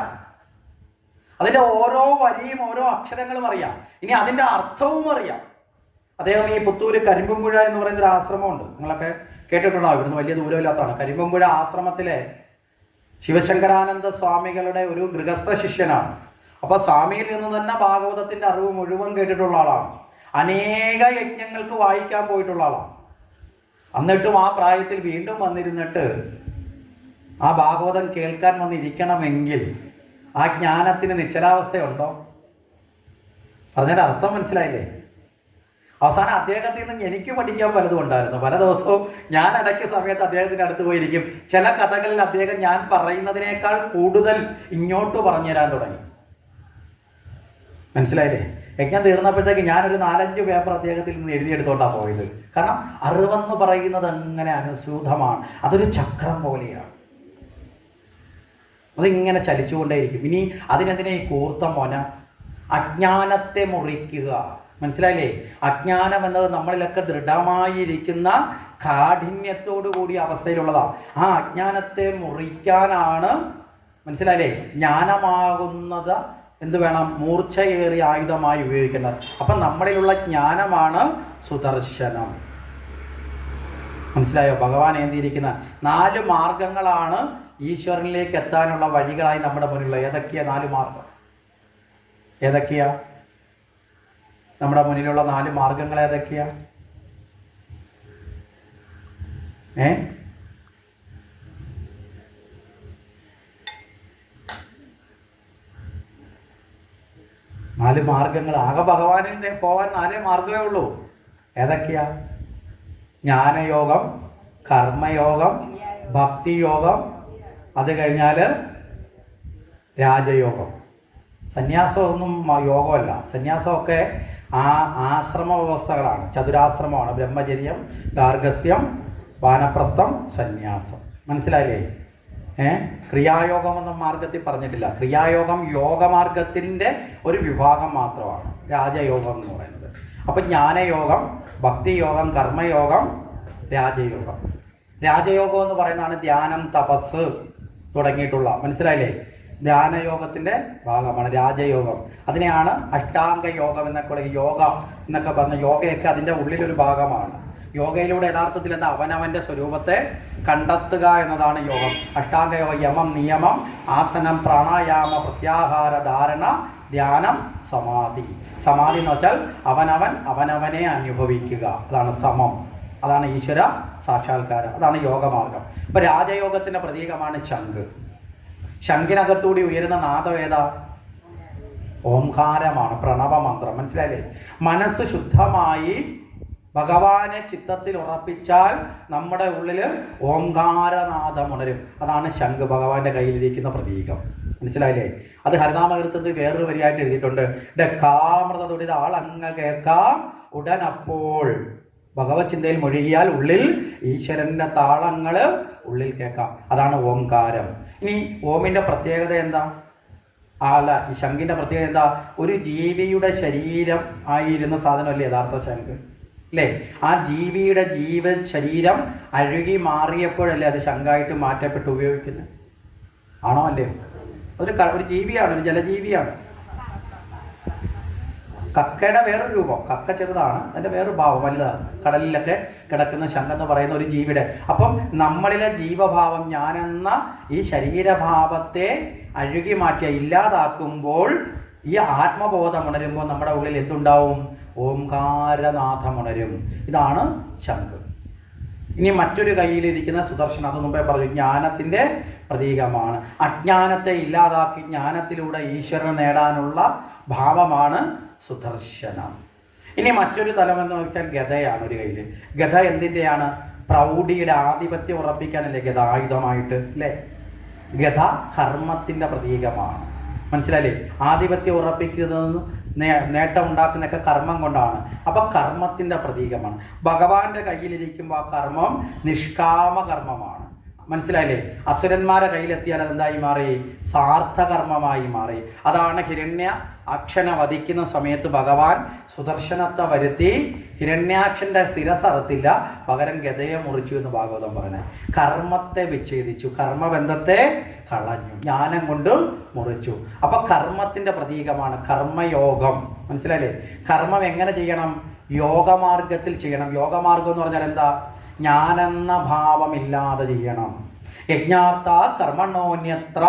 അതിൻ്റെ ഓരോ വരിയും ഓരോ അക്ഷരങ്ങളും അറിയാം, ഇനി അതിൻ്റെ അർത്ഥവും അറിയാം. അദ്ദേഹം ഈ പുത്തൂര് കരിമ്പുമ്പുഴ എന്ന് പറയുന്ന ഒരു ആശ്രമമുണ്ട്, നിങ്ങളൊക്കെ കേട്ടിട്ടുണ്ടാവും, ഇവിടുന്ന് വലിയ ദൂരമില്ലാത്തതാണ്. കരിമ്പുമ്പുഴ ആശ്രമത്തിലെ ശിവശങ്കരാനന്ദ സ്വാമികളുടെ ഒരു ഗൃഹസ്ഥ ശിഷ്യനാണ്. അപ്പോൾ സ്വാമിയിൽ നിന്ന് തന്നെ ഭാഗവതത്തിൻ്റെ അറിവ് മുഴുവൻ കേട്ടിട്ടുള്ള ആളാണ്. അനേക യജ്ഞങ്ങൾക്ക് വായിക്കാൻ പോയിട്ടുള്ള ആളാണ്. എന്നിട്ടും ആ പ്രായത്തിൽ വീണ്ടും വന്നിരുന്നിട്ട് ആ ഭാഗവതം കേൾക്കാൻ വന്നിരിക്കണമെങ്കിൽ ആ ജ്ഞാനത്തിന് നിശ്ചലാവസ്ഥയുണ്ടോ? പറഞ്ഞതിൻ്റെ അർത്ഥം മനസ്സിലായില്ലേ? അവസാനം അദ്ദേഹത്തിൽ നിന്ന് എനിക്ക് പഠിക്കാൻ പലതും ഉണ്ടായിരുന്നു. പല ദിവസവും ഞാൻ ഇടയ്ക്ക് സമയത്ത് അദ്ദേഹത്തിൻ്റെ അടുത്ത് പോയിരിക്കും. ചില കഥകളിൽ അദ്ദേഹം ഞാൻ പറയുന്നതിനേക്കാൾ കൂടുതൽ ഇങ്ങോട്ട് പറഞ്ഞു തരാൻ തുടങ്ങി. മനസ്സിലായില്ലേ? യജ്ഞം തീർന്നപ്പോഴത്തേക്ക് ഞാനൊരു 4-5 പേപ്പർ അദ്ദേഹത്തിൽ നിന്ന് എഴുതിയെടുത്തോണ്ടാണ് പോയത്. കാരണം അറിവെന്ന് പറയുന്നത് അങ്ങനെ അനുസൂതമാണ്, അതൊരു ചക്രം പോലെയാണ്, അതിങ്ങനെ ചലിച്ചുകൊണ്ടേയിരിക്കും. ഇനി അതിനെന്തിനെ ഈ കൂർത്ത മൊന? അജ്ഞാനത്തെ മുറിക്കുക. മനസ്സിലായില്ലേ? അജ്ഞാനം എന്നത് നമ്മളിലൊക്കെ ദൃഢമായിരിക്കുന്ന കാഠിന്യത്തോടു കൂടിയ അവസ്ഥയിലുള്ളതാണ്. ആ അജ്ഞാനത്തെ മുറിക്കാനാണ്, മനസ്സിലായില്ലേ, ജ്ഞാനമാകുന്നത് എന്ത് വേണം? മൂർച്ചയേറിയ ആയുധമായി ഉപയോഗിക്കുന്നത്. അപ്പം നമ്മളിലുള്ള ജ്ഞാനമാണ് സുദർശനം. മനസ്സിലായോ? ഭഗവാൻ ഏന്തിയിരിക്കുന്ന 4 മാർഗങ്ങളാണ് ഈശ്വരനിലേക്ക് എത്താനുള്ള വഴികളായി നമ്മുടെ മുന്നിലുള്ള. ഏതൊക്കെയാ 4 മാർഗം? ഏതൊക്കെയാ നമ്മുടെ മുന്നിലുള്ള 4 മാർഗങ്ങൾ? ഏതൊക്കെയാ? 4 മാർഗങ്ങൾ. ആകെ ഭഗവാനിൽ പോവാൻ 4 മാർഗമേ ഉള്ളൂ. ഏതൊക്കെയാ? ജ്ഞാനയോഗം, കർമ്മയോഗം, ഭക്തിയോഗം, അത് കഴിഞ്ഞാൽ രാജയോഗം. സന്യാസമൊന്നും യോഗമല്ല. സന്യാസമൊക്കെ ആ ആശ്രമ വ്യവസ്ഥകളാണ്, ചതുരാശ്രമമാണ്. ബ്രഹ്മചര്യം, ഗാർഹസ്ഥ്യം, വാനപ്രസ്ഥം, സന്യാസം. മനസ്സിലായില്ലേ? ക്രിയായോഗം എന്ന മാർഗത്തിൽ പറഞ്ഞിട്ടില്ല. ക്രിയായോഗം യോഗമാർഗത്തിൻ്റെ ഒരു വിഭാഗം മാത്രമാണ്, രാജയോഗം എന്ന് പറയുന്നത്. അപ്പം ജ്ഞാനയോഗം, ഭക്തിയോഗം, കർമ്മയോഗം, രാജയോഗം. രാജയോഗം എന്ന് പറയുന്നതാണ് ധ്യാനം, തപസ് തുടങ്ങിയിട്ടുള്ള, മനസ്സിലായില്ലേ? ധ്യാനയോഗത്തിൻ്റെ ഭാഗമാണ് രാജയോഗം. അതിനെയാണ് അഷ്ടാംഗ യോഗം എന്നൊക്കെ, യോഗ എന്നൊക്കെ പറഞ്ഞ യോഗയൊക്കെ അതിൻ്റെ ഉള്ളിലൊരു ഭാഗമാണ്. യോഗയിലൂടെ യഥാർത്ഥത്തിൽ എന്താ? അവനവൻ്റെ സ്വരൂപത്തെ കണ്ടെത്തുക എന്നതാണ് യോഗം. അഷ്ടാംഗ യോഗ: യമം, നിയമം, ആസനം, പ്രാണായാമ, പ്രത്യാഹാര, ധാരണ, ധ്യാനം, സമാധി. സമാധി എന്ന് വെച്ചാൽ അവനവനെ അനുഭവിക്കുക, അതാണ് സമം, അതാണ് ഈശ്വര സാക്ഷാത്കാരം, അതാണ് യോഗമാർഗം. ഇപ്പം രാജയോഗത്തിൻ്റെ പ്രതീകമാണ് ശംഖ്. ശംഖിനകത്തൂടി ഉയരുന്ന നാദം ഏതാ? ഓംകാരമാണ്, പ്രണവമന്ത്രം. മനസ്സിലായില്ലേ? മനസ്സ് ശുദ്ധമായി ഭഗവാനെ ചിത്തത്തിൽ ഉറപ്പിച്ചാൽ നമ്മുടെ ഉള്ളിൽ ഓംകാരനാദം ഉണരും. അതാണ് ശംഖ്, ഭഗവാന്റെ കയ്യിലിരിക്കുന്ന പ്രതീകം. മനസ്സിലായില്ലേ? അത് ഹരിനാമകീർത്തനത്തിൽ വേറൊരു വരിയായിട്ട് എഴുതിയിട്ടുണ്ട്. ഡക്കാമൃത തുടിത ആളങ്ങ് കേൾക്കാം ഉടനപ്പോൾ. ഭഗവത് ചിന്തയിൽ മുഴുകിയാൽ ഉള്ളിൽ ഈശ്വരൻ്റെ താളങ്ങൾ ഉള്ളിൽ കേൾക്കാം. അതാണ് ഓംകാരം. ഇനി ഓമിൻ്റെ പ്രത്യേകത എന്താ? ഈ ശംഖിൻ്റെ പ്രത്യേകത എന്താ? ഒരു ജീവിയുടെ ശരീരം ആയിരുന്ന സാധനമല്ലേ യഥാർത്ഥ ശംഖ്, അല്ലേ? ആ ജീവിയുടെ ജീവൻ ശരീരം അഴുകി മാറിയപ്പോഴല്ലേ അത് ശംഖായിട്ട് മാറ്റപ്പെട്ട് ഉപയോഗിക്കുന്നത്? ആണോ അല്ലയോ? ഒരു ജീവിയാണ്, ഒരു ജലജീവിയാണ്. കക്കയുടെ വേറൊരു രൂപം, കക്ക ചെറുതാണ്, അതിൻ്റെ വേറൊരു ഭാവം വലുതാണ്. കടലിലൊക്കെ കിടക്കുന്ന ശംഖെന്ന് പറയുന്ന ഒരു ജീവിയുടെ. അപ്പം നമ്മളിലെ ജീവഭാവം, ഞാനെന്ന ഈ ശരീരഭാവത്തെ അഴുകി മാറ്റിയ ഇല്ലാതാക്കുമ്പോൾ ഈ ആത്മബോധം ഉണരുമ്പോൾ നമ്മുടെ ഉള്ളിൽ എന്തുണ്ടാവും? ഓംകാരനാഥം ഉണരും. ഇതാണ് ശംഖ്. ഇനി മറ്റൊരു കയ്യിലിരിക്കുന്ന സുദർശനം, അത് മുമ്പേ പറഞ്ഞു, ജ്ഞാനത്തിൻ്റെ പ്രതീകമാണ്. അജ്ഞാനത്തെ ഇല്ലാതാക്കി ജ്ഞാനത്തിലൂടെ ഈശ്വരനെ നേടാനുള്ള ഭാവമാണ് സുദർശനം. ഇനി മറ്റൊരു തലം എന്ന് വെച്ചാൽ ഗദയാണ് ഒരു കയ്യിൽ. ഗദ എന്തിൻ്റെയാണ്? പ്രൗഢിയുടെ ആധിപത്യം ഉറപ്പിക്കാനല്ലേ ഗദ ആയുധമായിട്ട്, അല്ലേ? ഗദ കർമ്മത്തിൻ്റെ പ്രതീകമാണ്. മനസ്സിലായില്ലേ? ആധിപത്യം ഉറപ്പിക്കുന്നത് നേട്ടം ഉണ്ടാക്കുന്നതൊക്കെ കർമ്മം കൊണ്ടാണ്. അപ്പം കർമ്മത്തിൻ്റെ പ്രതീകമാണ്. ഭഗവാന്റെ കയ്യിലിരിക്കുമ്പോൾ ആ കർമ്മം നിഷ്കാമ കർമ്മമാണ്. മനസ്സിലായില്ലേ? അസുരന്മാരെ കയ്യിലെത്തിയാൽ അതെന്തായി മാറി? സാർത്ഥകർമ്മമായി മാറി. അതാണ് ഹിരണ്യ അക്ഷനെ വധിക്കുന്ന സമയത്ത് ഭഗവാൻ സുദർശനത്തെ വരുത്തി ഹിരണ്യാക്ഷന്റെ ശിരസ് അറുത്തില്ല, പകരം ഗദയെ മുറിച്ചു എന്ന് ഭാഗവതം പറയുന്നത്. കർമ്മത്തെ വിച്ഛേദിച്ചു, കർമ്മബന്ധത്തെ കളഞ്ഞു, ജ്ഞാനം കൊണ്ട് മുറിച്ചു. അപ്പൊ കർമ്മത്തിന്റെ പ്രതീകമാണ് കർമ്മയോഗം. മനസ്സിലായില്ലേ? കർമ്മം എങ്ങനെ ചെയ്യണം? യോഗമാർഗത്തിൽ ചെയ്യണം. യോഗമാർഗം എന്ന് പറഞ്ഞാൽ എന്താ? ജ്ഞാനെന്ന ഭാവമില്ലാതെ ചെയ്യണം. യജ്ഞാർത്ഥ കർമ്മണോന്യത്ര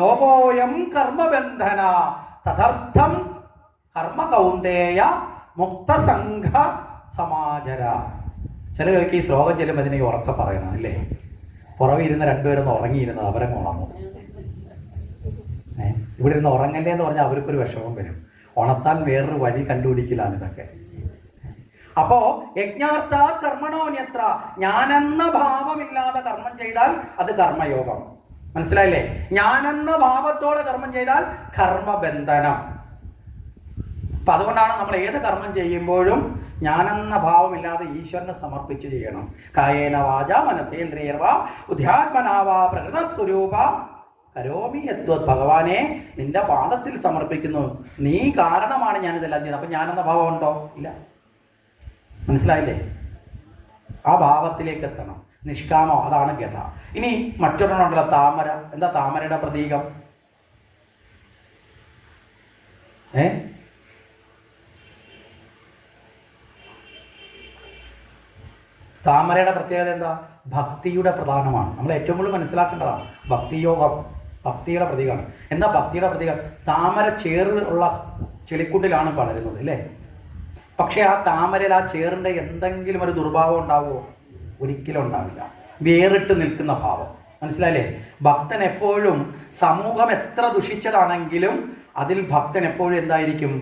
ലോകോയം കർമ്മബന്ധന തദർത്ഥം കർമ്മ കൗന്ദേയ മുക്തസംഘ സമാചര. ചിലരൊക്കെ ഈ ശ്ലോകം ചെല്ലുമ്പോൾ അതിനെ ഉറക്കെ പറയണം, അല്ലേ? പുറമെ ഇരുന്ന് രണ്ടുപേരൊന്ന് ഉറങ്ങിയിരുന്നത് അവരങ്ങ് ഉണർന്നു. ഇവിടെ ഇരുന്ന് ഉറങ്ങല്ലേ എന്ന് പറഞ്ഞാൽ അവർക്കൊരു വിഷമം വരും. ഉണർത്താൻ വേറൊരു വഴി കണ്ടുപിടിക്കലാണ് ഇതൊക്കെ. അപ്പോ യജ്ഞാർത്ഥ കർമ്മണോന്യത്ര, ഞാനെന്ന ഭാവമില്ലാതെ കർമ്മം ചെയ്താൽ അത് കർമ്മയോഗം. മനസ്സിലായില്ലേ? ഞാനെന്ന ഭാവത്തോടെ കർമ്മം ചെയ്താൽ കർമ്മബന്ധനം. അപ്പൊ അതുകൊണ്ടാണ് നമ്മൾ ഏത് കർമ്മം ചെയ്യുമ്പോഴും ഞാനെന്ന ഭാവമില്ലാതെ ഈശ്വരനെ സമർപ്പിച്ച് ചെയ്യണം. കായേന വാച മനസേന്ദ്രിയർവാ ബുദ്ധ്യാത്മനാവാ പ്രകൃത സ്വരൂപ കരോമി യദ്വത്. ഭഗവാനെ നിന്റെ പാദത്തിൽ സമർപ്പിക്കുന്നു, നീ കാരണമാണ് ഞാനിതെല്ലാം ചെയ്യുന്നത്. അപ്പൊ ഞാനെന്ന ഭാവം ഉണ്ടോ? ഇല്ല. മനസ്സിലായില്ലേ? ആ ഭാവത്തിലേക്ക് എത്തണം. നിഷ്കാമം, അതാണ് ഗത. ഇനി മറ്റൊരെണ്ണമുണ്ടല്ലോ, താമര. എന്താ താമരയുടെ പ്രതീകം? താമരയുടെ പ്രത്യേകത എന്താ? ഭക്തിയുടെ പ്രധാനമാണ്. നമ്മൾ ഏറ്റവും കൂടുതൽ മനസ്സിലാക്കേണ്ടതാണ് ഭക്തിയോഗം. ഭക്തിയുടെ പ്രതീകമാണ്. എന്താ ഭക്തിയുടെ പ്രതീകം? താമര ചേറുള്ള ചെളിക്കുണ്ടിലാണ് വളരുന്നത്, അല്ലേ? പക്ഷെ ആ താമരയിൽ ആ ചേറിൻ്റെ എന്തെങ്കിലും ഒരു ദുർഭാവം ഉണ്ടാവുമോ? ഒരിക്കലും ഉണ്ടാവില്ല. വേറിട്ട് നിൽക്കുന്ന ഭാവം. മനസ്സിലായില്ലേ? ഭക്തൻ എപ്പോഴും സമൂഹം എത്ര ദുഷിച്ചതാണെങ്കിലും അതിൽ ഭക്തൻ എപ്പോഴും എന്തായിരിക്കും?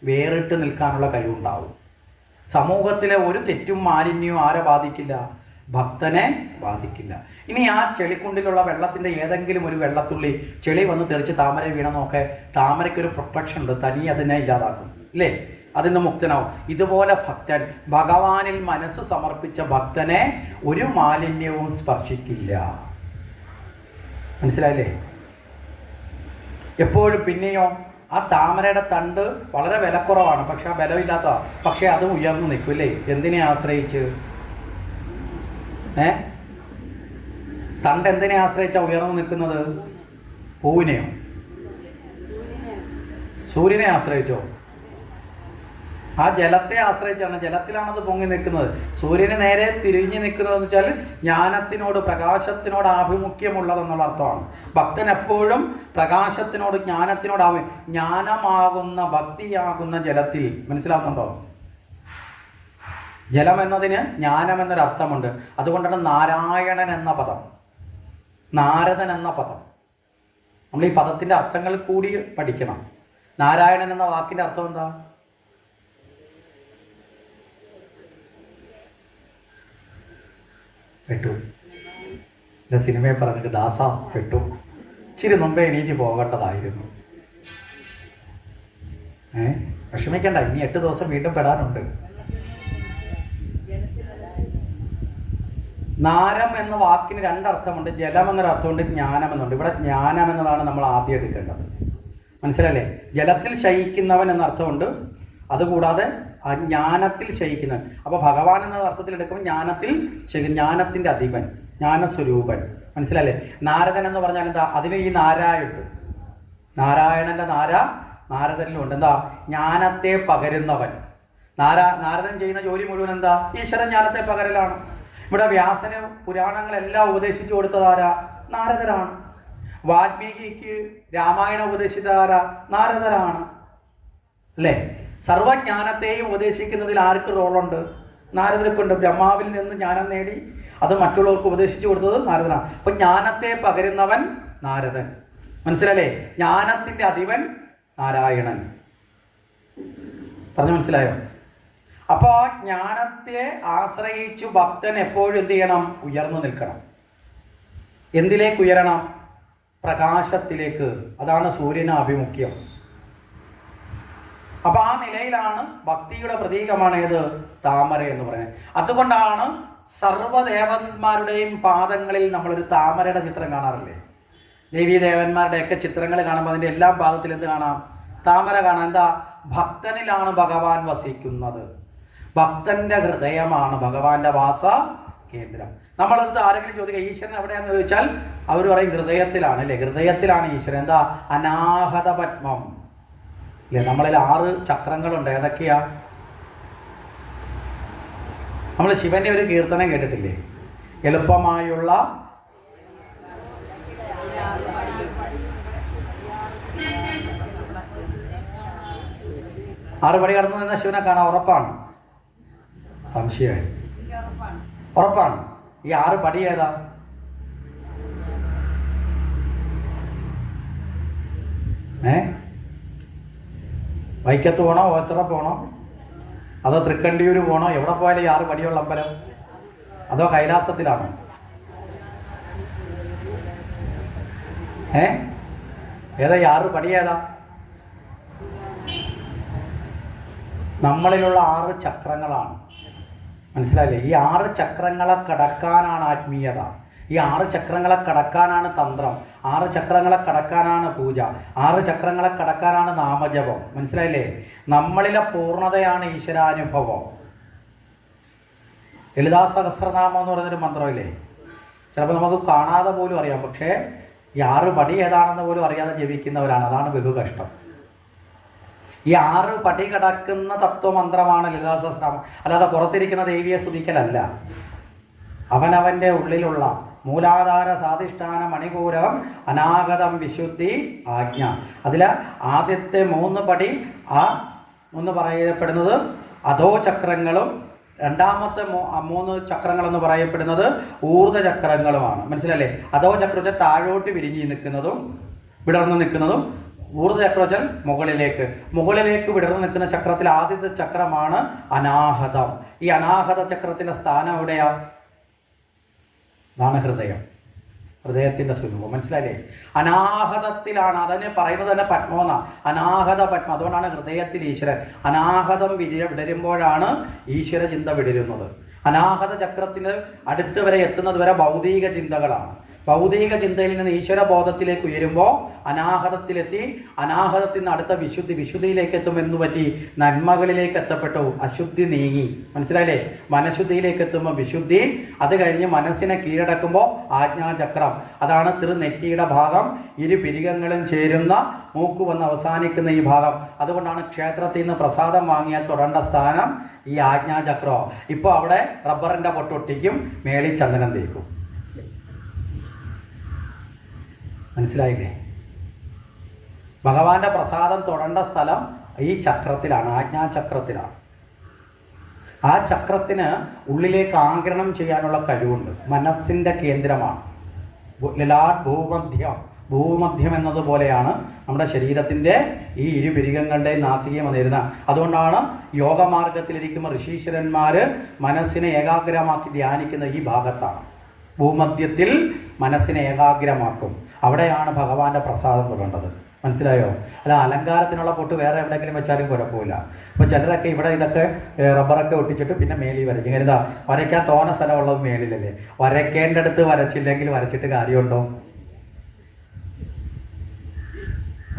വേറിട്ട് നിൽക്കാനുള്ള കഴിവുണ്ടാവും. സമൂഹത്തിലെ ഒരു തെറ്റും മാലിന്യവും ആരെ ബാധിക്കില്ല? ഭക്തനെ ബാധിക്കില്ല. ഇനി ആ ചെളിക്കുണ്ടിലുള്ള വെള്ളത്തിൻ്റെ ഏതെങ്കിലും ഒരു വെള്ളത്തുള്ളി ചെളി വന്ന് തെറിച്ച് താമര വീണെന്നൊക്കെ താമരയ്ക്കൊരു പ്രൊട്ടക്ഷൻ ഉണ്ട്, തനി അതിനെ ഇല്ലാതാക്കും, ഇല്ലേ? അതിന് മുക്തനാവും. ഇതുപോലെ ഭക്തൻ, ഭഗവാനിൽ മനസ്സ് സമർപ്പിച്ച ഭക്തനെ ഒരു മാലിന്യവും സ്പർശിക്കില്ല. മനസ്സിലായില്ലേ? എപ്പോഴും. പിന്നെയോ ആ താമരയുടെ തണ്ട് വളരെ വിലക്കുറവാണ്, പക്ഷെ ആ ബലമില്ലാത്ത, പക്ഷെ അത് ഉയർന്നു നിൽക്കും, അല്ലേ? എന്തിനെ ആശ്രയിച്ച്? തണ്ട് എന്തിനെ ആശ്രയിച്ചാ ഉയർന്നു നിൽക്കുന്നത്? പൂവിനെയോ? സൂര്യനെ ആശ്രയിച്ചോ? ആ ജലത്തെ ആശ്രയിച്ചാണ്. ജലത്തിലാണത് പൊങ്ങി നിൽക്കുന്നത്. സൂര്യന് നേരെ തിരിഞ്ഞു നിൽക്കുന്നതെന്ന് വെച്ചാൽ ജ്ഞാനത്തിനോട്, പ്രകാശത്തിനോട് ആഭിമുഖ്യമുള്ളതെന്നുള്ള അർത്ഥമാണ്. ഭക്തൻ എപ്പോഴും പ്രകാശത്തിനോട്, ജ്ഞാനത്തിനോട് ജ്ഞാനമാകുന്ന, ഭക്തിയാകുന്ന ജലത്തിൽ. മനസ്സിലാകുന്നുണ്ടോ? ജലം എന്നതിന് ജ്ഞാനം എന്നൊരർത്ഥമുണ്ട്. അതുകൊണ്ടാണ് നാരായണൻ എന്ന പദം, നാരദൻ എന്ന പദം. നമ്മൾ ഈ പദത്തിൻ്റെ അർത്ഥങ്ങൾ കൂടി പഠിക്കണം. നാരായണൻ എന്ന വാക്കിൻ്റെ അർത്ഥം എന്താ? പെട്ടു. എൻ്റെ സിനിമയെ പറഞ്ഞിട്ട് ദാസ പെട്ടു. ഇച്ചിരി മുമ്പേ എണീറ്റ് പോകേണ്ടതായിരുന്നു. വിഷമിക്കണ്ട, ഇനി 8 ദിവസം വീണ്ടും പെടാനുണ്ട്. നാരം എന്ന വാക്കിന് 2 അർത്ഥമുണ്ട്. ജലം എന്നൊരർത്ഥമുണ്ട്, ജ്ഞാനം എന്നുണ്ട്. ഇവിടെ ജ്ഞാനം എന്നതാണ് നമ്മൾ ആദ്യം എടുക്കേണ്ടത്. മനസ്സിലല്ലേ? ജലത്തിൽ ശയിക്കുന്നവൻ എന്നർത്ഥമുണ്ട്. അതുകൂടാതെ ജ്ഞാനത്തിൽ ശയിക്കുന്നവൻ. അപ്പോൾ ഭഗവാൻ എന്ന അർത്ഥത്തിൽ എടുക്കുമ്പോൾ ജ്ഞാനത്തിൽ ജ്ഞാനത്തിൻ്റെ അധിപൻ, ജ്ഞാനസ്വരൂപൻ. മനസ്സിലല്ലേ? നാരദൻ എന്ന് പറഞ്ഞാൽ എന്താ? അതിന് ഈ നാരായുണ്ട്. നാരായണന്റെ നാരദനിലുണ്ട്. എന്താ? ജ്ഞാനത്തെ പകരുന്നവൻ. നാരദൻ ചെയ്യുന്ന ജോലി മുഴുവൻ എന്താ? ഈശ്വരൻ ജ്ഞാനത്തെ പകരലാണ്. ഇവിടെ വ്യാസന് പുരാണങ്ങളെല്ലാം ഉപദേശിച്ചു കൊടുത്തതാരാ? നാരദരാണ്. വാൽമീകിക്ക് രാമായണം ഉപദേശിച്ചതാരാ? നാരദരാണ്, അല്ലേ? സർവജ്ഞാനത്തെയും ഉപദേശിക്കുന്നതിൽ ആർക്ക് റോളുണ്ട്? നാരദർക്കുണ്ട്. ബ്രഹ്മാവിൽ നിന്ന് ജ്ഞാനം നേടി അത് മറ്റുള്ളവർക്ക് ഉപദേശിച്ചു കൊടുത്തത് നാരദനാണ്. അപ്പൊ ജ്ഞാനത്തെ പകരുന്നവൻ നാരദൻ. മനസ്സിലല്ലേ? ജ്ഞാനത്തിന്റെ അധിപൻ നാരായണൻ. പറഞ്ഞു മനസ്സിലായോ? അപ്പോൾ ആ ജ്ഞാനത്തെ ആശ്രയിച്ചു ഭക്തൻ എപ്പോഴും എന്ത് ചെയ്യണം? ഉയർന്നു നിൽക്കണം. എന്തിലേക്ക് ഉയരണം? പ്രകാശത്തിലേക്ക്. അതാണ് സൂര്യന് ആഭിമുഖ്യം. അപ്പൊ ആ നിലയിലാണ് ഭക്തിയുടെ പ്രതീകമാണ് ഏത്? താമര എന്ന് പറയുന്നത്. അതുകൊണ്ടാണ് സർവ്വദേവന്മാരുടെയും പാദങ്ങളിൽ നമ്മളൊരു താമരയുടെ ചിത്രം കാണാറില്ലേ? ദേവീ ദേവന്മാരുടെയൊക്കെ ചിത്രങ്ങൾ കാണുമ്പോൾ അതിൻ്റെ എല്ലാ പാദത്തിൽ എന്ത് കാണാം? താമര കാണാം. എന്താ? ഭക്തനിലാണ് ഭഗവാൻ വസിക്കുന്നത്. ഭക്തന്റെ ഹൃദയമാണ് ഭഗവാന്റെ വാസ കേന്ദ്രം. നമ്മളടുത്ത് ആരെങ്കിലും ചോദിക്കുക ഈശ്വരൻ എവിടെയാണെന്ന് ചോദിച്ചാൽ അവർ പറയും ഹൃദയത്തിലാണ്. അല്ലേ? ഹൃദയത്തിലാണ് ഈശ്വരൻ. എന്താ? അനാഹത പത്മം. അല്ലേ? നമ്മളിൽ 6 ചക്രങ്ങളുണ്ട്. ഏതൊക്കെയാ? നമ്മൾ ശിവന്റെ ഒരു കീർത്തനം കേട്ടിട്ടില്ലേ? എളുപ്പമായുള്ള 6 പടി കടന്നു നിന്ന ശിവനെ കാണാൻ ഉറപ്പാണ്? സംശയമായി. ഉറപ്പാണ്. ഈ 6 പടി ഏതാ? വൈക്കത്ത് പോണോ? ഓച്ചിറ പോണോ? അതോ തൃക്കണ്ടിയൂര് പോണോ? എവിടെ പോയാലും ഈ 6 പടിയുള്ള അമ്പലം? അതോ കൈലാസത്തിലാണോ? ഏതാ ഈ 6 പടി? ഏതാ? നമ്മളിലുള്ള 6 ചക്രങ്ങളാണ്. മനസ്സിലായില്ലേ? ഈ 6 ചക്രങ്ങളെ കടക്കാനാണ് ആത്മീയത. ഈ 6 ചക്രങ്ങളെ കടക്കാനാണ് തന്ത്രം. 6 ചക്രങ്ങളെ കടക്കാനാണ് പൂജ. 6 ചക്രങ്ങളെ കടക്കാനാണ് നാമജപം. മനസ്സിലായില്ലേ? നമ്മളിലെ പൂർണ്ണതയാണ് ഈശ്വരാനുഭവം. ലളിതാ സഹസ്രനാമം എന്ന് പറയുന്നൊരു മന്ത്രമില്ലേ? ചിലപ്പോൾ നമുക്ക് കാണാതെ പോലും അറിയാം. പക്ഷേ ഈ 6 പടി ഏതാണെന്ന് പോലും അറിയാതെ ജപിക്കുന്നവരാണ്. അതാണ് ബഹു കഷ്ടം. ഈ 6 പടി കടക്കുന്ന തത്വമന്ത്രമാണ് ലളിതാ സഹസ്രനാമം. അല്ലാതെ പുറത്തിരിക്കുന്ന ദേവിയെ സ്തുതിക്കലല്ല. അവനവൻ്റെ ഉള്ളിലുള്ള മൂലാധാര സാധിഷ്ഠാന മണിപൂരം അനാഗതം വിശുദ്ധി ആജ്ഞ. അതിൽ ആദ്യത്തെ 3 പടി എന്ന് പറയപ്പെടുന്നത് അധോ ചക്രങ്ങളും രണ്ടാമത്തെ 3 ചക്രങ്ങളെന്ന് പറയപ്പെടുന്നത് ഊർധ ചക്രങ്ങളുമാണ്. മനസ്സിലല്ലേ? അധോ ചക്രം താഴോട്ട് വിരിഞ്ഞ് നിൽക്കുന്നതും വിടർന്നു നിൽക്കുന്നതും, ഊർധ ചക്രം മുകളിലേക്ക് വിടർന്നു നിൽക്കുന്ന ചക്രത്തിൽ ആദ്യത്തെ ചക്രമാണ് അനാഹതം. ഈ അനാഹത ചക്രത്തിന്റെ സ്ഥാനം എവിടെയാ? അതാണ് ഹൃദയം. ഹൃദയത്തിന്റെ സ്വരൂപം. മനസ്സിലായില്ലേ? അനാഹതത്തിലാണ്. അതിനെ പറയുന്നത് തന്നെ പത്മോന്ന. അനാഹത പത്മം. അതുകൊണ്ടാണ് ഹൃദയത്തിൽ ഈശ്വരൻ. അനാഹതം വിടരുമ്പോഴാണ് ഈശ്വര ചിന്ത വിടരുന്നത്. അനാഹത ചക്രത്തിന് അടുത്ത് വരെ എത്തുന്നത് വരെ ഭൗതിക ചിന്തകളാണ്. ഭൗതിക ചിന്തയിൽ നിന്ന് ഈശ്വരബോധത്തിലേക്ക് ഉയരുമ്പോൾ അനാഹതത്തിലെത്തി. അനാഹതത്തിൽ നിന്ന് അടുത്ത വിശുദ്ധിയിലേക്ക് എത്തുമ്പോൾ എന്തു പറ്റി? നന്മകളിലേക്ക് എത്തപ്പെട്ടു. അശുദ്ധി നീങ്ങി. മനസ്സിലായില്ലേ? മനഃശുദ്ധിയിലേക്ക് എത്തുമ്പോൾ വിശുദ്ധി. അത് കഴിഞ്ഞ് മനസ്സിനെ കീഴടക്കുമ്പോൾ ആജ്ഞാചക്രം. അതാണ് തിരുനെറ്റിയുടെ ഭാഗം. 2 പിരികങ്ങളും ചേരുന്ന മൂക്ക് വന്ന് അവസാനിക്കുന്ന ഈ ഭാഗം. അതുകൊണ്ടാണ് ക്ഷേത്രത്തിൽ നിന്ന് പ്രസാദം വാങ്ങിയാൽ തൊടേണ്ട സ്ഥാനം ഈ ആജ്ഞാചക്രം. ഇപ്പോൾ അവിടെ റബ്ബറിൻ്റെ പൊട്ടൊട്ടിക്കും, മേളിൽ ചന്ദനം തേക്കും. മനസ്സിലായില്ലേ? ഭഗവാന്റെ പ്രസാദം തൊടേണ്ട സ്ഥലം ഈ ചക്രത്തിലാണ്, ആജ്ഞാചക്രത്തിലാണ്. ആ ചക്രത്തിന് ഉള്ളിലേക്ക് ആഗിരണം ചെയ്യാനുള്ള കഴിവുണ്ട്. മനസ്സിൻ്റെ കേന്ദ്രമാണ്. ലലാട് ഭൂമധ്യം എന്നതുപോലെയാണ് നമ്മുടെ ശരീരത്തിൻ്റെ ഈ 2 പിരികങ്ങളുടെയും നാസികയും വന്നിരുന്നത്. അതുകൊണ്ടാണ് യോഗമാർഗത്തിലിരിക്കുമ്പോൾ ഋഷീശ്വരന്മാർ മനസ്സിനെ ഏകാഗ്രമാക്കി ധ്യാനിക്കുന്ന ഈ ഭാഗത്താണ്. ഭൂമധ്യത്തിൽ മനസ്സിനെ ഏകാഗ്രമാക്കും. അവിടെയാണ് ഭഗവാന്റെ പ്രസാദം തൊടേണ്ടത്. മനസ്സിലായോ? അല്ല അലങ്കാരത്തിനുള്ള പൊട്ട് വേറെ എവിടെയെങ്കിലും വെച്ചാലും കുഴപ്പമില്ല. ഇപ്പോൾ ചിലരൊക്കെ ഇവിടെ ഇതൊക്കെ റബ്ബറൊക്കെ ഒട്ടിച്ചിട്ട് പിന്നെ മേലിൽ വരയ്ക്കും. കരുതാ വരയ്ക്കാൻ തോന സ്ഥലമുള്ളത് മേളിലല്ലേ. വരയ്ക്കേണ്ടടുത്ത് വരച്ചില്ലെങ്കിൽ വരച്ചിട്ട് കാര്യമുണ്ടോ?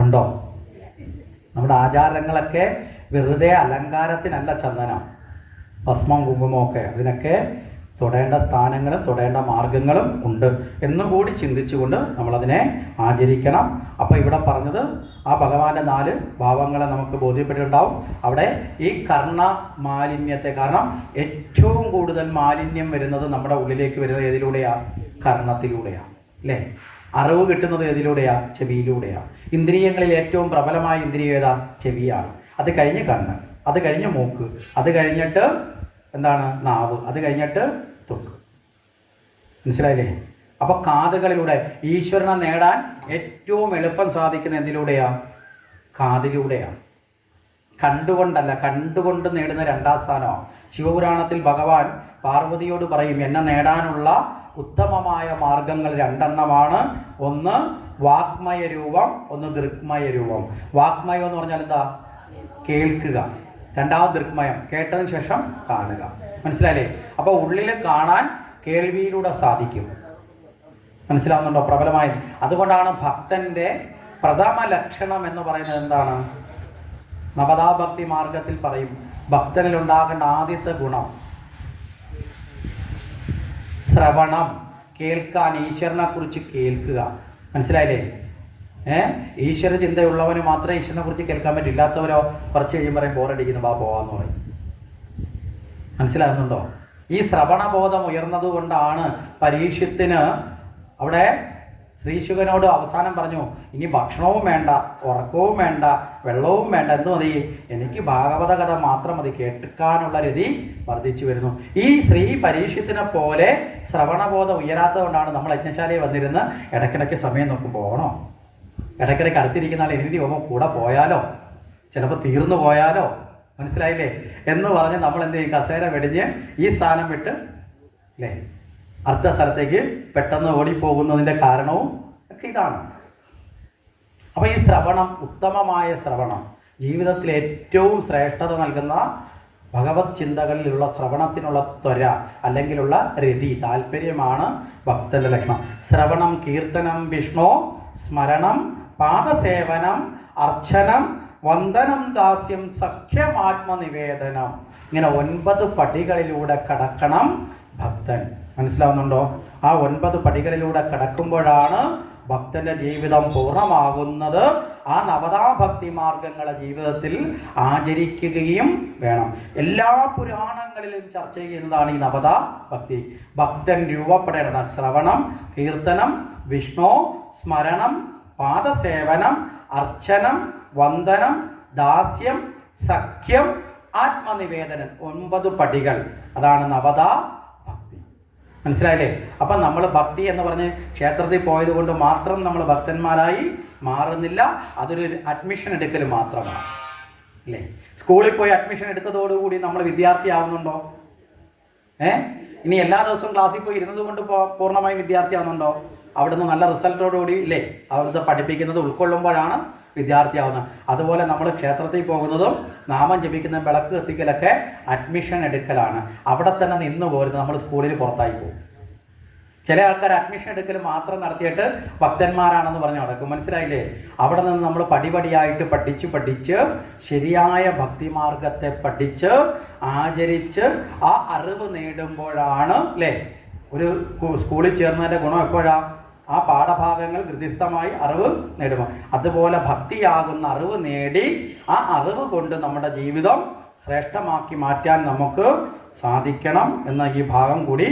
ഉണ്ടോ? നമ്മുടെ ആചാരങ്ങളൊക്കെ വെറുതെ അലങ്കാരത്തിനല്ല. ചന്ദനം, ഭസ്മം, കുങ്കുമമൊക്കെ അതിനൊക്കെ തൊടേണ്ട സ്ഥാനങ്ങളും തൊടേണ്ട മാർഗങ്ങളും ഉണ്ട് എന്നുകൂടി ചിന്തിച്ചുകൊണ്ട് നമ്മളതിനെ ആചരിക്കണം. അപ്പോൾ ഇവിടെ പറഞ്ഞത് ആ ഭഗവാന്റെ 4 ഭാവങ്ങളെ നമുക്ക് ബോധ്യപ്പെട്ടിട്ടുണ്ടാവും. അവിടെ ഈ കർണ മാലിന്യത്തെ, കാരണം ഏറ്റവും കൂടുതൽ മാലിന്യം വരുന്നത് നമ്മുടെ ഉള്ളിലേക്ക് വരുന്നത് ഏതിലൂടെയാണ്? കർണത്തിലൂടെയാണ്. അല്ലേ? അറിവ് കിട്ടുന്നത് ഏതിലൂടെയാ? ചെവിയിലൂടെയാണ്. ഇന്ദ്രിയങ്ങളിൽ ഏറ്റവും പ്രബലമായ ഇന്ദ്രിയം ഏതാ? ചെവിയാണ്. അത് കഴിഞ്ഞ് കണ്ണ്, അത് കഴിഞ്ഞ് മൂക്ക്, അത് കഴിഞ്ഞിട്ട് എന്താണ്? നാവ്, അത് കഴിഞ്ഞിട്ട് ത്വക്ക്. മനസ്സിലായില്ലേ? അപ്പോൾ കാതുകളിലൂടെ ഈശ്വരനെ നേടാൻ ഏറ്റവും എളുപ്പം സാധിക്കുന്ന എന്തിലൂടെയാണ്? കാതിലൂടെയാണ്. കണ്ടുകൊണ്ടല്ല, കണ്ടുകൊണ്ട് നേടുന്ന രണ്ടാം സ്ഥാനമാണ്. ശിവപുരാണത്തിൽ ഭഗവാൻ പാർവതിയോട് പറയും, എന്നെ നേടാനുള്ള ഉത്തമമായ മാർഗങ്ങൾ രണ്ടെണ്ണമാണ്. ഒന്ന് വാഗ്മയ രൂപം, ഒന്ന് ദൃക്മയ രൂപം. വാഗ്മയം എന്ന് പറഞ്ഞാൽ എന്താ? കേൾക്കുക. രണ്ടാമത് ദൃക്മയം, കേട്ടതിന് ശേഷം കാണുക. മനസ്സിലായില്ലേ? അപ്പോൾ ഉള്ളിൽ കാണാൻ കേൾവിയിലൂടെ സാധിക്കും. മനസ്സിലാവുന്നുണ്ടോ? പ്രബലമായി. അതുകൊണ്ടാണ് ഭക്തന്റെ പ്രഥമ ലക്ഷണം എന്ന് പറയുന്നത് എന്താണ്? നവതാഭക്തി മാർഗത്തിൽ പറയും, ഭക്തനിൽ ഉണ്ടാകേണ്ട ആദ്യത്തെ ഗുണം ശ്രവണം, കേൾക്കാൻ, ഈശ്വരനെ കുറിച്ച് കേൾക്കുക. മനസ്സിലായില്ലേ? ഈശ്വര ചിന്തയുള്ളവന് മാത്രമേ ഈശ്വരനെ കുറിച്ച് കേൾക്കാൻ പറ്റും. ഇല്ലാത്തവരോ കുറച്ച് കഴിയുമ്പോൾ പറയും ബോറടിക്കുന്നു, പോവാന്ന് പറയും. മനസ്സിലാകുന്നുണ്ടോ? ഈ ശ്രവണബോധം ഉയർന്നത് കൊണ്ടാണ് പരീക്ഷത്തിന് അവിടെ ശ്രീശുകനോട് അവസാനം പറഞ്ഞു, ഇനി ഭക്ഷണവും വേണ്ട, ഉറക്കവും വേണ്ട, വെള്ളവും വേണ്ട, എന്ത് മതി? എനിക്ക് ഭാഗവത കഥ മാത്രം മതി, കേൾക്കാനുള്ള രതി വർദ്ധിച്ചു വരുന്നു. ഈ ശ്രീ പരീക്ഷത്തിനെ പോലെ ശ്രവണബോധം ഉയരാത്തത് കൊണ്ടാണ് നമ്മൾ യജ്ഞശാലയിൽ വന്നിരുന്ന് ഇടയ്ക്കിടയ്ക്ക് സമയം നോക്കും, പോകണോ, ഇടയ്ക്കിടയ്ക്ക് അടുത്തിരിക്കുന്ന ആൾ എഴുതി പോകുമ്പോൾ കൂടെ പോയാലോ, ചിലപ്പോൾ തീർന്നു പോയാലോ, മനസ്സിലായില്ലേ എന്ന് പറഞ്ഞ് നമ്മൾ എന്ത് ചെയ്യും? കസേര വെടിഞ്ഞ് ഈ സ്ഥാനം വിട്ട് അല്ലേ അടുത്ത സ്ഥലത്തേക്ക് പെട്ടെന്ന് ഓടിപ്പോകുന്നതിൻ്റെ കാരണവും ഒക്കെ ഇതാണ്. അപ്പോൾ ഈ ശ്രവണം, ഉത്തമമായ ശ്രവണം, ജീവിതത്തിൽ ഏറ്റവും ശ്രേഷ്ഠത നൽകുന്ന ഭഗവത് ചിന്തകളിലുള്ള ശ്രവണത്തിനുള്ള ത്വര അല്ലെങ്കിലുള്ള രതി, താല്പര്യമാണ് ഭക്തന്റെ ലക്ഷണം. ശ്രവണം, കീർത്തനം, വിഷ്ണു സ്മരണം, പാദസേവനം, അർച്ചനം, വന്ദനം, ദാസ്യം, സഖ്യം, ആത്മനിവേദനം. ഇങ്ങനെ 9 പടികളിലൂടെ കടക്കണം ഭക്തൻ. മനസ്സിലാവുന്നുണ്ടോ? ആ 9 പടികളിലൂടെ കടക്കുമ്പോഴാണ് ഭക്തന്റെ ജീവിതം പൂർണ്ണമാകുന്നത്. ആ നവതാഭക്തി മാർഗങ്ങളെ ജീവിതത്തിൽ ആചരിക്കുകയും വേണം. എല്ലാ പുരാണങ്ങളിലും ചർച്ച ചെയ്യുന്നതാണ് ഈ നവതാ ഭക്തി. ഭക്തൻ രൂപപ്പെടേണ്ട ശ്രവണം, കീർത്തനം, വിഷ്ണു സ്മരണം, പാദസേവനം, അർച്ചനം, വന്ദനം, ദാസ്യം, സഖ്യം, ആത്മനിവേദനം. 9 പടികൾ. അതാണ് നവതാ ഭക്തി. മനസ്സിലായില്ലേ? അപ്പം നമ്മൾ ഭക്തി എന്ന് പറഞ്ഞ് ക്ഷേത്രത്തിൽ പോയത് കൊണ്ട് മാത്രം നമ്മൾ ഭക്തന്മാരായി മാറുന്നില്ല. അതൊരു അഡ്മിഷൻ എടുക്കൽ മാത്രമാണ് അല്ലേ? സ്കൂളിൽ പോയി അഡ്മിഷൻ എടുത്തതോടുകൂടി നമ്മൾ വിദ്യാർത്ഥിയാവുന്നുണ്ടോ? ഇനി എല്ലാ ദിവസവും ക്ലാസ്സിൽ പോയി ഇരുന്നത് കൊണ്ട് പൂർണ്ണമായും വിദ്യാർത്ഥിയാവുന്നുണ്ടോ? അവിടുന്ന് നല്ല റിസൾട്ടോടുകൂടി ഇല്ലേ അവിടുത്തെ പഠിപ്പിക്കുന്നത് ഉൾക്കൊള്ളുമ്പോഴാണ് വിദ്യാർത്ഥിയാവുന്നത്. അതുപോലെ നമ്മൾ ക്ഷേത്രത്തിൽ പോകുന്നതും നാമം ജപിക്കുന്നതും വിളക്ക് കത്തിക്കലൊക്കെ അഡ്മിഷൻ എടുക്കലാണ്. അവിടെ തന്നെ നിന്ന് പോരുന്നത്, നമ്മൾ സ്കൂളിൽ പുറത്തായി പോകും. ചില ആൾക്കാർ അഡ്മിഷൻ എടുക്കൽ മാത്രം നടത്തിയിട്ട് ഭക്തന്മാരാണെന്ന് പറഞ്ഞ് നടക്കും. മനസ്സിലായില്ലേ? അവിടെ നിന്ന് നമ്മൾ പടിപടിയായിട്ട് പഠിച്ച് ശരിയായ ഭക്തിമാർഗത്തെ പഠിച്ച് ആചരിച്ച് ആ അറിവ് നേടുമ്പോഴാണ് അല്ലേ ഒരു സ്കൂളിൽ ചേർന്നതിൻ്റെ ഗുണം എപ്പോഴാണ്? ആ പാഠഭാഗങ്ങൾ ഹൃദിസ്ഥമായി അറിവ് നേടുമ്പോൾ. അതുപോലെ ഭക്തിയാകുന്ന അറിവ് നേടി ആ അറിവ് കൊണ്ട് നമ്മുടെ ജീവിതം ശ്രേഷ്ഠമാക്കി മാറ്റാൻ നമുക്ക് സാധിക്കണം എന്ന ഈ ഭാഗം കൂടി